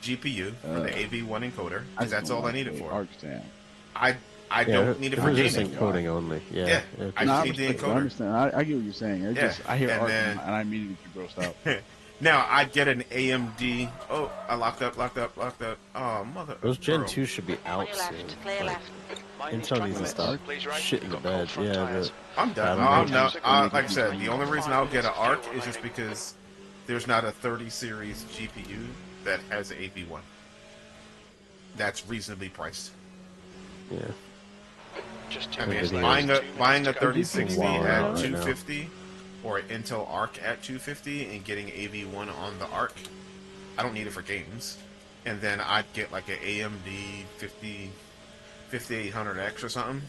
GPU for the AV1 encoder, because that's all I need it for. Arc stand. I don't need it for just gaming. encoding only. Yeah. I just need the encoder. I understand. I get what you're saying. I hear Arc and I immediately get grossed out. Now I'd get an AMD. Oh, I locked up. Oh, mother. Those Gen 2 should be out soon. Intel needs to stop shit in the bed. Yeah, I'm done. Like I said, the only reason I'll get an Arc is just because there's not a 30 series GPU that has AV1. That's reasonably priced. Yeah. I mean, buying a 3060 at 250 or an Intel Arc at 250 and getting AV1 on the Arc, I don't need it for games. And then I'd get like an AMD 5800X or something.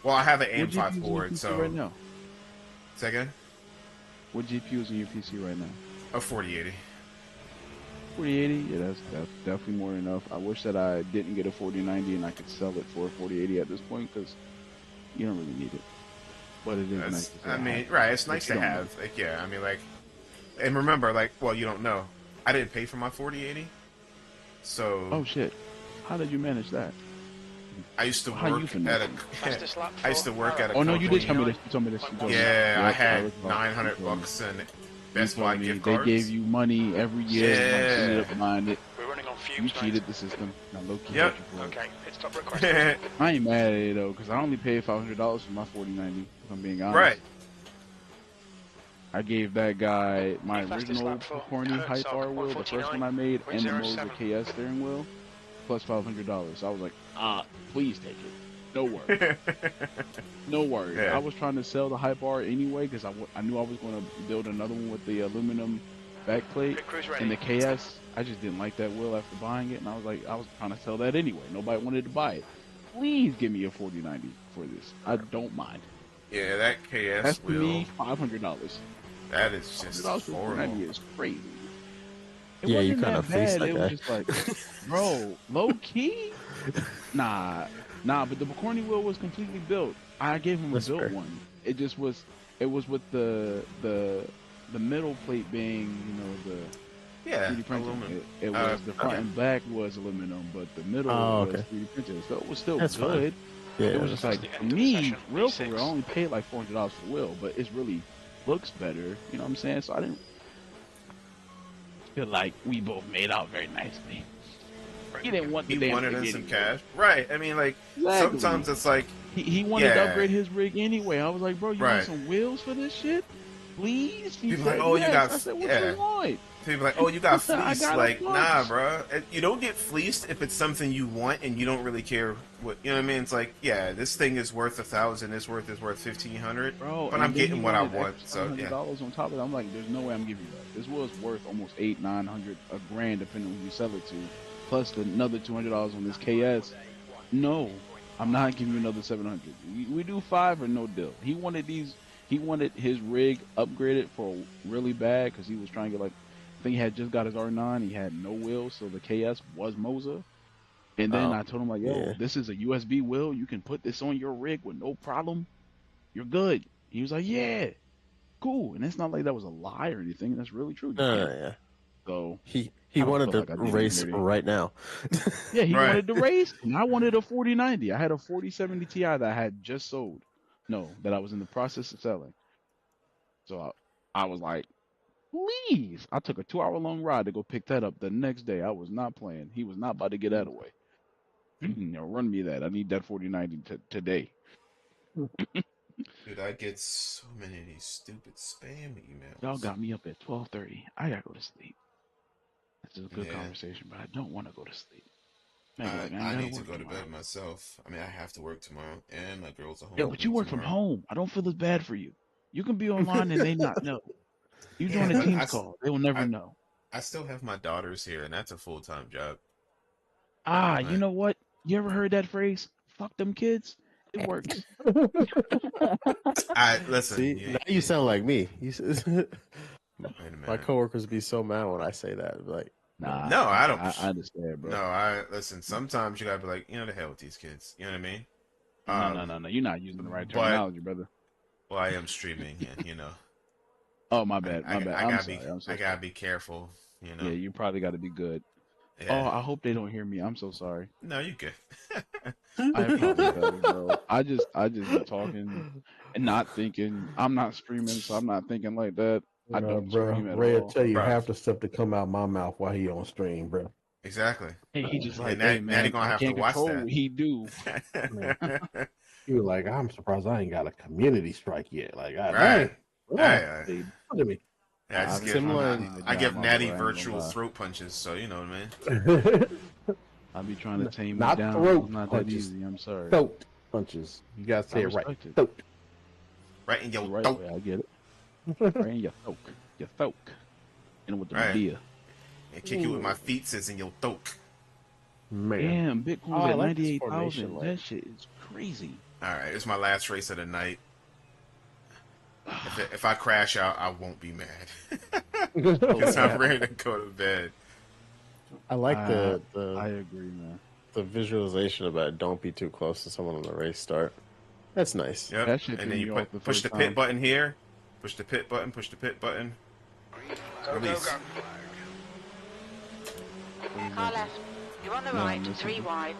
Well, I have an What AM5 GPUs board, in your PC so. right now? Second? What GPU is in your PC right now? A 4080. 4080, yeah, that's definitely more than enough. I wish that I didn't get a 4090 and I could sell it for a 4080 at this point because you don't really need it. But it is nice to say. I mean, right? It's nice to have. Like, yeah, I mean, like, and remember, like, well, you don't know. I didn't pay for my 4080, so. Oh shit! How did you manage that? I used to work at a. I used to work at a. Oh no, you did tell me this. You told me this. Yeah, I had $900 in Best Buy gift cards. They gave you money every year. Yeah. You ended up buying it. We're running on fumes. You cheated the system. Now low key. Yep. Okay, pit stop requested. I ain't mad at it though, because I only paid $500 for my 4090. If I'm being honest. Right. I gave that guy my original corny hype bar wheel, the first one I made, and the Moser KS steering wheel, plus $500. I was like, please take it. No worries. No worries. Yeah. I was trying to sell the hype bar anyway because I knew I was going to build another one with the aluminum backplate and the KS. I just didn't like that wheel after buying it, and I was trying to sell that anyway. Nobody wanted to buy it. Please give me a 4090 for this. I don't mind. Yeah, that KS That's wheel. to me $500. That is just horrible. Is crazy. It yeah, you wasn't kind that of fleeced bad. that It guy. was just like, bro, low key. Nah. But the corny wheel was completely built. I gave him a That's built fair. one. It just was. It was with the middle plate being, the Yeah, 3D printed. aluminum. It was the front and back was aluminum, but the middle was 3D printed. So it was still That's good. fine. Yeah, it was just like the for end of the me, session, real V6. for real, I only paid like $400 for the wheel, but it really looks better. You know what I'm saying? So I didn't feel like we both made out very nicely. He didn't want the He damn wanted rig in some anyway. cash. Right. I mean, like, Exactly. sometimes it's like. He wanted to Yeah. upgrade his rig anyway. I was like, bro, you want Right. some wheels for this shit? Please? He People said, like, oh, you yes. got. I said, what Yeah. you want? People like, oh, you got I fleeced. got a Like, bunch. nah, bro. You don't get fleeced if it's something you want and you don't really care what, you know what I mean? It's like, yeah, this thing is worth $1,000. This worth is worth $1,500. Bro, But and I'm then getting he what I wanted want. extra So yeah. $100 on top of it. I'm like, there's no way I'm giving you that. This wheel's worth almost $800-900, $1,000, depending on who you sell it to, plus another $200 on this KS. No, I'm not giving you another $700. We do 5 or no deal. He wanted his rig upgraded for really bad because he was trying to get, like, I think he had just got his R9. He had no wheels, so the KS was Moser. And then I told him, like, yo, this is a USB wheel. You can put this on your rig with no problem. You're good. He was like, yeah, cool. And it's not like that was a lie or anything. That's really true. Yeah. So he I don't wanted feel to like I did race anything. right now. Yeah, he Right. wanted to race, and I wanted a 4090. I had a 4070 Ti that I had just sold. No, that I was in the process of selling. So I was like, please. I took a 2-hour-long ride to go pick that up the next day. I was not playing. He was not about to get that away. Run me that. I need that 4090 today. Dude, I get so many of these stupid spam emails. Y'all got me up at 12:30. I gotta go to sleep. This is a good Yeah. conversation, but I don't want to go to sleep. I gotta need to work go to tomorrow. bed myself. I mean, I have to work tomorrow, and my girls are home. Yeah, but you work from home. I don't feel as bad for you. You can be online and they not know. You join Yeah, a but Teams call, they will never know. I still have my daughters here, and that's a full-time job. You know what? You ever heard that phrase? Fuck them kids. It works. Listen. See, now you sound like me. Wait a minute. My coworkers be so mad when I say that. Like, Nah. No, I don't. I understand, bro. No, listen. Sometimes you gotta be like, the hell with these kids. You know what I mean? No. You're not using the right terminology, brother. Well, I am streaming, and Oh, my bad. I I'm sorry. I gotta be careful. Yeah, you probably got to be good. Yeah. Oh, I hope they don't hear me. I'm so sorry. No, you good. I apologize, bro. I just be talking and not thinking. I'm not streaming, so I'm not thinking like that. I don't stream at Ray will all. tell you Bro. half the stuff that come out my mouth while he on stream, bro. Exactly. Hey, he just Yeah, like, now- hey, now man, they gonna I have can't to watch control that. what he do. He was like, I'm surprised I ain't got a community strike yet. Like, Right. dang. Hey, Look at me. Yeah, I just give, Similar- I give Natty I ain't virtual gonna lie. throat punches, so you know what I mean. I be trying to tame Not it down. throat It's not punches. that easy. I'm sorry. Throat punches. You gotta say I it right. respect it. Throat. Right in The your right throat. way, I get it. Right in your throat. Your throat. And with the Right. beer. And kick you with my feet says in your throat. Man. Damn, Bitcoin's Oh, I at like this 98,000. formation, That like- shit is crazy. All right, it's my last race of the night. If I crash out, I won't be mad because I'm ready to go to bed. I like the I agree, man. The visualization about don't be too close to someone on the race start. That's nice. Yep. That shit And then you push the pit button here. Push the pit button. Push the pit button. Release. Car left. You're on the right. 3 wide.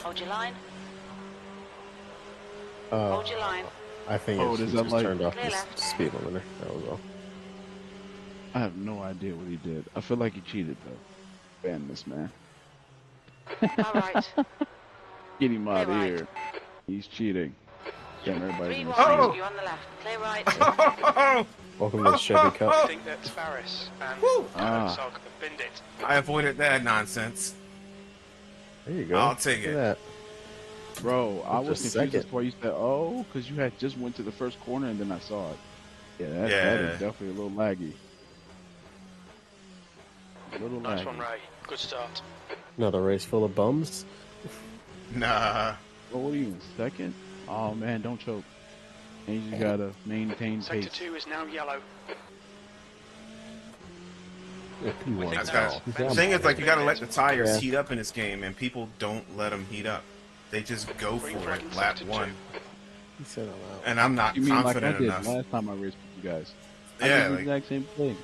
Hold your line. Hold your line. I think it's just turned off the speed limiter. That was all. I have no idea what he did. I feel like he cheated though. Ban this man. All right. Get him out of here. He's cheating. Damn, everybody's 3 in wide. You're on the left. Clear right. Welcome to the Chevy Cup. I think that's Faris and Sog have binned it. I avoided that nonsense. There you go. I'll take it. That. Bro, I was Just confused. second. That's why you said, oh, because you had just went to the first corner and then I saw it. Yeah, that is definitely a little laggy. Nice one, Ray. Good start. Another race full of bums. Nah. What were you in second? Oh man, don't choke. And you just gotta maintain Sector pace. 2 is now yellow. The thing is, like, you gotta let the tires heat up in this game, and people don't let them heat up. They just go for it, lap 1. He said it loud. And I'm not You mean like I confident did enough. last time I raced with you guys? I Yeah, did the like, exact same thing.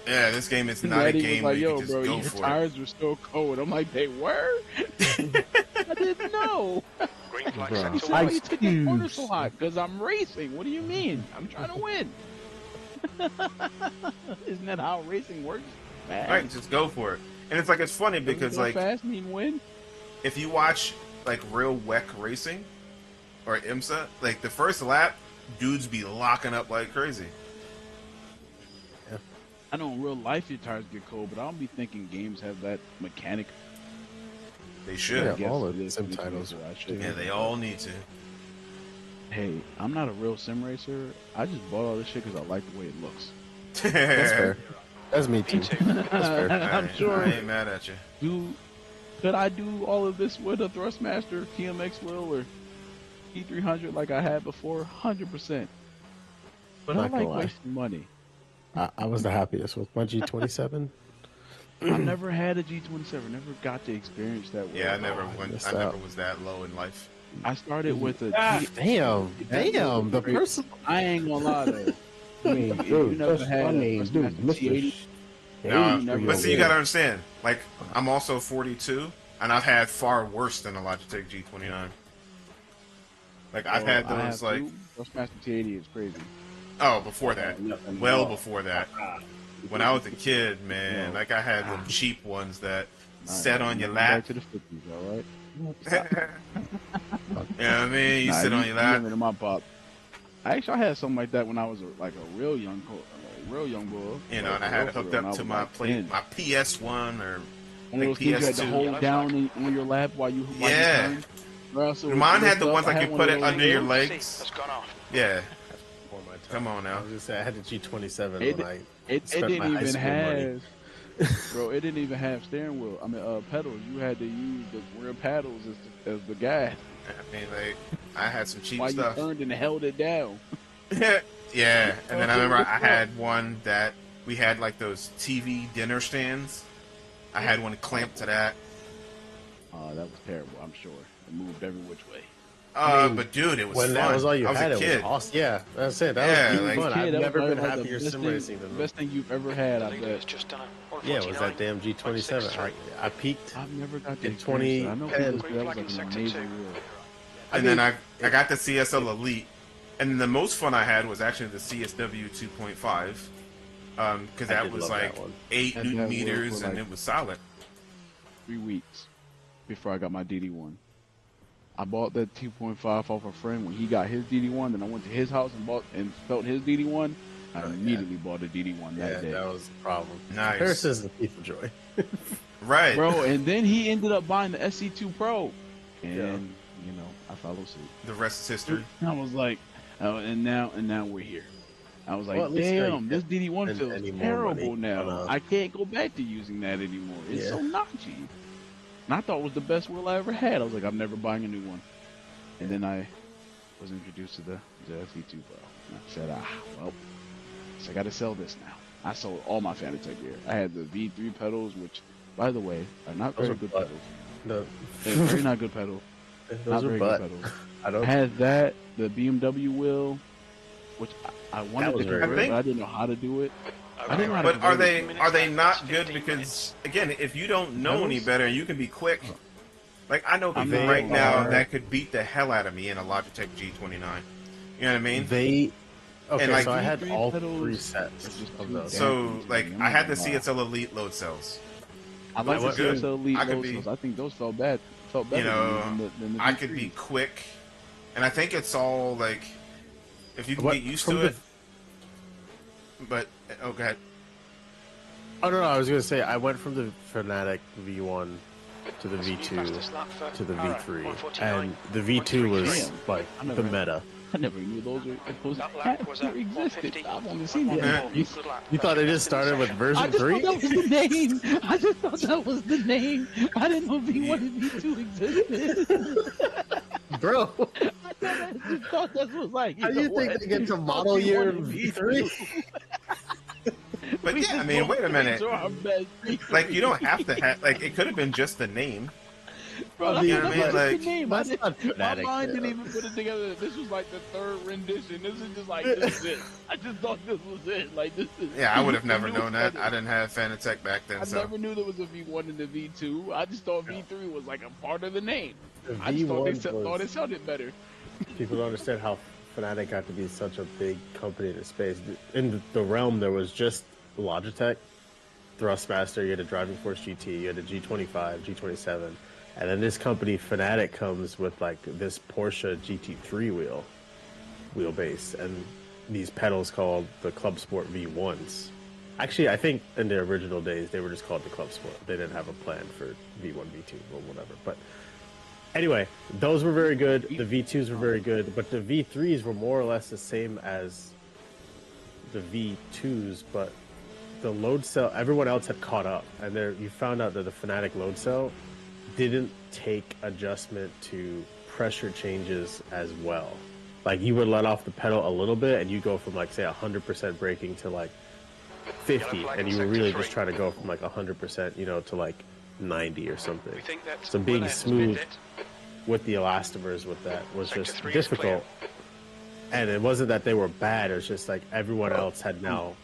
yeah, this game is not a Daddy game was where like, you yo, can just bro, go your for tires were still cold. I'm like, they were? I didn't know. Green flag Bro. sector Why 1. you took the corner so hot? Because I'm racing. What do you mean? I'm trying to win. Isn't that how racing works? Man. Right, just go for it. And it's like, it's funny because, Doesn't go like, fast mean win? if you watch, like, real WEC racing, or IMSA, like, the first lap, dudes be locking up like crazy. I know in real life your tires get cold, but I don't be thinking games have that mechanic. They should. Yeah, all of the sim titles. Yeah, they all need to. Hey, I'm not a real sim racer. I just bought all this shit because I like the way it looks. That's fair. That's me too. That's fair. I'm sure. I ain't mad at you. Could I do all of this with a Thrustmaster TMX wheel or T300 like I had before? 100%. But Not I gonna like lie. wasting money. I was the happiest with my G27. I never had a G27. Never got to experience that. Yeah, I never was that low in life. I started with a damn. The person. I ain't gonna lie though. I mean, you dude, never that's had I a mean, dude, T80. Mr. But see, you gotta understand. Like, I'm also 42, and I've had far worse than a Logitech G29. Like, I've had those, like... Thrustmaster T80 is crazy. Oh, before that. Well before that. When I was a kid, man, like, I had them cheap ones that sat on your lap. Back to the 50s, all right? You know what I mean? You sit on your lap. Younger than my pop. Actually, I had something like that when I was a real young boy. You know, and I had it hooked up to my my PS1 or one of those things you had to hold down on your lap while you yeah. Mine had the ones like you put it under your legs. Yeah. Come on now. I was just saying, I had the G27 it, when I it spent didn't my high even school have, money. bro. It didn't even have steering wheel. I mean, pedals. You had to use the rear paddles as the gas. I mean, like, I had some cheap while stuff. You turned and held it down. Yeah, and then I remember I had one that we had like those TV dinner stands. I had one clamped to that. That was terrible. I'm sure it moved every which way. But dude, it was when fun. that was all you I was had, a it kid. was awesome. Yeah, that's it. That was like, fun. I've never been happier sim sim racing than the best thing you've ever had. I bet. Yeah, it was that damn G27. I peaked. I've never got to in 2010. I know that was like an amazing wheel. And then I got the CSL Elite, and the most fun I had was actually the CSW 2.5, because that was like 8 Newton meters, and it was solid. 3 weeks before I got my DD1. I bought that 2.5 off a friend when he got his DD1. Then I went to his house and felt his DD1. I immediately bought a DD1 that day. That was the problem. Nice. Comparison is the thief of joy. Right, bro. And then he ended up buying the SC2 Pro, and you know I followed suit. The rest is history. I was like, and now we're here. I was like, damn, this DD1 feels terrible now. I can't go back to using that anymore. It's so notchy. And I thought it was the best wheel I ever had. I was like, I'm never buying a new one. And then I was introduced to the SE2 Pro. And I said, well, so I got to sell this now. I sold all my Fanatec gear. I had the V3 pedals, which, by the way, are not very good pedals. No. They're very not good pedals. Those are butt. I had that, the BMW wheel, which I wanted to convert, but I didn't know how to do it. I didn't know how to But are they not good? Because again, if you don't know any better, you can be quick. Like I know people right now that could beat the hell out of me in a Logitech G29. You know what I mean? Okay, like, so I had all 3 sets of those. So like I had the CSL Elite load cells. I like the CSL Elite load cells. I think those felt better. You know, than the I could be quick, and I think it's all like if you can get used to it. But go ahead. Oh no, I was gonna say I went from the Fnatic V1 to the V2 to the V3, and the V2 was like the meta. I never knew those existed. I've only seen the You thought they just started with version 3? I just thought that was the name. I just thought that was the name. I didn't know V1 and V2 existed. Bro. I just thought that was like. How do you think they get to model year V3? But yeah, I mean, wait a minute. Like, you don't have to have. Like, it could have been just the name. Bro, you know what I mean? Like, the name. My mind didn't even put it together. This was like the 3rd rendition. This is just like, this is it. I just thought this was it. Like, this is. Yeah, I would have never known that. I didn't have Fanatec back then. I never knew there was a V1 and a V2. I just thought V3 was like a part of the name. I just thought it sounded better. People don't understand how Fnatic got to be such a big company in the space. In the realm, there was just Logitech, Thrustmaster, you had a Driving Force GT, you had a G25, G27, and then this company, Fnatic, comes with like this Porsche GT3 wheelbase, and these pedals called the Club Sport V1s. Actually, I think in the original days, they were just called the Club Sport. They didn't have a plan for V1, V2, or whatever, but anyway, those were very good. The V2s were very good, but the V3s were more or less the same as the V2s, but the load cell, everyone else had caught up, and you found out that the Fnatic load cell didn't take adjustment to pressure changes as well. Like, you would let off the pedal a little bit, and you go from, like, say, 100% braking to, like, 50, and you were really just trying to go from, like, 100%, you know, to, like, 90 or something. So being smooth with the elastomers with that was just difficult. And it wasn't that they were bad, it was just, like, everyone else had now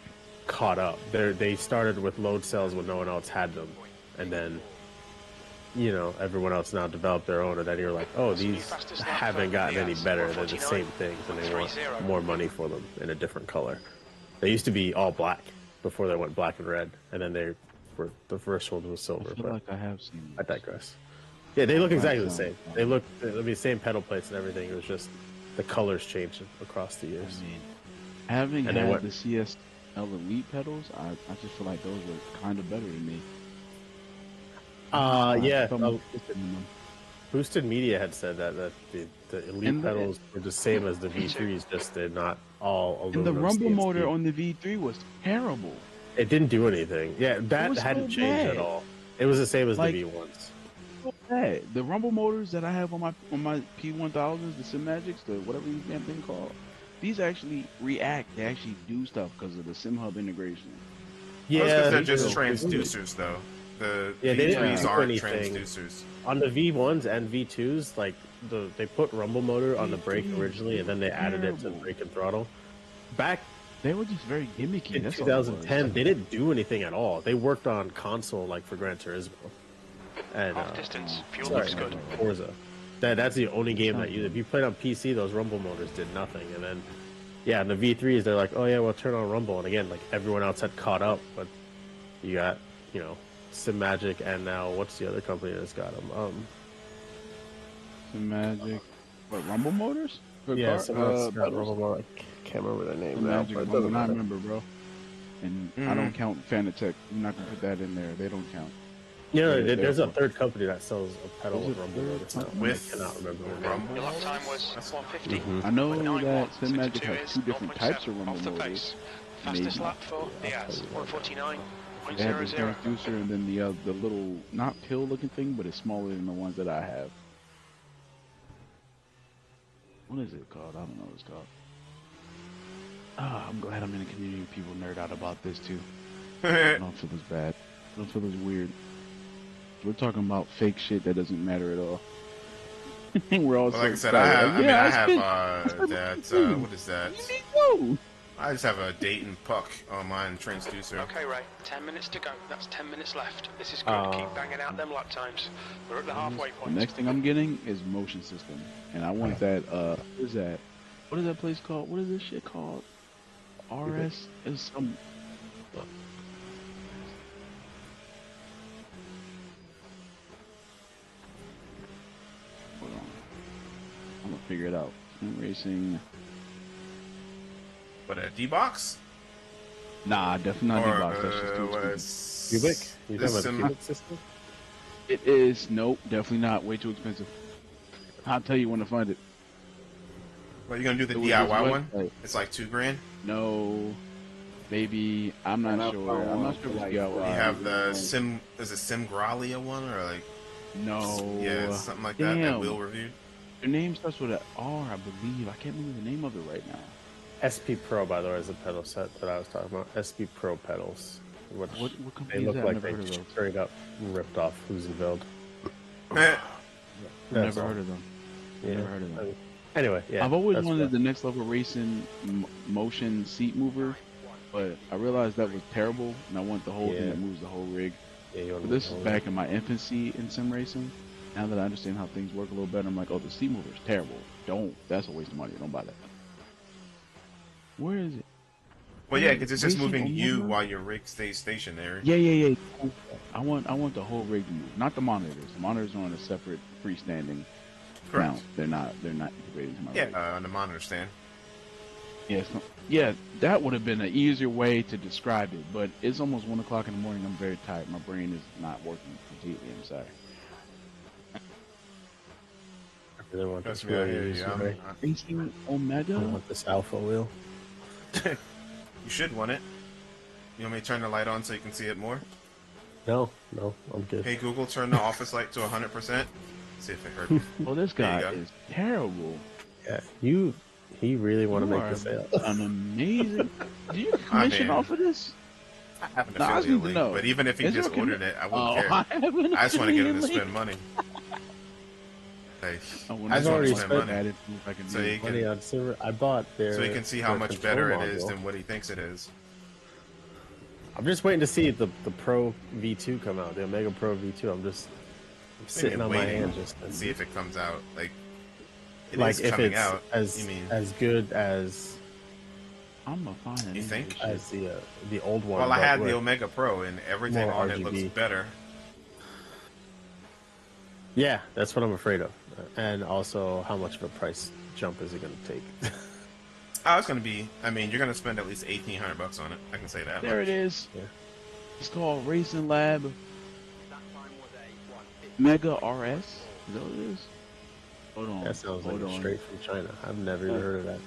caught up. They started with load cells when no one else had them, and then, you know, everyone else now developed their own, and then you're like, oh, these haven't gotten any better. They're the same things, and they want more money for them in a different color. They used to be all black before they went black and red, and then they were, the first one was silver. I feel like I have seen. I digress. Yeah, they look exactly the same. They look the same pedal plates and everything. It was just the colors changed across the years. I mean, having had the CSL Elite pedals, I just feel like those were kind of better than me. Yeah. Boosted Media had said that the Elite pedals were the same as the V3s, just they're not all aluminum. And the rumble CNC. motor on the V3 was terrible. It didn't do anything. Yeah, that hadn't changed at all. It was the same as the V1s. Hey, the rumble motors that I have on my P1000s, the SimMagics, the whatever these damn thing called, these actually react. They actually do stuff because of the SimHub integration. Yeah, they're just transducers though. The V3s aren't transducers. On the V1s and V2s, like they put rumble motor on the brake originally, and then they added it to the brake and throttle. Back they were just very gimmicky. In 2010, they didn't do anything at all. They worked on console like for Gran Turismo. And distance, fuel looks good. Forza. That's the only game that if you played on PC, those rumble motors did nothing. And then, yeah, in the V3s, they're like, oh yeah, well, turn on rumble. And again, like everyone else had caught up, but you got, you know, SimMagic, and now what's the other company that's got them? SimMagic, what, rumble motors? Yeah, SimMagic's got rumble motor. I can't remember their name now, but it doesn't matter. I remember, bro. And I don't count Fanatec. I'm not gonna put that in there. They don't count. Yeah, there's a third company that sells a pedal with rumble motors. I cannot remember the name. Your lap time was 150. I know that SimMagic has 2 different types of rumble motors. Fastest lap for Diaz, 149. They have this transducer and then the little, not pill looking thing, but it's smaller than the ones that I have. What is it called? I don't know what it's called. Ah, I'm glad I'm in a community of people nerd out about this too. I don't feel as bad. I don't feel as weird. We're talking about fake shit that doesn't matter at all. We're all well, so like I said, excited. I have that. What is that? I just have a Dayton Puck on mine transducer. Okay, Ray. 10 minutes to go. That's 10 minutes left. This is good. Keep banging out them lap times. We're at the halfway point. The next thing I'm getting is motion system, and I want that. What is that? What is that place called? What is this shit called? RS is some. Hold on. I'm gonna figure it out. Racing. What, a D-Box? Nah, definitely not D-Box. That's just too expensive. Cubic? You talking about the Cubic system? It is. Nope, definitely not. Way too expensive. I'll tell you when to find it. Well, you gonna do the DIY one? It's like $2,000. No, baby, I'm not sure. I'm not sure what DIY. You have the Sim. Is it Simgralia one or like? No. Yeah, something like that. That Will reviewed. Your name starts with an R, I believe. I can't remember the name of it right now. SP Pro, by the way, is the pedal set that I was talking about. SP Pro pedals. What company they is look that? like Never they heard of those. straight up ripped off Husenfeld. Never heard of them. Yeah. Never heard of them. Anyway, yeah. I've always wanted the next level racing motion seat mover, but I realized that was terrible, and I want the whole thing that moves the whole rig. Yeah, but this is back in my infancy in sim racing. Now that I understand how things work a little better, I'm like, oh, the seat mover is terrible. That's a waste of money. Don't buy that. Where is it? Well, yeah, because it's just moving you while your rig stays stationary. Yeah. I want the whole rig to move, not the monitors. The monitors are on a separate freestanding. Correct. No, they're not integrated into my rig. On the monitor stand. Yeah, that would have been an easier way to describe it, but it's almost 1 o'clock in the morning. I'm very tired. My brain is not working completely. I'm sorry. I really want That's this me. I wheel hear you use, you. Ray. Racing Omega? I want this alpha wheel. You should want it. You want me to turn the light on so you can see it more? No, I'm good. Hey Google, turn the office light to 100%. See if it hurt. Oh, this guy is terrible. Yeah, he really want to make this sale. An amazing. Do you commission off of this? I have an affiliate link, but even if he just ordered it, I wouldn't care. I just want to get him to spend money. Like, I just want to spend money. So he can, money on silver. I bought their. So he can see how much better it is than what he thinks it is. I'm just waiting to see the Pro V2 come out, the Omega Pro V2. I'm sitting on my hands just to see if it comes out. Like if it's out, as good as I'm a fan. You think? As the old one. Well, I had the Omega Pro and everything on it looks better. Yeah, that's what I'm afraid of. And also, how much of a price jump is it going to take? Oh, it's going to be. I mean, you're going to spend at least $1,800 on it. I can say that. There it is. Yeah. It's called Racing Lab Mega RS. Is that what it is? Hold on. That sounds like straight from China. I've never even heard of that.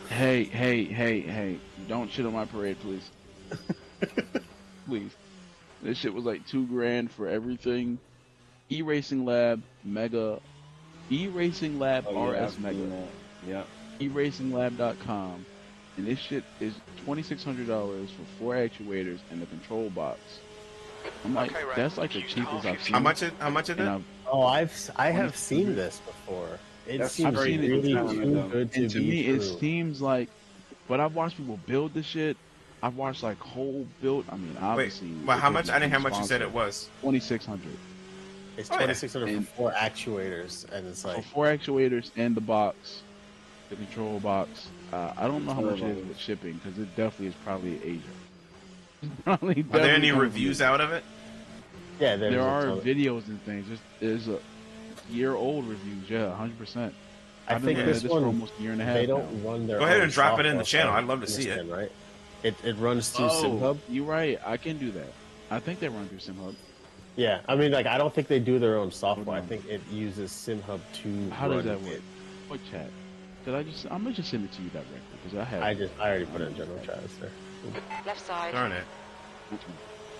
Hey! Don't shit on my parade, please. Please. This shit was like $2,000 for everything. E-Racing Lab Mega. E-Racing Lab RS Mega. Yeah. eRacingLab.com, and this shit is $2,600 for 4 actuators and the control box. I'm like, that's like the cheapest I've seen. How much is it? Oh, I have seen this before. It seems really too good to me, true. it seems like, but I've watched people build this shit. I've watched like whole build. I mean, obviously. Wait, but how much? I didn't hear how much you said it was. $2,600. It's $2,600 for 4 actuators, and it's like 4 actuators and the box, the control box. I don't know how much it is with shipping because it definitely is probably Asia. Are there any reviews out of it? Yeah, there are videos and things. There's a year-old reviews. Yeah, 100%. I think this one for almost a year and a half. They don't run their. Go ahead and drop it in the channel. I'd love to see it. Right? It runs through SimHub. You're right. I can do that. I think they run through SimHub. Yeah, I mean, like, I don't think they do their own software. I think it uses SimHub to. How does that work? What chat? Cause I'm gonna just send it to you directly because I have. I already put it in general chat. There. Left side. Darn it.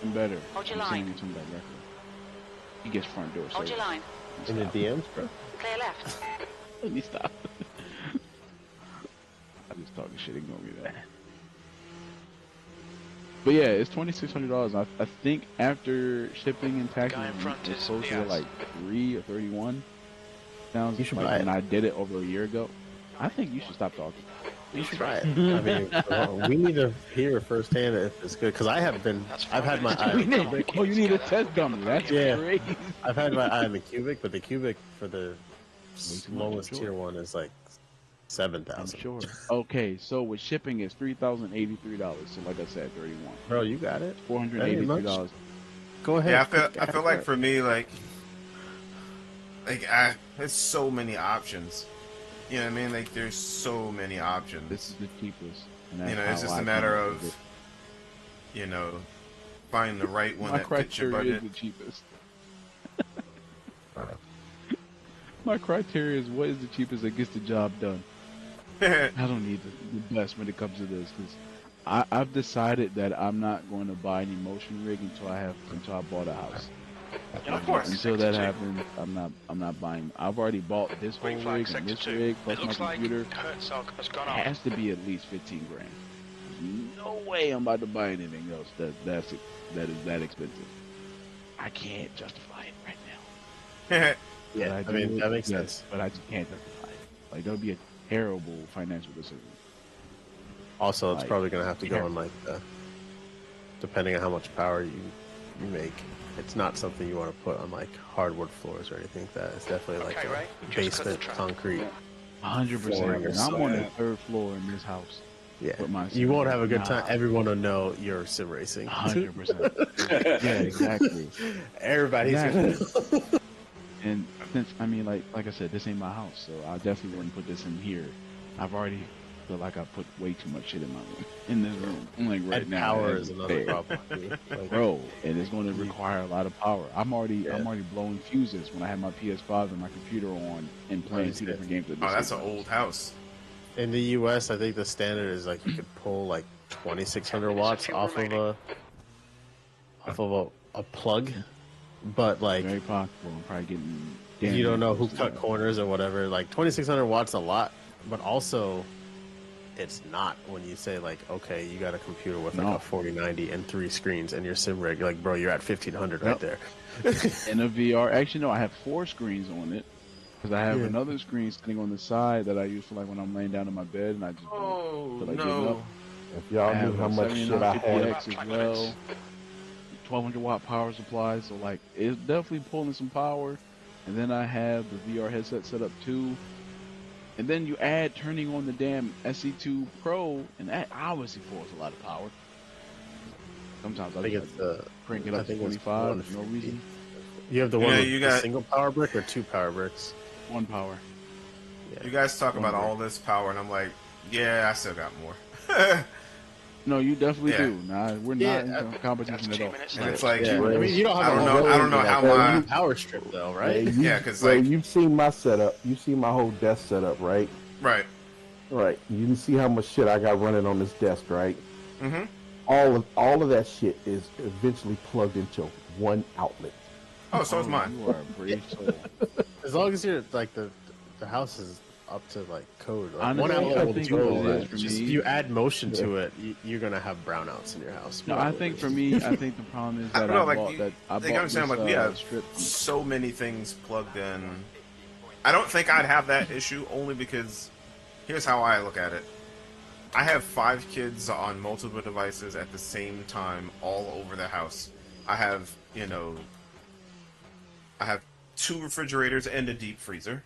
I'm better. Hold your I'm line. sending it to him directly. He gets front door. Hold your line. In the DMs, bro. Clear left. Let me stop. talking shit. Ignore me, that. But yeah, it's $2,600. I think after shipping and taxes, it's closer to like 3 or 31. Sounds you should like buy when it. I did it over a year ago. I think you should stop talking. You should try it. I mean, we need to hear firsthand if it's good because I have been. I've had my eye. Oh, you need a test dummy. That's crazy. I've had my eye on the cubic, but the cubic for the lowest tier one is like 7,000. I'm sure. Okay, so with shipping it's $3,083. So like I said, 31. Bro, you got it. $483. Go ahead. Yeah, I feel like for me, like there's so many options. You know what I mean? Like there's so many options. This is the cheapest. You know, it's just a matter of finding the right one that fits your budget. My criteria is the cheapest. My criteria is what is the cheapest that gets the job done. I don't need the best when it comes to this because I've decided that I'm not going to buy any motion rig until I bought a house. And of course, until that happens, I'm not buying. I've already bought this whole rig and this rig plus my computer. It has to be at least 15 grand. No way I'm about to buy anything else that is that expensive. I can't justify it right now. Yeah, I mean that makes sense. But I just can't justify it. Like that would be a terrible financial decision. Also, it's probably gonna have to go on like depending on how much power you make. It's not something you want to put on like hardwood floors or anything like that. It's definitely like a basement concrete. 100%. And I'm on the 3rd floor in this house. Yeah, you won't have a good time. Everyone will know you're sim racing. 100%. Yeah, exactly. Everybody's gonna know. And since I mean, like I said, this ain't my house, so I definitely wouldn't put this in here. I've already feel like I put way too much shit in my room, in this room. Like right now, power is another problem, like, bro. And it's going to require a lot of power. I'm already blowing fuses when I have my PS5 and my computer on and playing 2 different games. Oh, that's an old house. In the U.S., I think the standard is like you could pull like 2,600 watts off of a plug, but like very possible. I'm probably getting. You don't know who cut corners or whatever. Like 2,600 watts a lot, but also it's not when you say like, okay, you got a computer with like a 4090 and 3 screens and your sim rig. You're like, bro, you're at 1,500 right there. In a VR, actually no, I have 4 screens on it. Because I have another screen sitting on the side that I use for like when I'm laying down in my bed and I just don't feel like getting up. If y'all knew how much shit I had. As well, 1,200 watt power supply, so like it's definitely pulling some power. And then I have the VR headset set up too. And then you add turning on the damn SC2 Pro, and that obviously pulls a lot of power. Sometimes I think it's crank it up to 25 for no reason. You have the one with the single power brick or 2 power bricks? 1 power. Yeah. You guys talk about all this power, and I'm like, yeah, I still got more. No, you definitely do. Nah, we're not in competition at all. And it's like, I mean, you don't have I don't know how my power strip though, right? Yeah, because like you've seen my setup, you've seen my whole desk setup, right? Right. Right. You can see how much shit I got running on this desk, right? Mm-hmm. All of that shit is eventually plugged into one outlet. Oh, so is mine. You are a brave soul. As long as you're like the house is up to like code. Like, honestly, one outlet will do all that. Just if you add motion to it, you're gonna have brownouts in your house. No, I think for me, I think the problem is that I bought this, like we have so many things plugged in. I don't think I'd have that issue only because here's how I look at it. I have 5 kids on multiple devices at the same time all over the house. I have, I have 2 refrigerators and a deep freezer.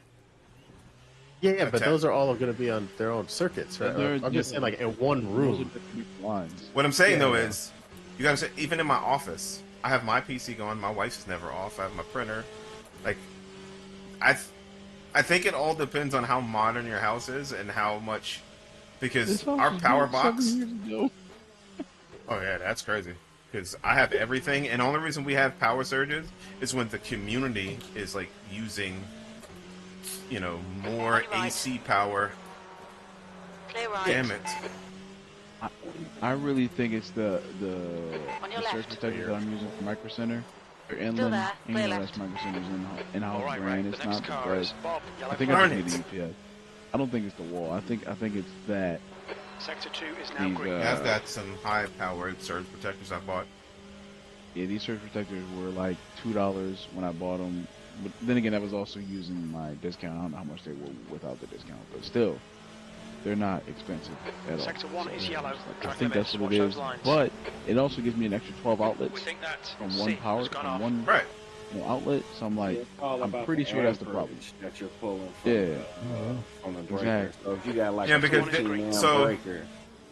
Yeah, but those are all going to be on their own circuits, right? I'm just saying, like, in one room. What I'm saying, though, is, you gotta say, even in my office, I have my PC going, my wife's is never off, I have my printer. Like, I think it all depends on how modern your house is and how much, because our power box... Oh, yeah, that's crazy. Because I have everything, and the only reason we have power surges is when the community is, like, using... more AC power. Damn it. I really think it's the surge protector that I'm using for Micro Center. They're inland. That's Micro Center's in-house brand. It's not the best. I think I just need the UPS. I don't think it's the wall. I think it's that. Sector 2 is now green. I've got some high-powered surge protectors I bought. Yeah, these surge protectors were like $2 when I bought them. But then again, I was also using my discount. I don't know how much they were without the discount, but still, they're not expensive at all. Sector 1 is yellow. I think that's what it is. But it also gives me an extra 12 outlets from one power, from one outlet. So I'm like, I'm pretty sure that's the problem. That you're pulling from the breaker. Exactly. So if you got like because breaker.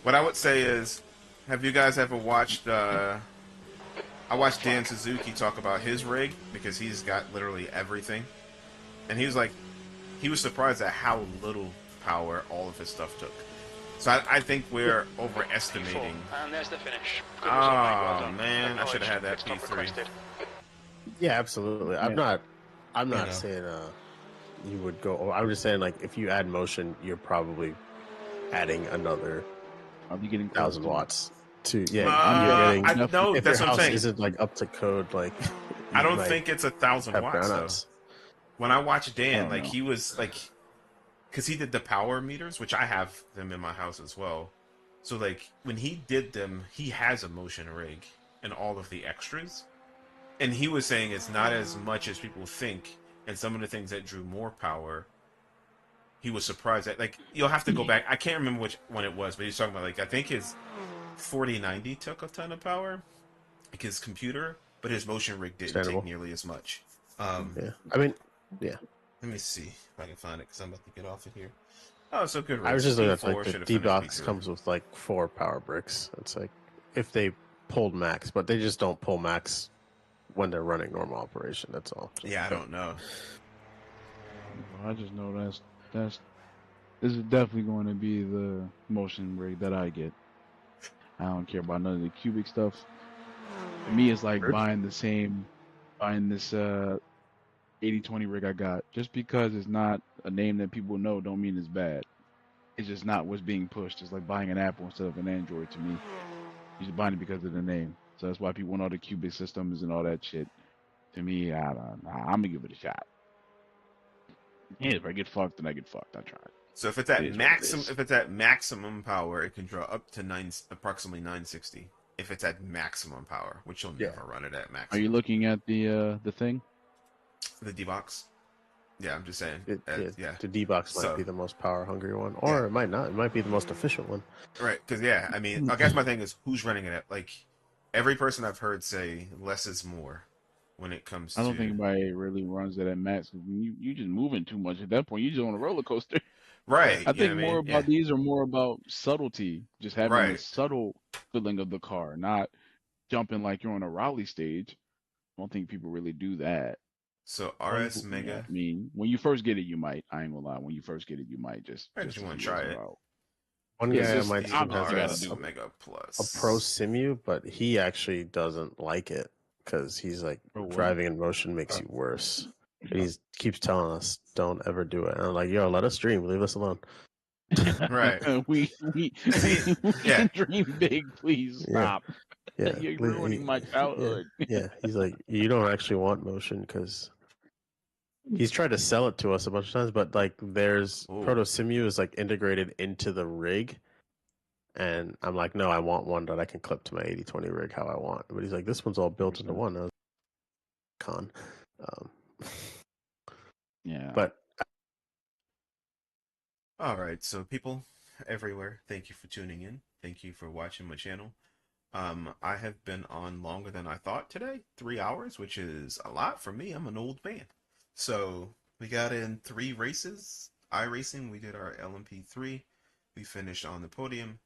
What I would say is, have you guys ever watched? I watched Dan Suzuki talk about his rig because he's got literally everything, and he was like, he was surprised at how little power all of his stuff took. So I think we're overestimating. And there's the finish. Oh man, I should have had that P3. Yeah, absolutely. I'm not saying you would go. I'm just saying like if you add motion, you're probably adding another. I'll be getting 1,000 watts. To no, that's what I'm saying. Isn't like up to code, like I don't think it's 1,000 watts though. When I watched Dan, like he was like, because he did the power meters, which I have them in my house as well. So like when he did them, he has a motion rig and all of the extras, and he was saying it's not as much as people think. And some of the things that drew more power, he was surprised at. Like you'll have to go back. I can't remember which one it was, but he's talking about like I think his 4090 took a ton of power, like his computer, but his motion rig didn't take nearly as much. Yeah, I mean, yeah. Let me see if I can find it because I'm about to get off of here. Oh, so good. I was just looking at like the D-Box comes with like 4 power bricks. It's like if they pulled max, but they just don't pull max when they're running normal operation. That's all. Yeah, I don't know. I just know this is definitely going to be the motion rig that I get. I don't care about none of the cubic stuff. For me, it's like buying this 8020 rig I got. Just because it's not a name that people know, don't mean it's bad. It's just not what's being pushed. It's like buying an Apple instead of an Android to me. You're just buying it because of the name. So that's why people want all the cubic systems and all that shit. To me, I'm gonna give it a shot. And if I get fucked, then I get fucked. I tried. So if it's at maximum power, it can draw up to approximately 960. If it's at maximum power, which you'll never run it at maximum. Are you looking at the thing? The D-Box? Yeah, I'm just saying. The D-Box might be the most power-hungry one. Or it might not. It might be the most efficient one. Right, because, I mean, I guess my thing is, who's running it at? Like, every person I've heard say less is more when it comes to... I don't think anybody really runs it at max. You just moving too much at that point. You're just on a roller coaster. Right. I think more about these are more about subtlety. Just having a subtle feeling of the car, not jumping like you're on a rally stage. I don't think people really do that. So RS Mega. I mean, when you first get it, you might. I ain't gonna lie. When you first get it, you might just you want to try it. One guy on my team has a Mega Plus, a Pro Simu, but he actually doesn't like it because he's like driving in motion makes you worse. And he keeps telling us, "Don't ever do it." And I'm like, "Yo, let us dream. Leave us alone." Right. we dream big. Please stop. Yeah, you're ruining my childhood. Yeah, he's like, you don't actually want motion because he's tried to sell it to us a bunch of times, but like, there's Proto Simu is like integrated into the rig, and I'm like, no, I want one that I can clip to my 8020 rig how I want. But he's like, this one's all built into one. I was con. Yeah. But all right, so people everywhere, thank you for tuning in. Thank you for watching my channel. I have been on longer than I thought today, 3 hours, which is a lot for me. I'm an old man. So we got in 3 races. iRacing, we did our LMP3. We finished on the podium.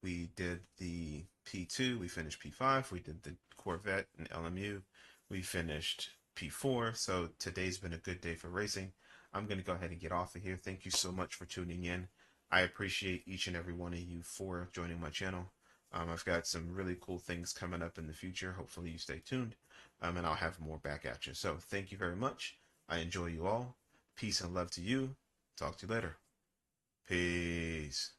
We did the P2. We finished P5. We did the Corvette and LMU. We finished P4. So today's been a good day for racing. I'm going to go ahead and get off of here. Thank you so much for tuning in. I appreciate each and every one of you for joining my channel. I've got some really cool things coming up in the future. Hopefully you stay tuned, and I'll have more back at you. So thank you very much. I enjoy you all. Peace and love to you. Talk to you later. Peace.